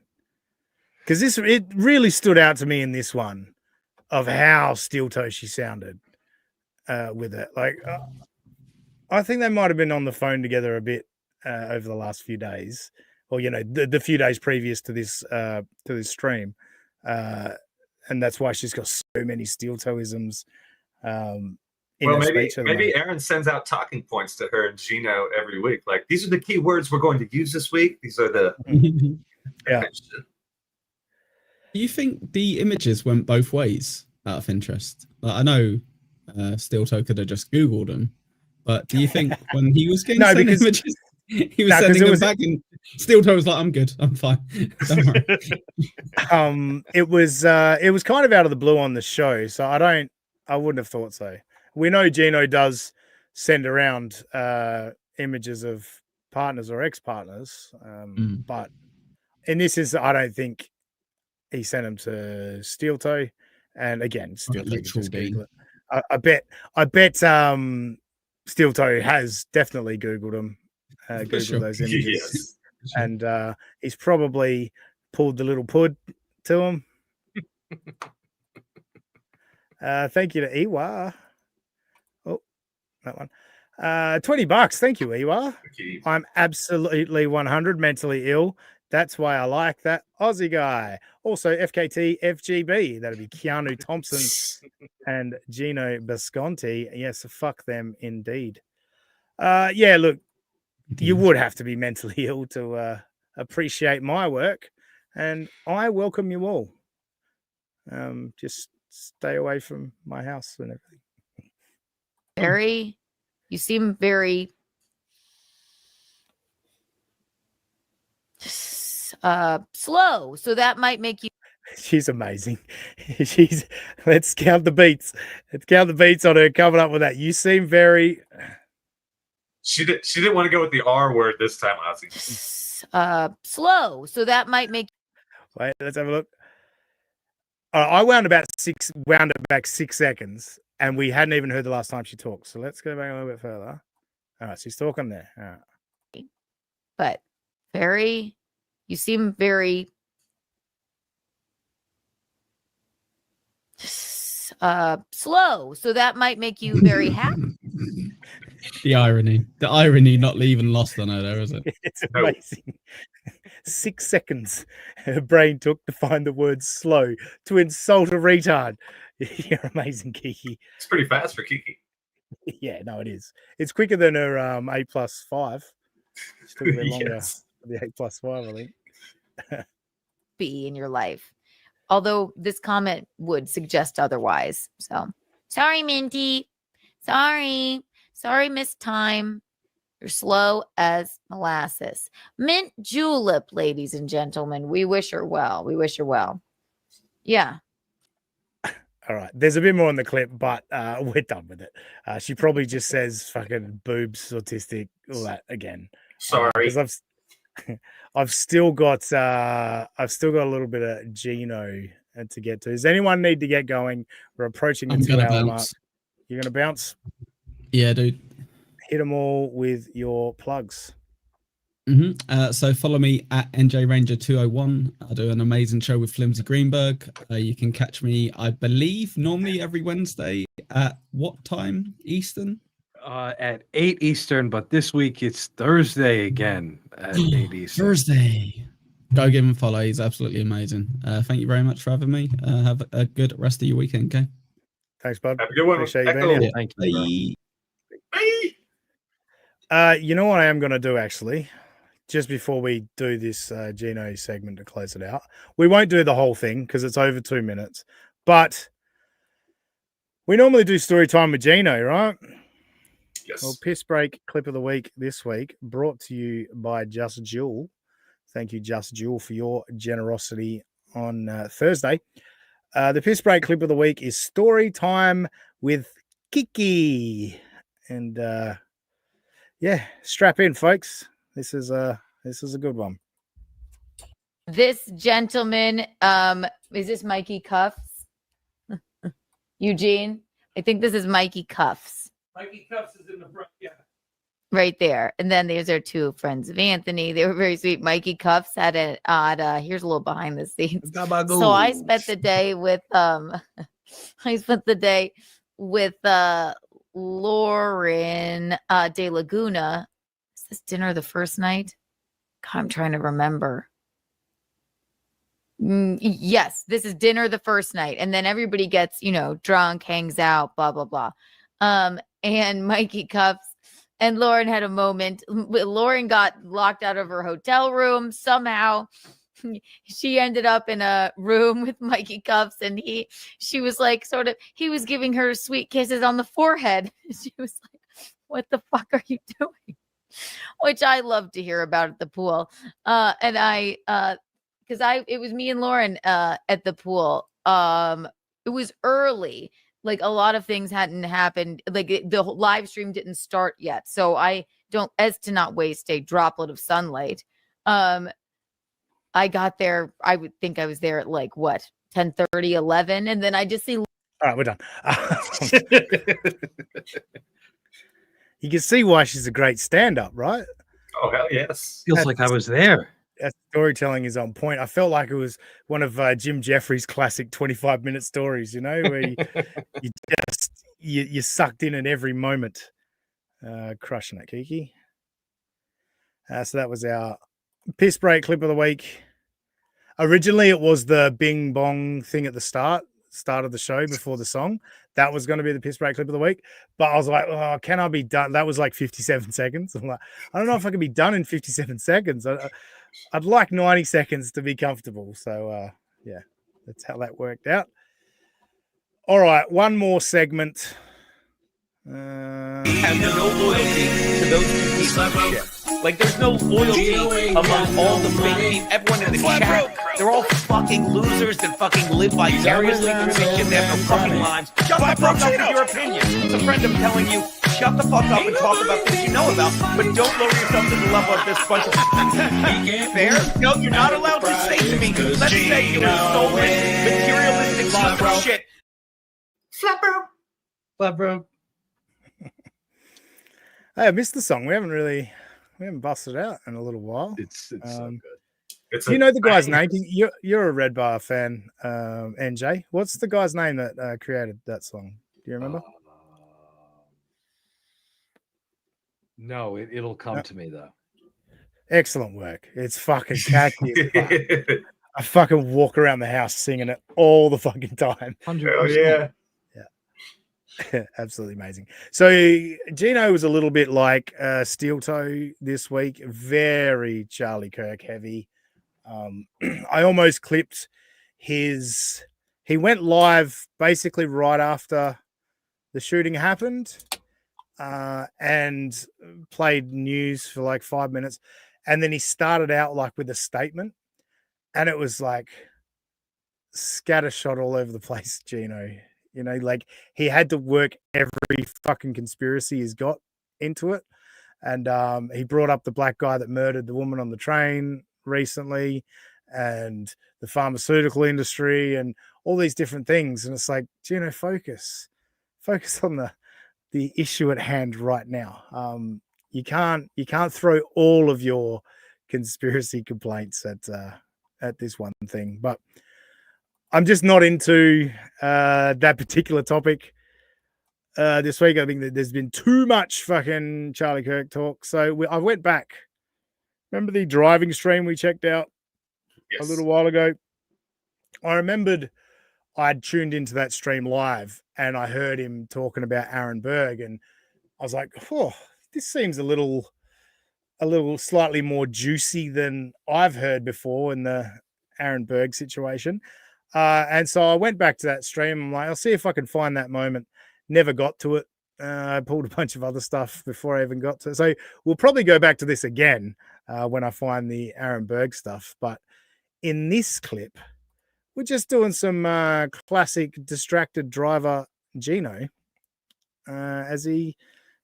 Because it really stood out to me in this one of how steel toe she sounded with it. Like, I think they might have been on the phone together a bit over the last few days, or the few days previous to this stream, and that's why she's got so many steel toe-isms. Maybe Aaron sends out talking points to her and Gino every week. Like, these are the key words we're going to use this week. These are the yeah. Do you think the images went both ways out of interest? Like, I know Steel Toe could have just Googled them, but do you think when he was getting sent images, he was sending them back and Steel Toe was like, I'm good, I'm fine. Don't worry. It was kind of out of the blue on the show, so I wouldn't have thought so. We know Gino does send around images of partners or ex-partners, but in this instance, I don't think he sent them to Steel Toe, and again, Steel Toe just Google it. I bet Steel Toe has definitely Googled them, Googled those images, and he's probably pulled the little pud to him. Thank you to Iwa. Oh, that one. $20. Thank you, Iwa. I'm absolutely 100 mentally ill. That's why I like that Aussie guy. Also, FKT FGB. That'll be Keanu Thompson and Gino Bisconti. Yes, fuck them indeed. Yeah, look, you would have to be mentally ill to appreciate my work, and I welcome you all. Just stay away from my house and everything. You seem very slow, so that might make you. She's amazing. Let's count the beats. Let's count the beats on her coming up with that. You seem very. She didn't want to go with the R word this time, Ozzy. Slow, so that might make. Wait, let's have a look. I wound it back 6 seconds, and we hadn't even heard the last time she talked. So let's go back a little bit further. All right, she's talking there. All right. But you seem very slow, so that might make you very happy. The irony not even lost on her there, is it? It's amazing. 6 seconds her brain took to find the word slow to insult a retard. You're amazing, Kiki. It's pretty fast for Kiki. Yeah, no, it is. It's quicker than her 8+5. It's took a bit longer for the 8+5, I think. Be in your life. Although this comment would suggest otherwise. So sorry, Minty. Sorry, Miss Time. You're slow as molasses. Mint Julep, ladies and gentlemen. We wish her well. Yeah. All right. There's a bit more in the clip, but we're done with it. She probably just says fucking boobs, autistic, all that again. Sorry. Because I've still got a little bit of Gino to get to. Does anyone need to get going? We're approaching the 2-hour mark. You're gonna bounce? Yeah, dude. Hit them all with your plugs. So follow me at NJ Ranger 201. I do an amazing show with Flimsy Greenberg. You can catch me, I believe, normally every Wednesday at what time Eastern? At 8 Eastern, but this week it's Thursday again at 8 Eastern. Thursday. Go give him a follow. He's absolutely amazing. Thank you very much for having me. Have a good rest of your weekend, okay? Thanks, bud. Have a good one. Appreciate you being here. Thank you. You know what I am going to do, actually? Just before we do this Gino segment to close it out. We won't do the whole thing because it's over 2 minutes. But we normally do story time with Gino, right? Yes. Well, piss break clip of the week this week brought to you by Just Jewel. Thank you, Just Jewel, for your generosity on Thursday. The piss break clip of the week is story time with Kiki, and strap in, folks. This is a good one. This gentleman, is this Mikey Cuffs? Eugene? I think this is Mikey Cuffs. Mikey Cuffs is in the front, yeah. Right there. And then there's our two friends of Anthony. They were very sweet. Mikey Cuffs had here's a little behind the scenes. So I spent the day with Lauren De Laguna. Is this dinner the first night? God, I'm trying to remember. Yes, this is dinner the first night. And then everybody gets, drunk, hangs out, blah, blah, blah. And Mikey Cuffs and Lauren had a moment. Lauren got locked out of her hotel room. Somehow she ended up in a room with Mikey Cuffs, and she was like, he was giving her sweet kisses on the forehead. She was like, what the fuck are you doing? Which I love to hear about at the pool. It was me and Lauren at the pool. It was early. Like a lot of things hadn't happened. Like the live stream didn't start yet. So as to not waste a droplet of sunlight. I got there. I would think I was there at 10:30, 11. And then I just see. All right, we're done. You can see why she's a great stand-up, right? Oh, hell yes. Feels like I was there. That storytelling is on point. I felt like it was one of Jim Jeffries' classic 25-minute stories, where you're sucked in at every moment. Crushing it, Kiki. So that was our piss break clip of the week. Originally, it was the bing bong thing at the start of the show before the song. That was going to be the piss break clip of the week. But I was like, oh, can I be done? That was like 57 seconds. I'm like, I don't know if I can be done in 57 seconds. I'd like 90 seconds to be comfortable. So, that's how that worked out. All right, one more segment. Have no loyalty to those two pieces of shit. Like, there's no loyalty among all the fake people. Everyone in the chat, they're all fucking losers that fucking live vicariously through this shit. They have no fucking lives. Shut the fuck up with your opinion. It's a friend of telling you, shut the fuck up and talk about things you know about, but don't lower yourself to the level of this bunch of fair. No, you're not allowed to say to me, let's say it was stolen, materialistic piece of shit. Flat bro. Hey, I missed the song. We haven't busted out in a little while. It's so good. Do you know the guy's name? You're a Red Bar fan, NJ. What's the guy's name that created that song? Do you remember? No, it'll come to me though. Excellent work. It's fucking catchy. I fucking walk around the house singing it all the fucking time. 100%. Yeah. Absolutely amazing. So Gino was a little bit like Steel Toe this week, very Charlie Kirk heavy. I almost clipped he went live basically right after the shooting happened and played news for like 5 minutes. And then he started out like with a statement, and it was like scattershot all over the place, Gino. Like he had to work every fucking conspiracy he's got into it. And he brought up the black guy that murdered the woman on the train recently, and the pharmaceutical industry, and all these different things. And it's like, Gino, focus on the issue at hand right now. You can't throw all of your conspiracy complaints at this one thing. But I'm just not into that particular topic this week. I think that there's been too much fucking Charlie Kirk talk. So I went back. Remember the driving stream we checked out a little while ago? I remembered I'd tuned into that stream live, and I heard him talking about Aaron Berg, and I was like, oh, this seems a little slightly more juicy than I've heard before in the Aaron Berg situation. And so I went back to that stream. I'm like, I'll see if I can find that moment. Never got to it. I pulled a bunch of other stuff before I even got to. So we'll probably go back to this again when I find the Aaron Berg stuff. But in this clip, we're just doing some classic distracted driver Gino as he,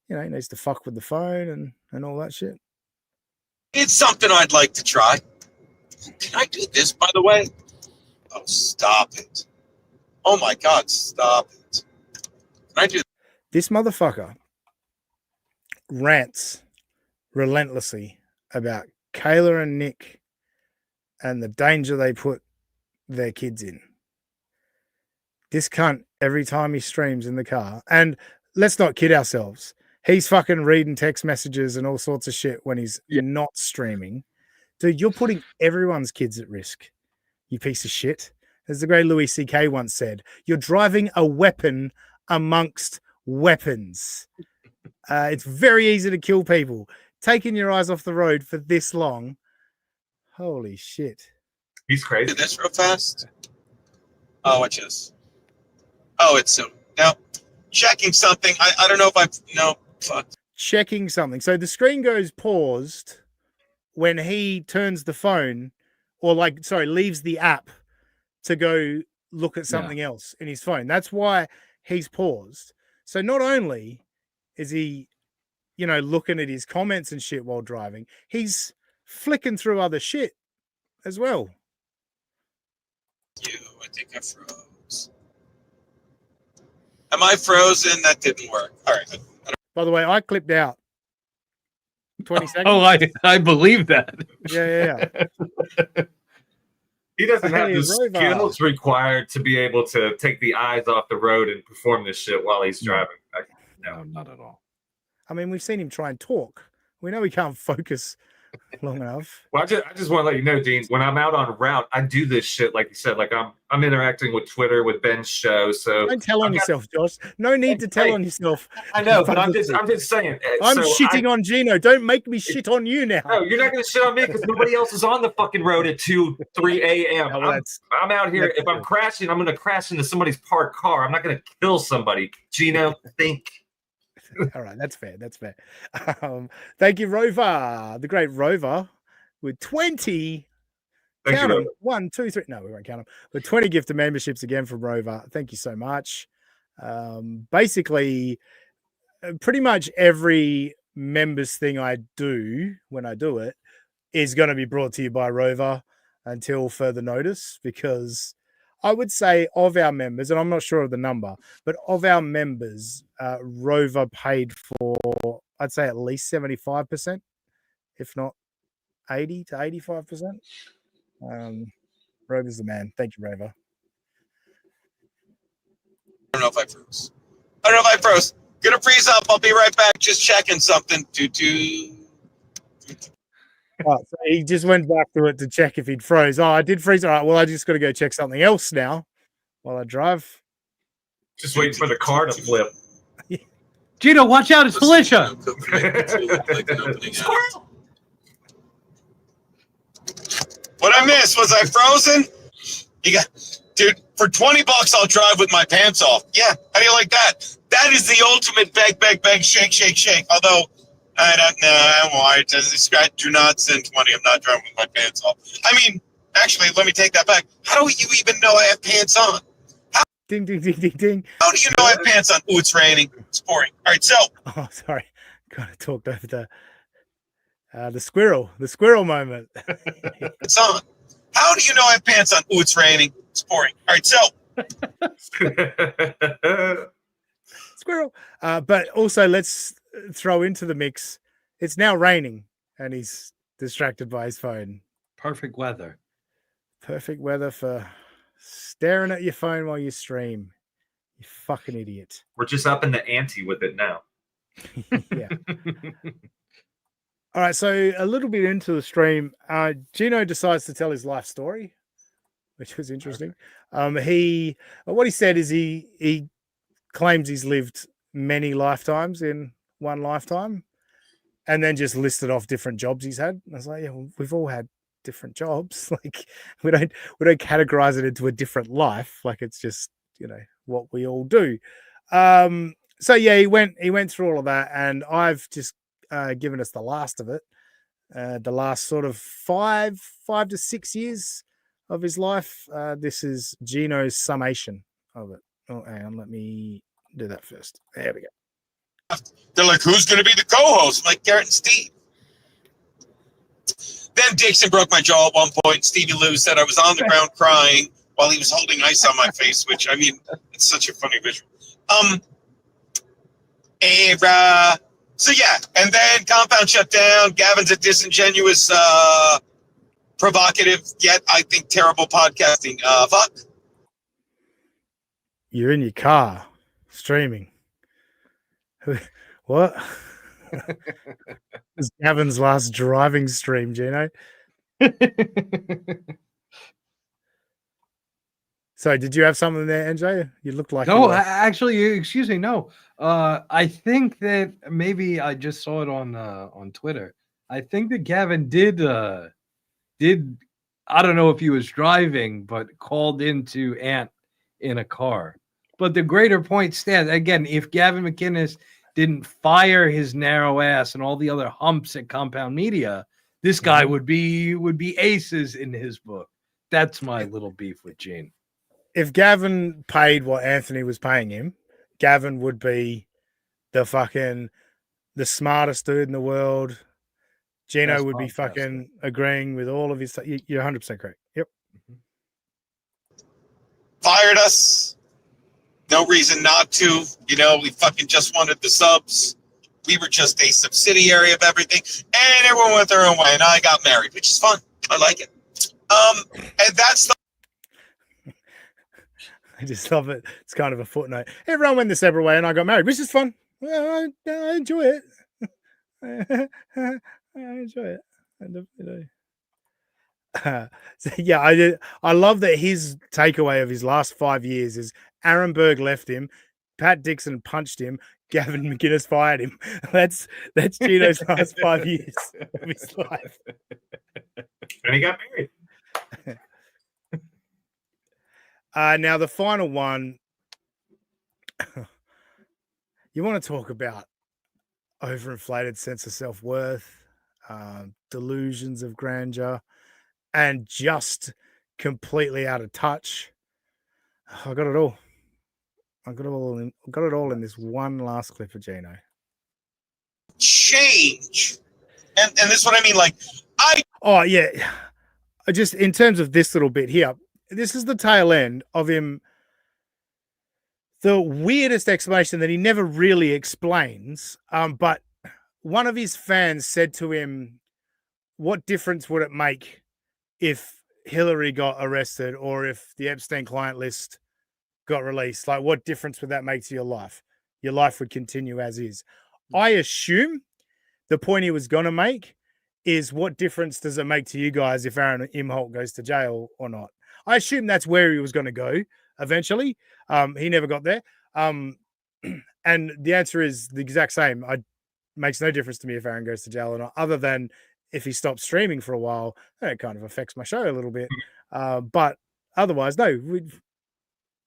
needs to fuck with the phone and all that shit. It's something I'd like to try. Can I do this, by the way? Oh, stop it. Oh, my God, stop it. Can I do this? Motherfucker rants relentlessly about Kayla and Nick and the danger they put their kids in. This cunt, every time he streams in the car, and let's not kid ourselves, he's fucking reading text messages and all sorts of shit when he's not streaming. Dude, you're putting everyone's kids at risk, you piece of shit. As the great Louis C.K. once said, you're driving a weapon amongst weapons. It's very easy to kill people. Taking your eyes off the road for this long. Holy shit. He's crazy. Do this real fast? Oh, watch this. Oh, it's soon. Now, checking something. I don't know if no, fuck. Checking something. So the screen goes paused when he turns the phone or leaves the app to go look at something else in his phone. That's why he's paused. So not only is he, looking at his comments and shit while driving, he's flicking through other shit as well. I think I froze. Am I frozen? That didn't work. All right. By the way, I clipped out 20 seconds. Oh, I believe that. Yeah. He doesn't have the skills required to be able to take the eyes off the road and perform this shit while he's driving. No, not at all. I mean, we've seen him try and talk. We know he can't focus long enough. Well, I just want to let you know, Dean, when I'm out on route, I do this shit, like you said, like I'm interacting with Twitter, with Ben's show. So don't tell on yourself, Josh. No need to tell on yourself. I know, but I'm just saying. I'm shitting on Gino. Don't make me shit on you now. No, you're not going to shit on me because nobody else is on the fucking road at 2, 3 a.m. No, I'm out here. If I'm crashing, I'm going to crash into somebody's parked car. I'm not going to kill somebody. Gino, think. All right, that's fair. That's fair. Thank you, Rover, the great Rover, with 20. Thank count you, them. 1, 2, 3. No, we won't count them. With 20 gifted memberships again from Rover. Thank you so much. Basically, pretty much every members thing I do when I do it is going to be brought to you by Rover until further notice, because I would say of our members, and I'm not sure of the number, but of our members, Rover paid for, I'd say at least 75%, if not 80 to 85%. Rover's the man. Thank you, Rover. I don't know if I froze. Gonna freeze up. I'll be right back. Just checking something. Oh, so he just went back to it to check if he'd froze. Oh, I did freeze. All right, well, I just got to go check something else now while I drive. Just waiting for the car to flip. Gino, watch out. It's Felicia. What I missed? Was I frozen? Dude, for $20, I'll drive with my pants off. Yeah, how do you like that? That is the ultimate beg, shake. Although, I don't know why it does this guy. Do not send money. I'm not driving with my pants off. I mean, actually, let me take that back. How do you even know I have pants on? Ding, ding, ding, ding, ding. How do you know I have pants on? Oh, it's raining. It's pouring. All right, so. Oh, sorry. Kind of talked over the squirrel moment. It's on. How do you know I have pants on? Oh, it's raining. It's pouring. All right, so. Squirrel. But also, let's throw into the mix, it's now raining and he's distracted by his phone. Perfect weather for staring at your phone while you stream, you fucking idiot. We're just up in the ante with it now. Yeah. All right, so a little bit into the stream, Gino decides to tell his life story, which was interesting. What he said is he claims he's lived many lifetimes in one lifetime, and then just listed off different jobs he's had. I was like, yeah, well, we've all had different jobs. Like we don't categorize it into a different life. Like it's just, what we all do. So yeah, he went through all of that, and I've just given us the last of it, the last sort of 5 to 6 years of his life. This is Geno's summation of it. Oh, hang on, let me do that first. There we go. They're like, who's going to be the co-host? I'm like, Garrett and Steve. Then Dixon broke my jaw at one point. Stevie Lou said I was on the ground crying while he was holding ice on my face, which, I mean, it's such a funny visual. So yeah, and then Compound shut down. Gavin's a disingenuous, provocative, yet I think terrible podcasting. Fuck. You're in your car streaming. What? It's Gavin's last driving stream, Gino. So, did you have something there, NJ? You looked like no. Actually, excuse me. No, I think that maybe I just saw it on Twitter. I think that Gavin did. I don't know if he was driving, but called into Ant in a car. But the greater point stands again. If Gavin McInnes didn't fire his narrow ass and all the other humps at Compound Media, this guy would be aces in his book. That's my little beef with Gene. If Gavin paid what Anthony was paying him, Gavin would be the smartest dude in the world. Gino would be fucking agreeing with all of his stuff. You're 100% correct. Yep. Fired us. No reason not to. You know, we fucking just wanted the subs. We were just a subsidiary of everything. And everyone went their own way. And I got married, which is fun. I like it. And that's the I just love it. It's kind of a footnote. Everyone went their separate way and I got married, which is fun. Well, I enjoy it. I enjoy it. I definitely do. So yeah, I love that his takeaway of his last 5 years is Aaron Berg left him, Pat Dixon punched him, Gavin McInnes fired him. That's Gino's last 5 years of his life. And he got married. Now the final one, you want to talk about overinflated sense of self-worth, delusions of grandeur, and just completely out of touch. I got it all. I got it all in this one last clip of Gino. Change. And this is what I mean. Like, Oh, yeah. Just in terms of this little bit here, this is the tail end of him. The weirdest explanation that he never really explains, but one of his fans said to him, what difference would it make if Hillary got arrested or if the Epstein client list got released? Like, what difference would that make to your life? Your life would continue as is. I assume the point he was going to make is, what difference does it make to you guys if Aaron Imholt goes to jail or not? I assume that's where he was going to go eventually. He never got there. And the answer is the exact same. It makes no difference to me if Aaron goes to jail or not, other than if he stops streaming for a while. It kind of affects my show a little bit. But otherwise, no,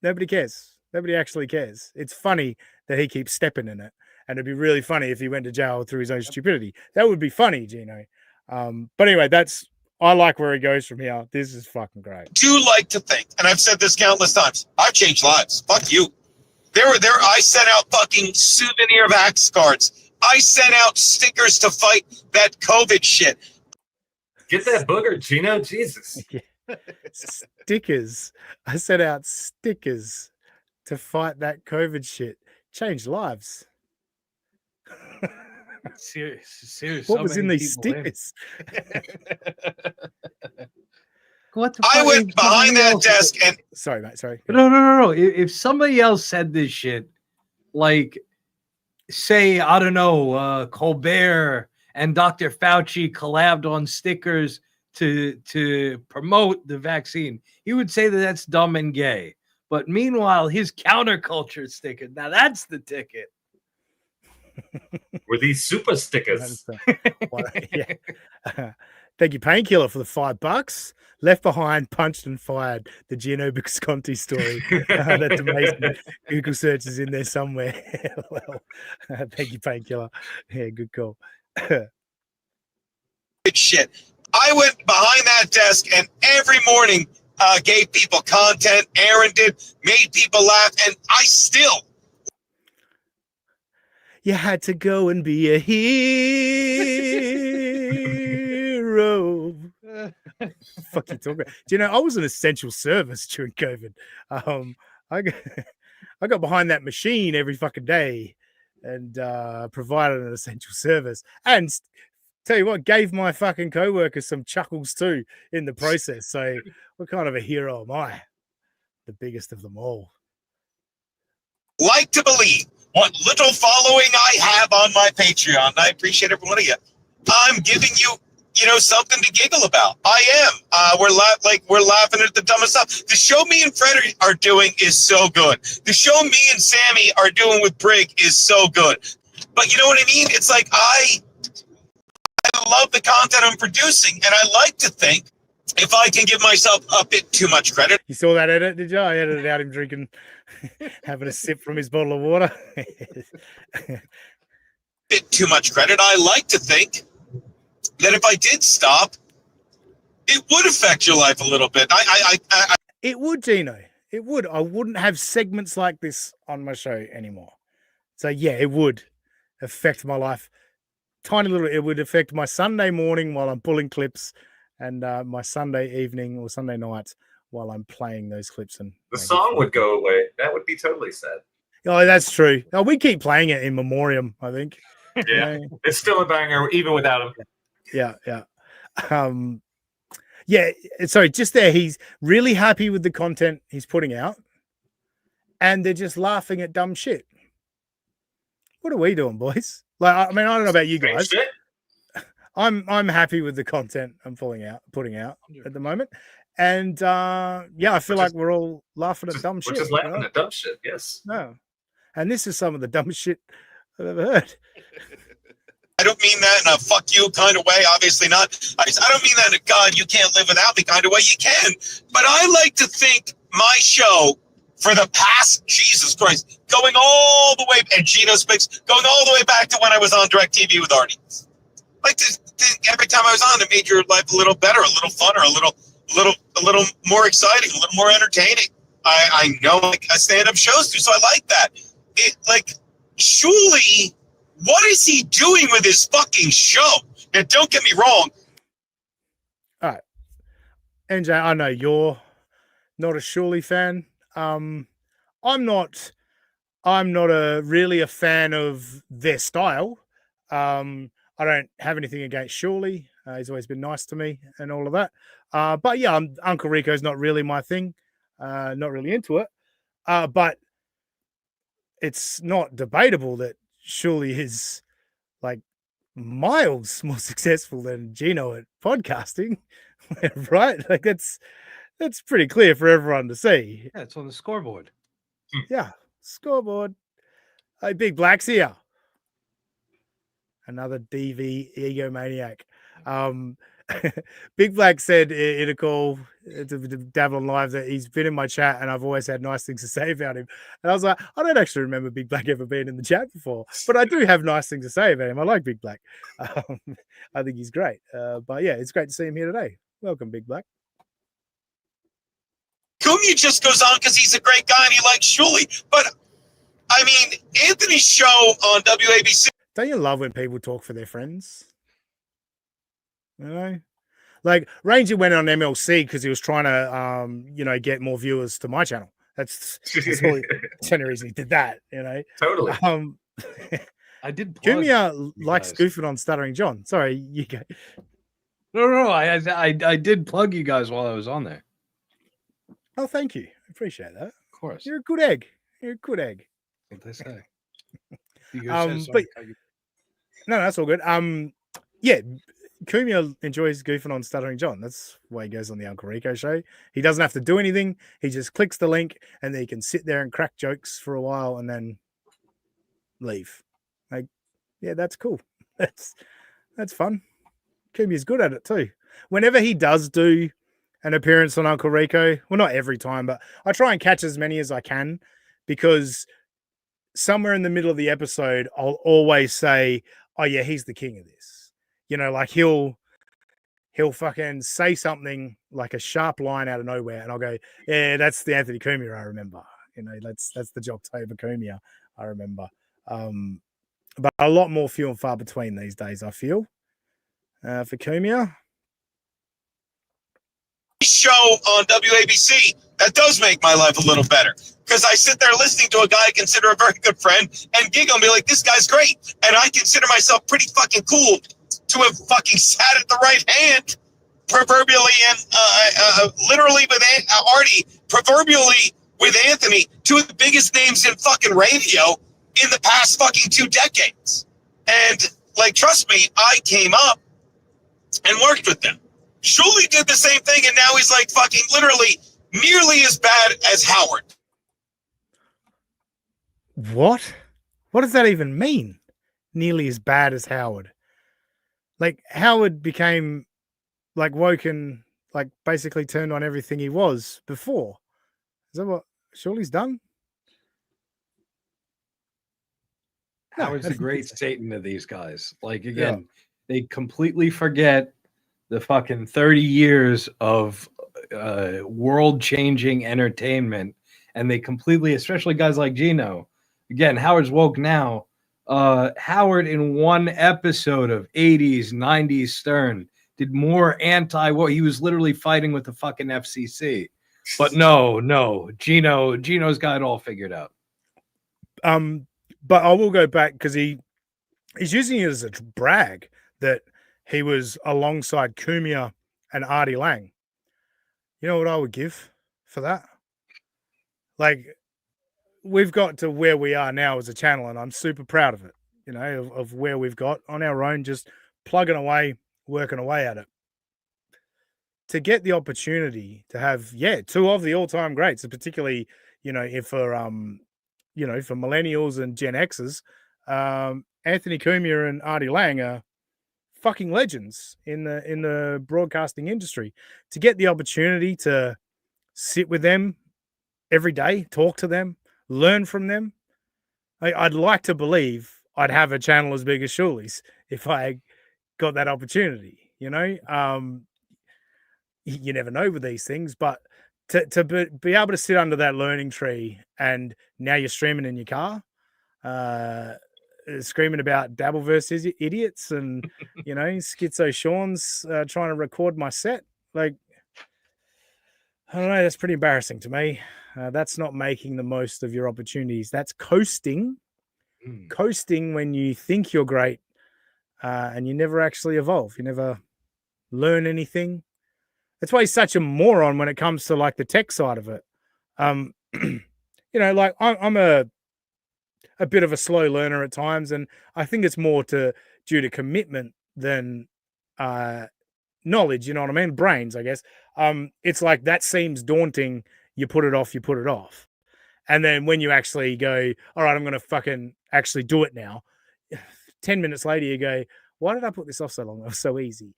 nobody cares. Nobody actually cares. It's funny that he keeps stepping in it. And it'd be really funny if he went to jail through his own stupidity. That would be funny, Gino. But anyway, I like where he goes from here. This is fucking great. Do like to think, and I've said this countless times, I've changed lives. Fuck you. I sent out fucking souvenir vax cards. I sent out stickers to fight that COVID shit. Get that booger, Gino. Jesus. Stickers. I sent out stickers to fight that COVID shit. Changed lives. Serious. What was in these stickers? I went behind that desk and sorry, mate. Sorry. No. If somebody else said this shit, like, say, I don't know, Colbert and Dr. Fauci collabed on stickers to promote the vaccine, he would say that that's dumb and gay. But meanwhile, his counterculture sticker, now that's the ticket. Were these super stickers? Thank you, Painkiller, for the $5. Left Behind, Punched and Fired, the Geno Bisconti story. That's amazing. Google search is in there somewhere. Well, thank you, Painkiller. Yeah, good call. Shit. I went behind that desk and every morning gave people content. Aaron did, made people laugh, and I still. You had to go and be a hero. Fuck you talking about? Do you know, I was an essential service during COVID. I got behind that machine every fucking day and provided an essential service. And tell you what, gave my fucking co-workers some chuckles too in the process. So what kind of a hero am I? The biggest of them all. Like to believe what little following I have on my Patreon. I appreciate every one of you. I'm giving you, something to giggle about. I am. We're laughing at the dumbest stuff. The show me and Fred are doing is so good. The show me and Sammy are doing with Brig is so good. But you know what I mean? It's like I love the content I'm producing, and I like to think if I can give myself a bit too much credit. You saw that edit, did you? I edited out him drinking, having a sip from his bottle of water. Bit too much credit. I like to think that if I did stop, it would affect your life a little bit. It would, Gino. It would. I wouldn't have segments like this on my show anymore. So yeah, it would affect my life. Tiny little. It would affect my Sunday morning while I'm pulling clips, and my Sunday evening or Sunday night while I'm playing those clips. And the song would go away. That would be totally sad. Oh, that's true. Oh, we keep playing it in memoriam, I think. Yeah, it's still a banger even without him. Yeah. Yeah. Sorry, just there. He's really happy with the content he's putting out, and they're just laughing at dumb shit. What are we doing, boys? Like, I mean, I don't know about you guys. I'm happy with the content I'm putting out at the moment, and I feel like we're all laughing at dumb shit. We're just laughing at dumb shit. Yes. No, and this is some of the dumbest shit I've ever heard. I don't mean that in a fuck you kind of way. Obviously not. I don't mean that in a God, you can't live without me kind of way. You can. But I like to think my show for the past, Jesus Christ, going all the way, and Geno speaks, going all the way back to when I was on DirecTV with Artie. Like every time I was on, it made your life a little better, a little funner, a little more exciting, a little more entertaining. I know like stand-up shows do, so I like that. Surely, what is he doing with his fucking show? And don't get me wrong. All right. NJ, I know you're not a Surely fan. I'm not really a fan of their style. I don't have anything against Surely. He's always been nice to me and all of that. But yeah, Uncle Rico's not really my thing. Not really into it. But it's not debatable that Surely is like miles more successful than Gino at podcasting, right? Like that's pretty clear for everyone to see. Yeah, it's on the scoreboard. Yeah, scoreboard. Hey, Big Black's here. Another DV egomaniac. Big Black said in a call to Dabble on Live that he's been in my chat and I've always had nice things to say about him. And I was like, I don't actually remember Big Black ever being in the chat before, but I do have nice things to say about him. I like Big Black. I think he's great. But yeah, it's great to see him here today. Welcome, Big Black. Cumia just goes on because he's a great guy and he likes Shuley. But, I mean, Anthony's show on WABC. Don't you love when people talk for their friends? You know? Like, Ranger went on MLC because he was trying to, get more viewers to my channel. That's the only reason he did that, you know? Totally. I did. Cumia likes goofing on Stuttering John. Sorry, you go. No. I did plug you guys while I was on there. Oh, thank you. I appreciate that. Of course. You're a good egg. You're a good egg. What they say. But no, that's all good. Yeah, Cumia enjoys goofing on Stuttering John. That's why he goes on the Uncle Rico show. He doesn't have to do anything. He just clicks the link and then he can sit there and crack jokes for a while and then leave. Like, yeah, that's cool. That's fun. Cumia's good at it too. whenever he does do an appearance on Uncle Rico, well, not every time, but I try and catch as many as I can, because somewhere in the middle of the episode, I'll always say, oh yeah, he's the king of this. Like he'll fucking say something like a sharp line out of nowhere, and I'll go, yeah, that's the Anthony Cumia I remember. That's the Jocktober Cumia I remember. But a lot more few and far between these days, I feel, for Cumia. Show on WABC that does make my life a little better, because I sit there listening to a guy I consider a very good friend and giggle and be like, this guy's great, and I consider myself pretty fucking cool to have fucking sat at the right hand, proverbially and literally with Artie, proverbially with Anthony, two of the biggest names in fucking radio in the past fucking 2 decades. And like, trust me, I came up and worked with them. Shuli did the same thing, and now he's like fucking literally nearly as bad as Howard. What? What does that even mean? Nearly as bad as Howard? Like, Howard became like woken, like basically turned on everything he was before. Is that what Shuli's done? Howard's the great Satan of these guys. Like, again, they completely forget the fucking 30 years of world-changing entertainment, and they completely, especially guys like Gino. Again, Howard's woke now. Howard, in one episode of 80s, 90s Stern, did more anti-war. He was literally fighting with the fucking FCC. But no, Gino's got it all figured out. But I will go back, because he's using it as a brag that he was alongside Cumia and Artie Lang. You know what I would give for that? Like, we've got to where we are now as a channel, and I'm super proud of it, of where we've got on our own, just plugging away, working away at it. To get the opportunity to have, two of the all-time greats, particularly, if for millennials and Gen Xers, Anthony Cumia and Artie Lang are fucking legends in the broadcasting industry. To get the opportunity to sit with them every day, talk to them, learn from them, I'd like to believe I'd have a channel as big as Shuli's if I got that opportunity. You never know with these things, but to be able to sit under that learning tree, and now you're streaming in your car, screaming about Dabbleverse idiots, and Skitzo Sean's trying to record my set. Like, I don't know, that's pretty embarrassing to me. That's not making the most of your opportunities. That's coasting when you think you're great, and you never actually evolve. You never learn anything. That's why he's such a moron when it comes to like the tech side of it. Like I'm a bit of a slow learner at times, and I think it's more due to commitment than knowledge. You know what I mean? Brains, I guess. It's like that seems daunting. You put it off. And then when you actually go, all right, I'm going to fucking actually do it now. 10 minutes later, you go, why did I put this off so long? It was so easy.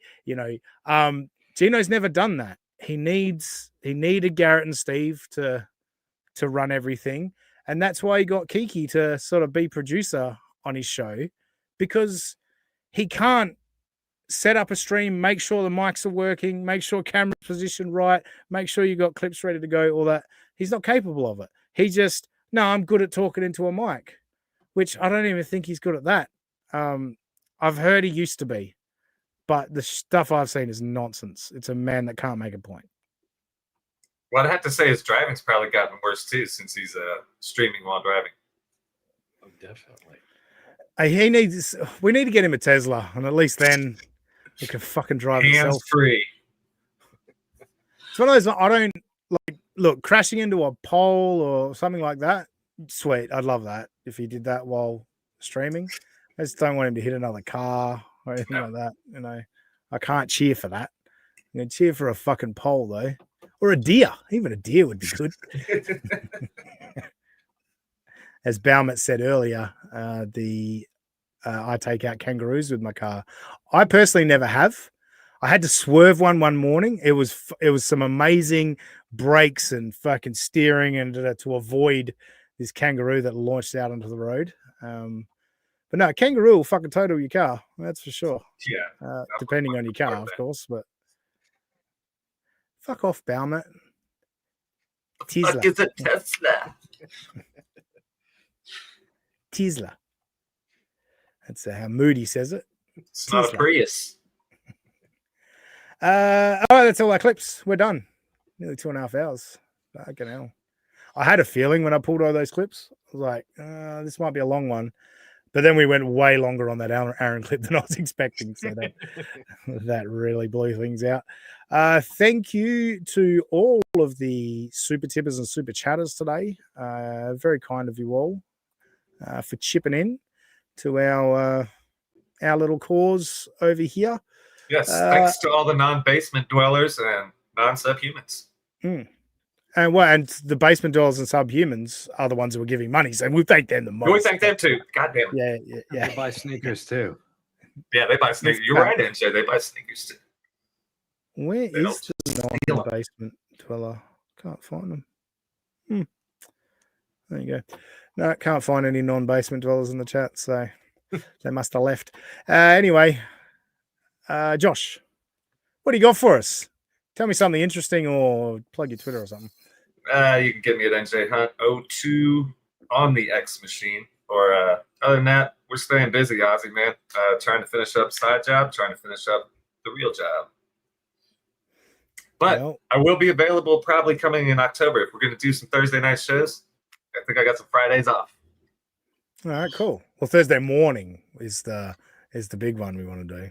Gino's never done that. He needed Garrett and Steve to run everything. And that's why he got Kiki to sort of be producer on his show, because he can't set up a stream, make sure the mics are working, make sure camera's positioned right, make sure you got clips ready to go, all that. He's not capable of it. He just, no, I'm good at talking into a mic, which I don't even think he's good at that. I've heard he used to be, but the stuff I've seen is nonsense. It's a man that can't make a point. What I have to say is driving's probably gotten worse too since he's streaming while driving. Oh, definitely. We need to get him a Tesla, and at least then he can fucking drive himself. Hands-free. It's one of those, I don't like, look, crashing into a pole or something like that, sweet. I'd love that if he did that while streaming. I just don't want him to hit another car or anything like that. I can't cheer for that. I'm going to cheer for a fucking pole, though. Or a deer. Even a deer would be good. As Baumet said earlier, I take out kangaroos with my car. I personally never have. I had to swerve one morning. It was some amazing brakes and fucking steering and to avoid this kangaroo that launched out onto the road. But no, kangaroo will fucking total your car. That's for sure. Yeah. Depending on your car, of course. But fuck off, Baumet. Tesla. Fuck is a Tesla? Tesla. That's how Moody says it. It's not a Prius. All right, that's all our clips. We're done. Nearly 2.5 hours. Fucking hell. I had a feeling when I pulled all those clips. I was like, this might be a long one. But then we went way longer on that Aaron clip than I was expecting. So that really blew things out. Thank you to all of the super tippers and super chatters today. Very kind of you all for chipping in to our little cause over here. Yes, thanks to all the non-basement dwellers and non-subhumans. And the basement dwellers and subhumans are the ones who were giving money, so we thank them the most. We thank them too. Goddamn. Yeah. They buy sneakers too. Yeah, they buy sneakers. You're right, NJ. They buy sneakers too. Where is the non-basement dweller? Can't find them. There you go. No, can't find any non-basement dwellers in the chat, so they must have left. Anyway, Josh, what do you got for us? Tell me something interesting or plug your Twitter or something. You can get me at NJ Hunt02 on the X machine. Or other than that, we're staying busy, Ozzy, man. Trying to finish up side job, trying to finish up the real job. But I will be available probably coming in October if we're going to do some Thursday night shows. I think I got some Fridays off. All right, cool. Well, Thursday morning is the big one we want to do.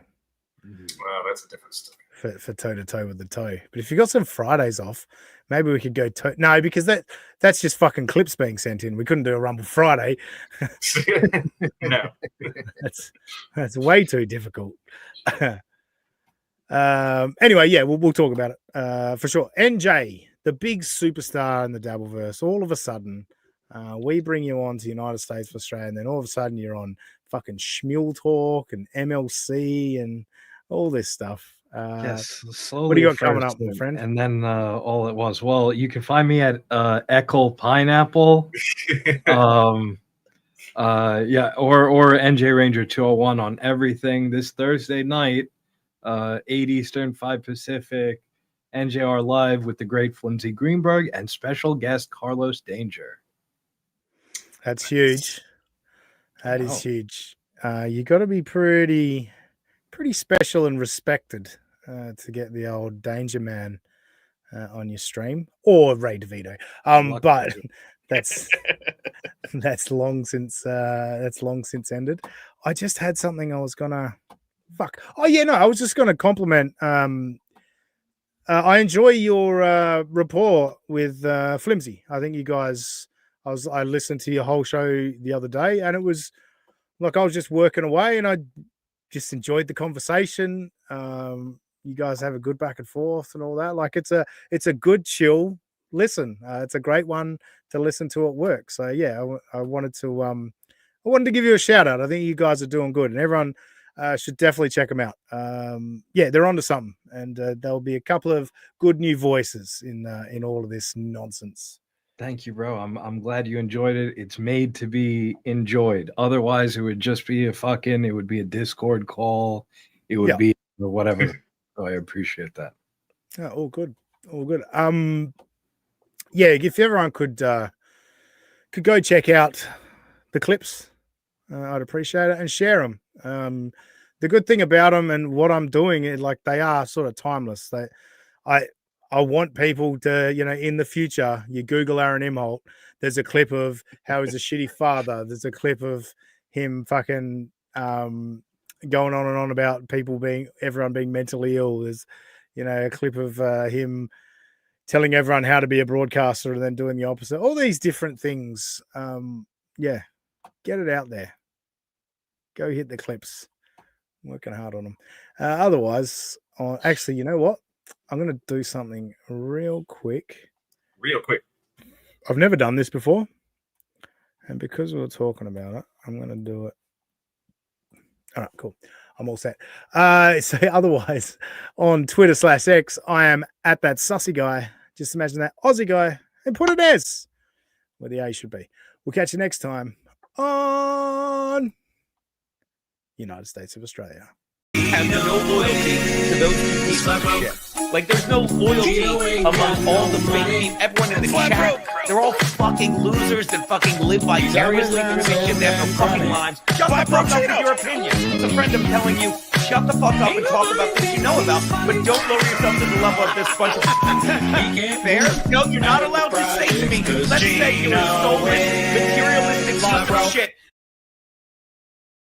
Well, that's a different story. For toe to toe with the toe. But if you got some Fridays off, maybe we could go no, because that's just fucking clips being sent in. We couldn't do a Rumble Friday. No. That's way too difficult. Anyway, yeah, we'll talk about it for sure. NJ, the big superstar in the Dabbleverse, all of a sudden, we bring you on to United States of Australia, and then all of a sudden you're on fucking Schmule Talk and MLC and all this stuff. Yes, slowly. What do you got coming up, my friend? And then all it was. Well, you can find me at Eckle Pineapple. Or NJ Ranger 201 on everything this Thursday night, 8 Eastern, 5 Pacific, NJR Live with the great Flimsy Greenberg and special guest Carlos Danger. That's huge. That is huge. You got to be pretty special and respected to get the old Danger Man on your stream, or Ray DeVito. But that's long since ended. I just had something I was gonna I was just gonna compliment. I enjoy your rapport with Flimsy. I think you guys. I listened to your whole show the other day, and it was like I was just working away, and I just enjoyed the conversation. You guys have a good back and forth and all that. Like it's a good chill listen. It's a great one to listen to at work. So yeah, I wanted to give you a shout out. I think you guys are doing good, and everyone should definitely check them out. They're onto something, and there'll be a couple of good new voices in all of this nonsense. Thank you, bro. I'm glad you enjoyed it. It's made to be enjoyed. Otherwise, it would just be it would be a Discord call. It would be whatever. So I appreciate that. Oh, all good. All good. If everyone could go check out the clips, I'd appreciate it, and share them. The good thing about them and what I'm doing is like they are sort of timeless. I want people to, in the future, you Google Aaron Imholt, there's a clip of how he's a shitty father. There's a clip of him fucking going on and on about everyone being mentally ill. There's, a clip of him telling everyone how to be a broadcaster and then doing the opposite. All these different things. Get it out there. Go hit the clips. I'm working hard on them. Otherwise, actually, you know what? I'm going to do something real quick. I've never done this before. And because we were talking about it, I'm going to do it. All right, cool. I'm all set. So otherwise, on Twitter/X, I am at that sussy guy. Just imagine that Aussie guy and put an S where the A should be. We'll catch you next time on United States of Australia. Have no loyalty to those two pieces of shit. Like, there's no loyalty among all the fake people. Everyone in the chat, they're all fucking losers that fucking live vicariously through this shit. They have no fucking lives. Shut the fuck up with your opinion. It's a friend of telling you, shut the fuck up and talk about things you know about, but don't lower yourself to the level of this bunch of fair? No, you're not allowed to say to me, let's say you were stolen materialistic shit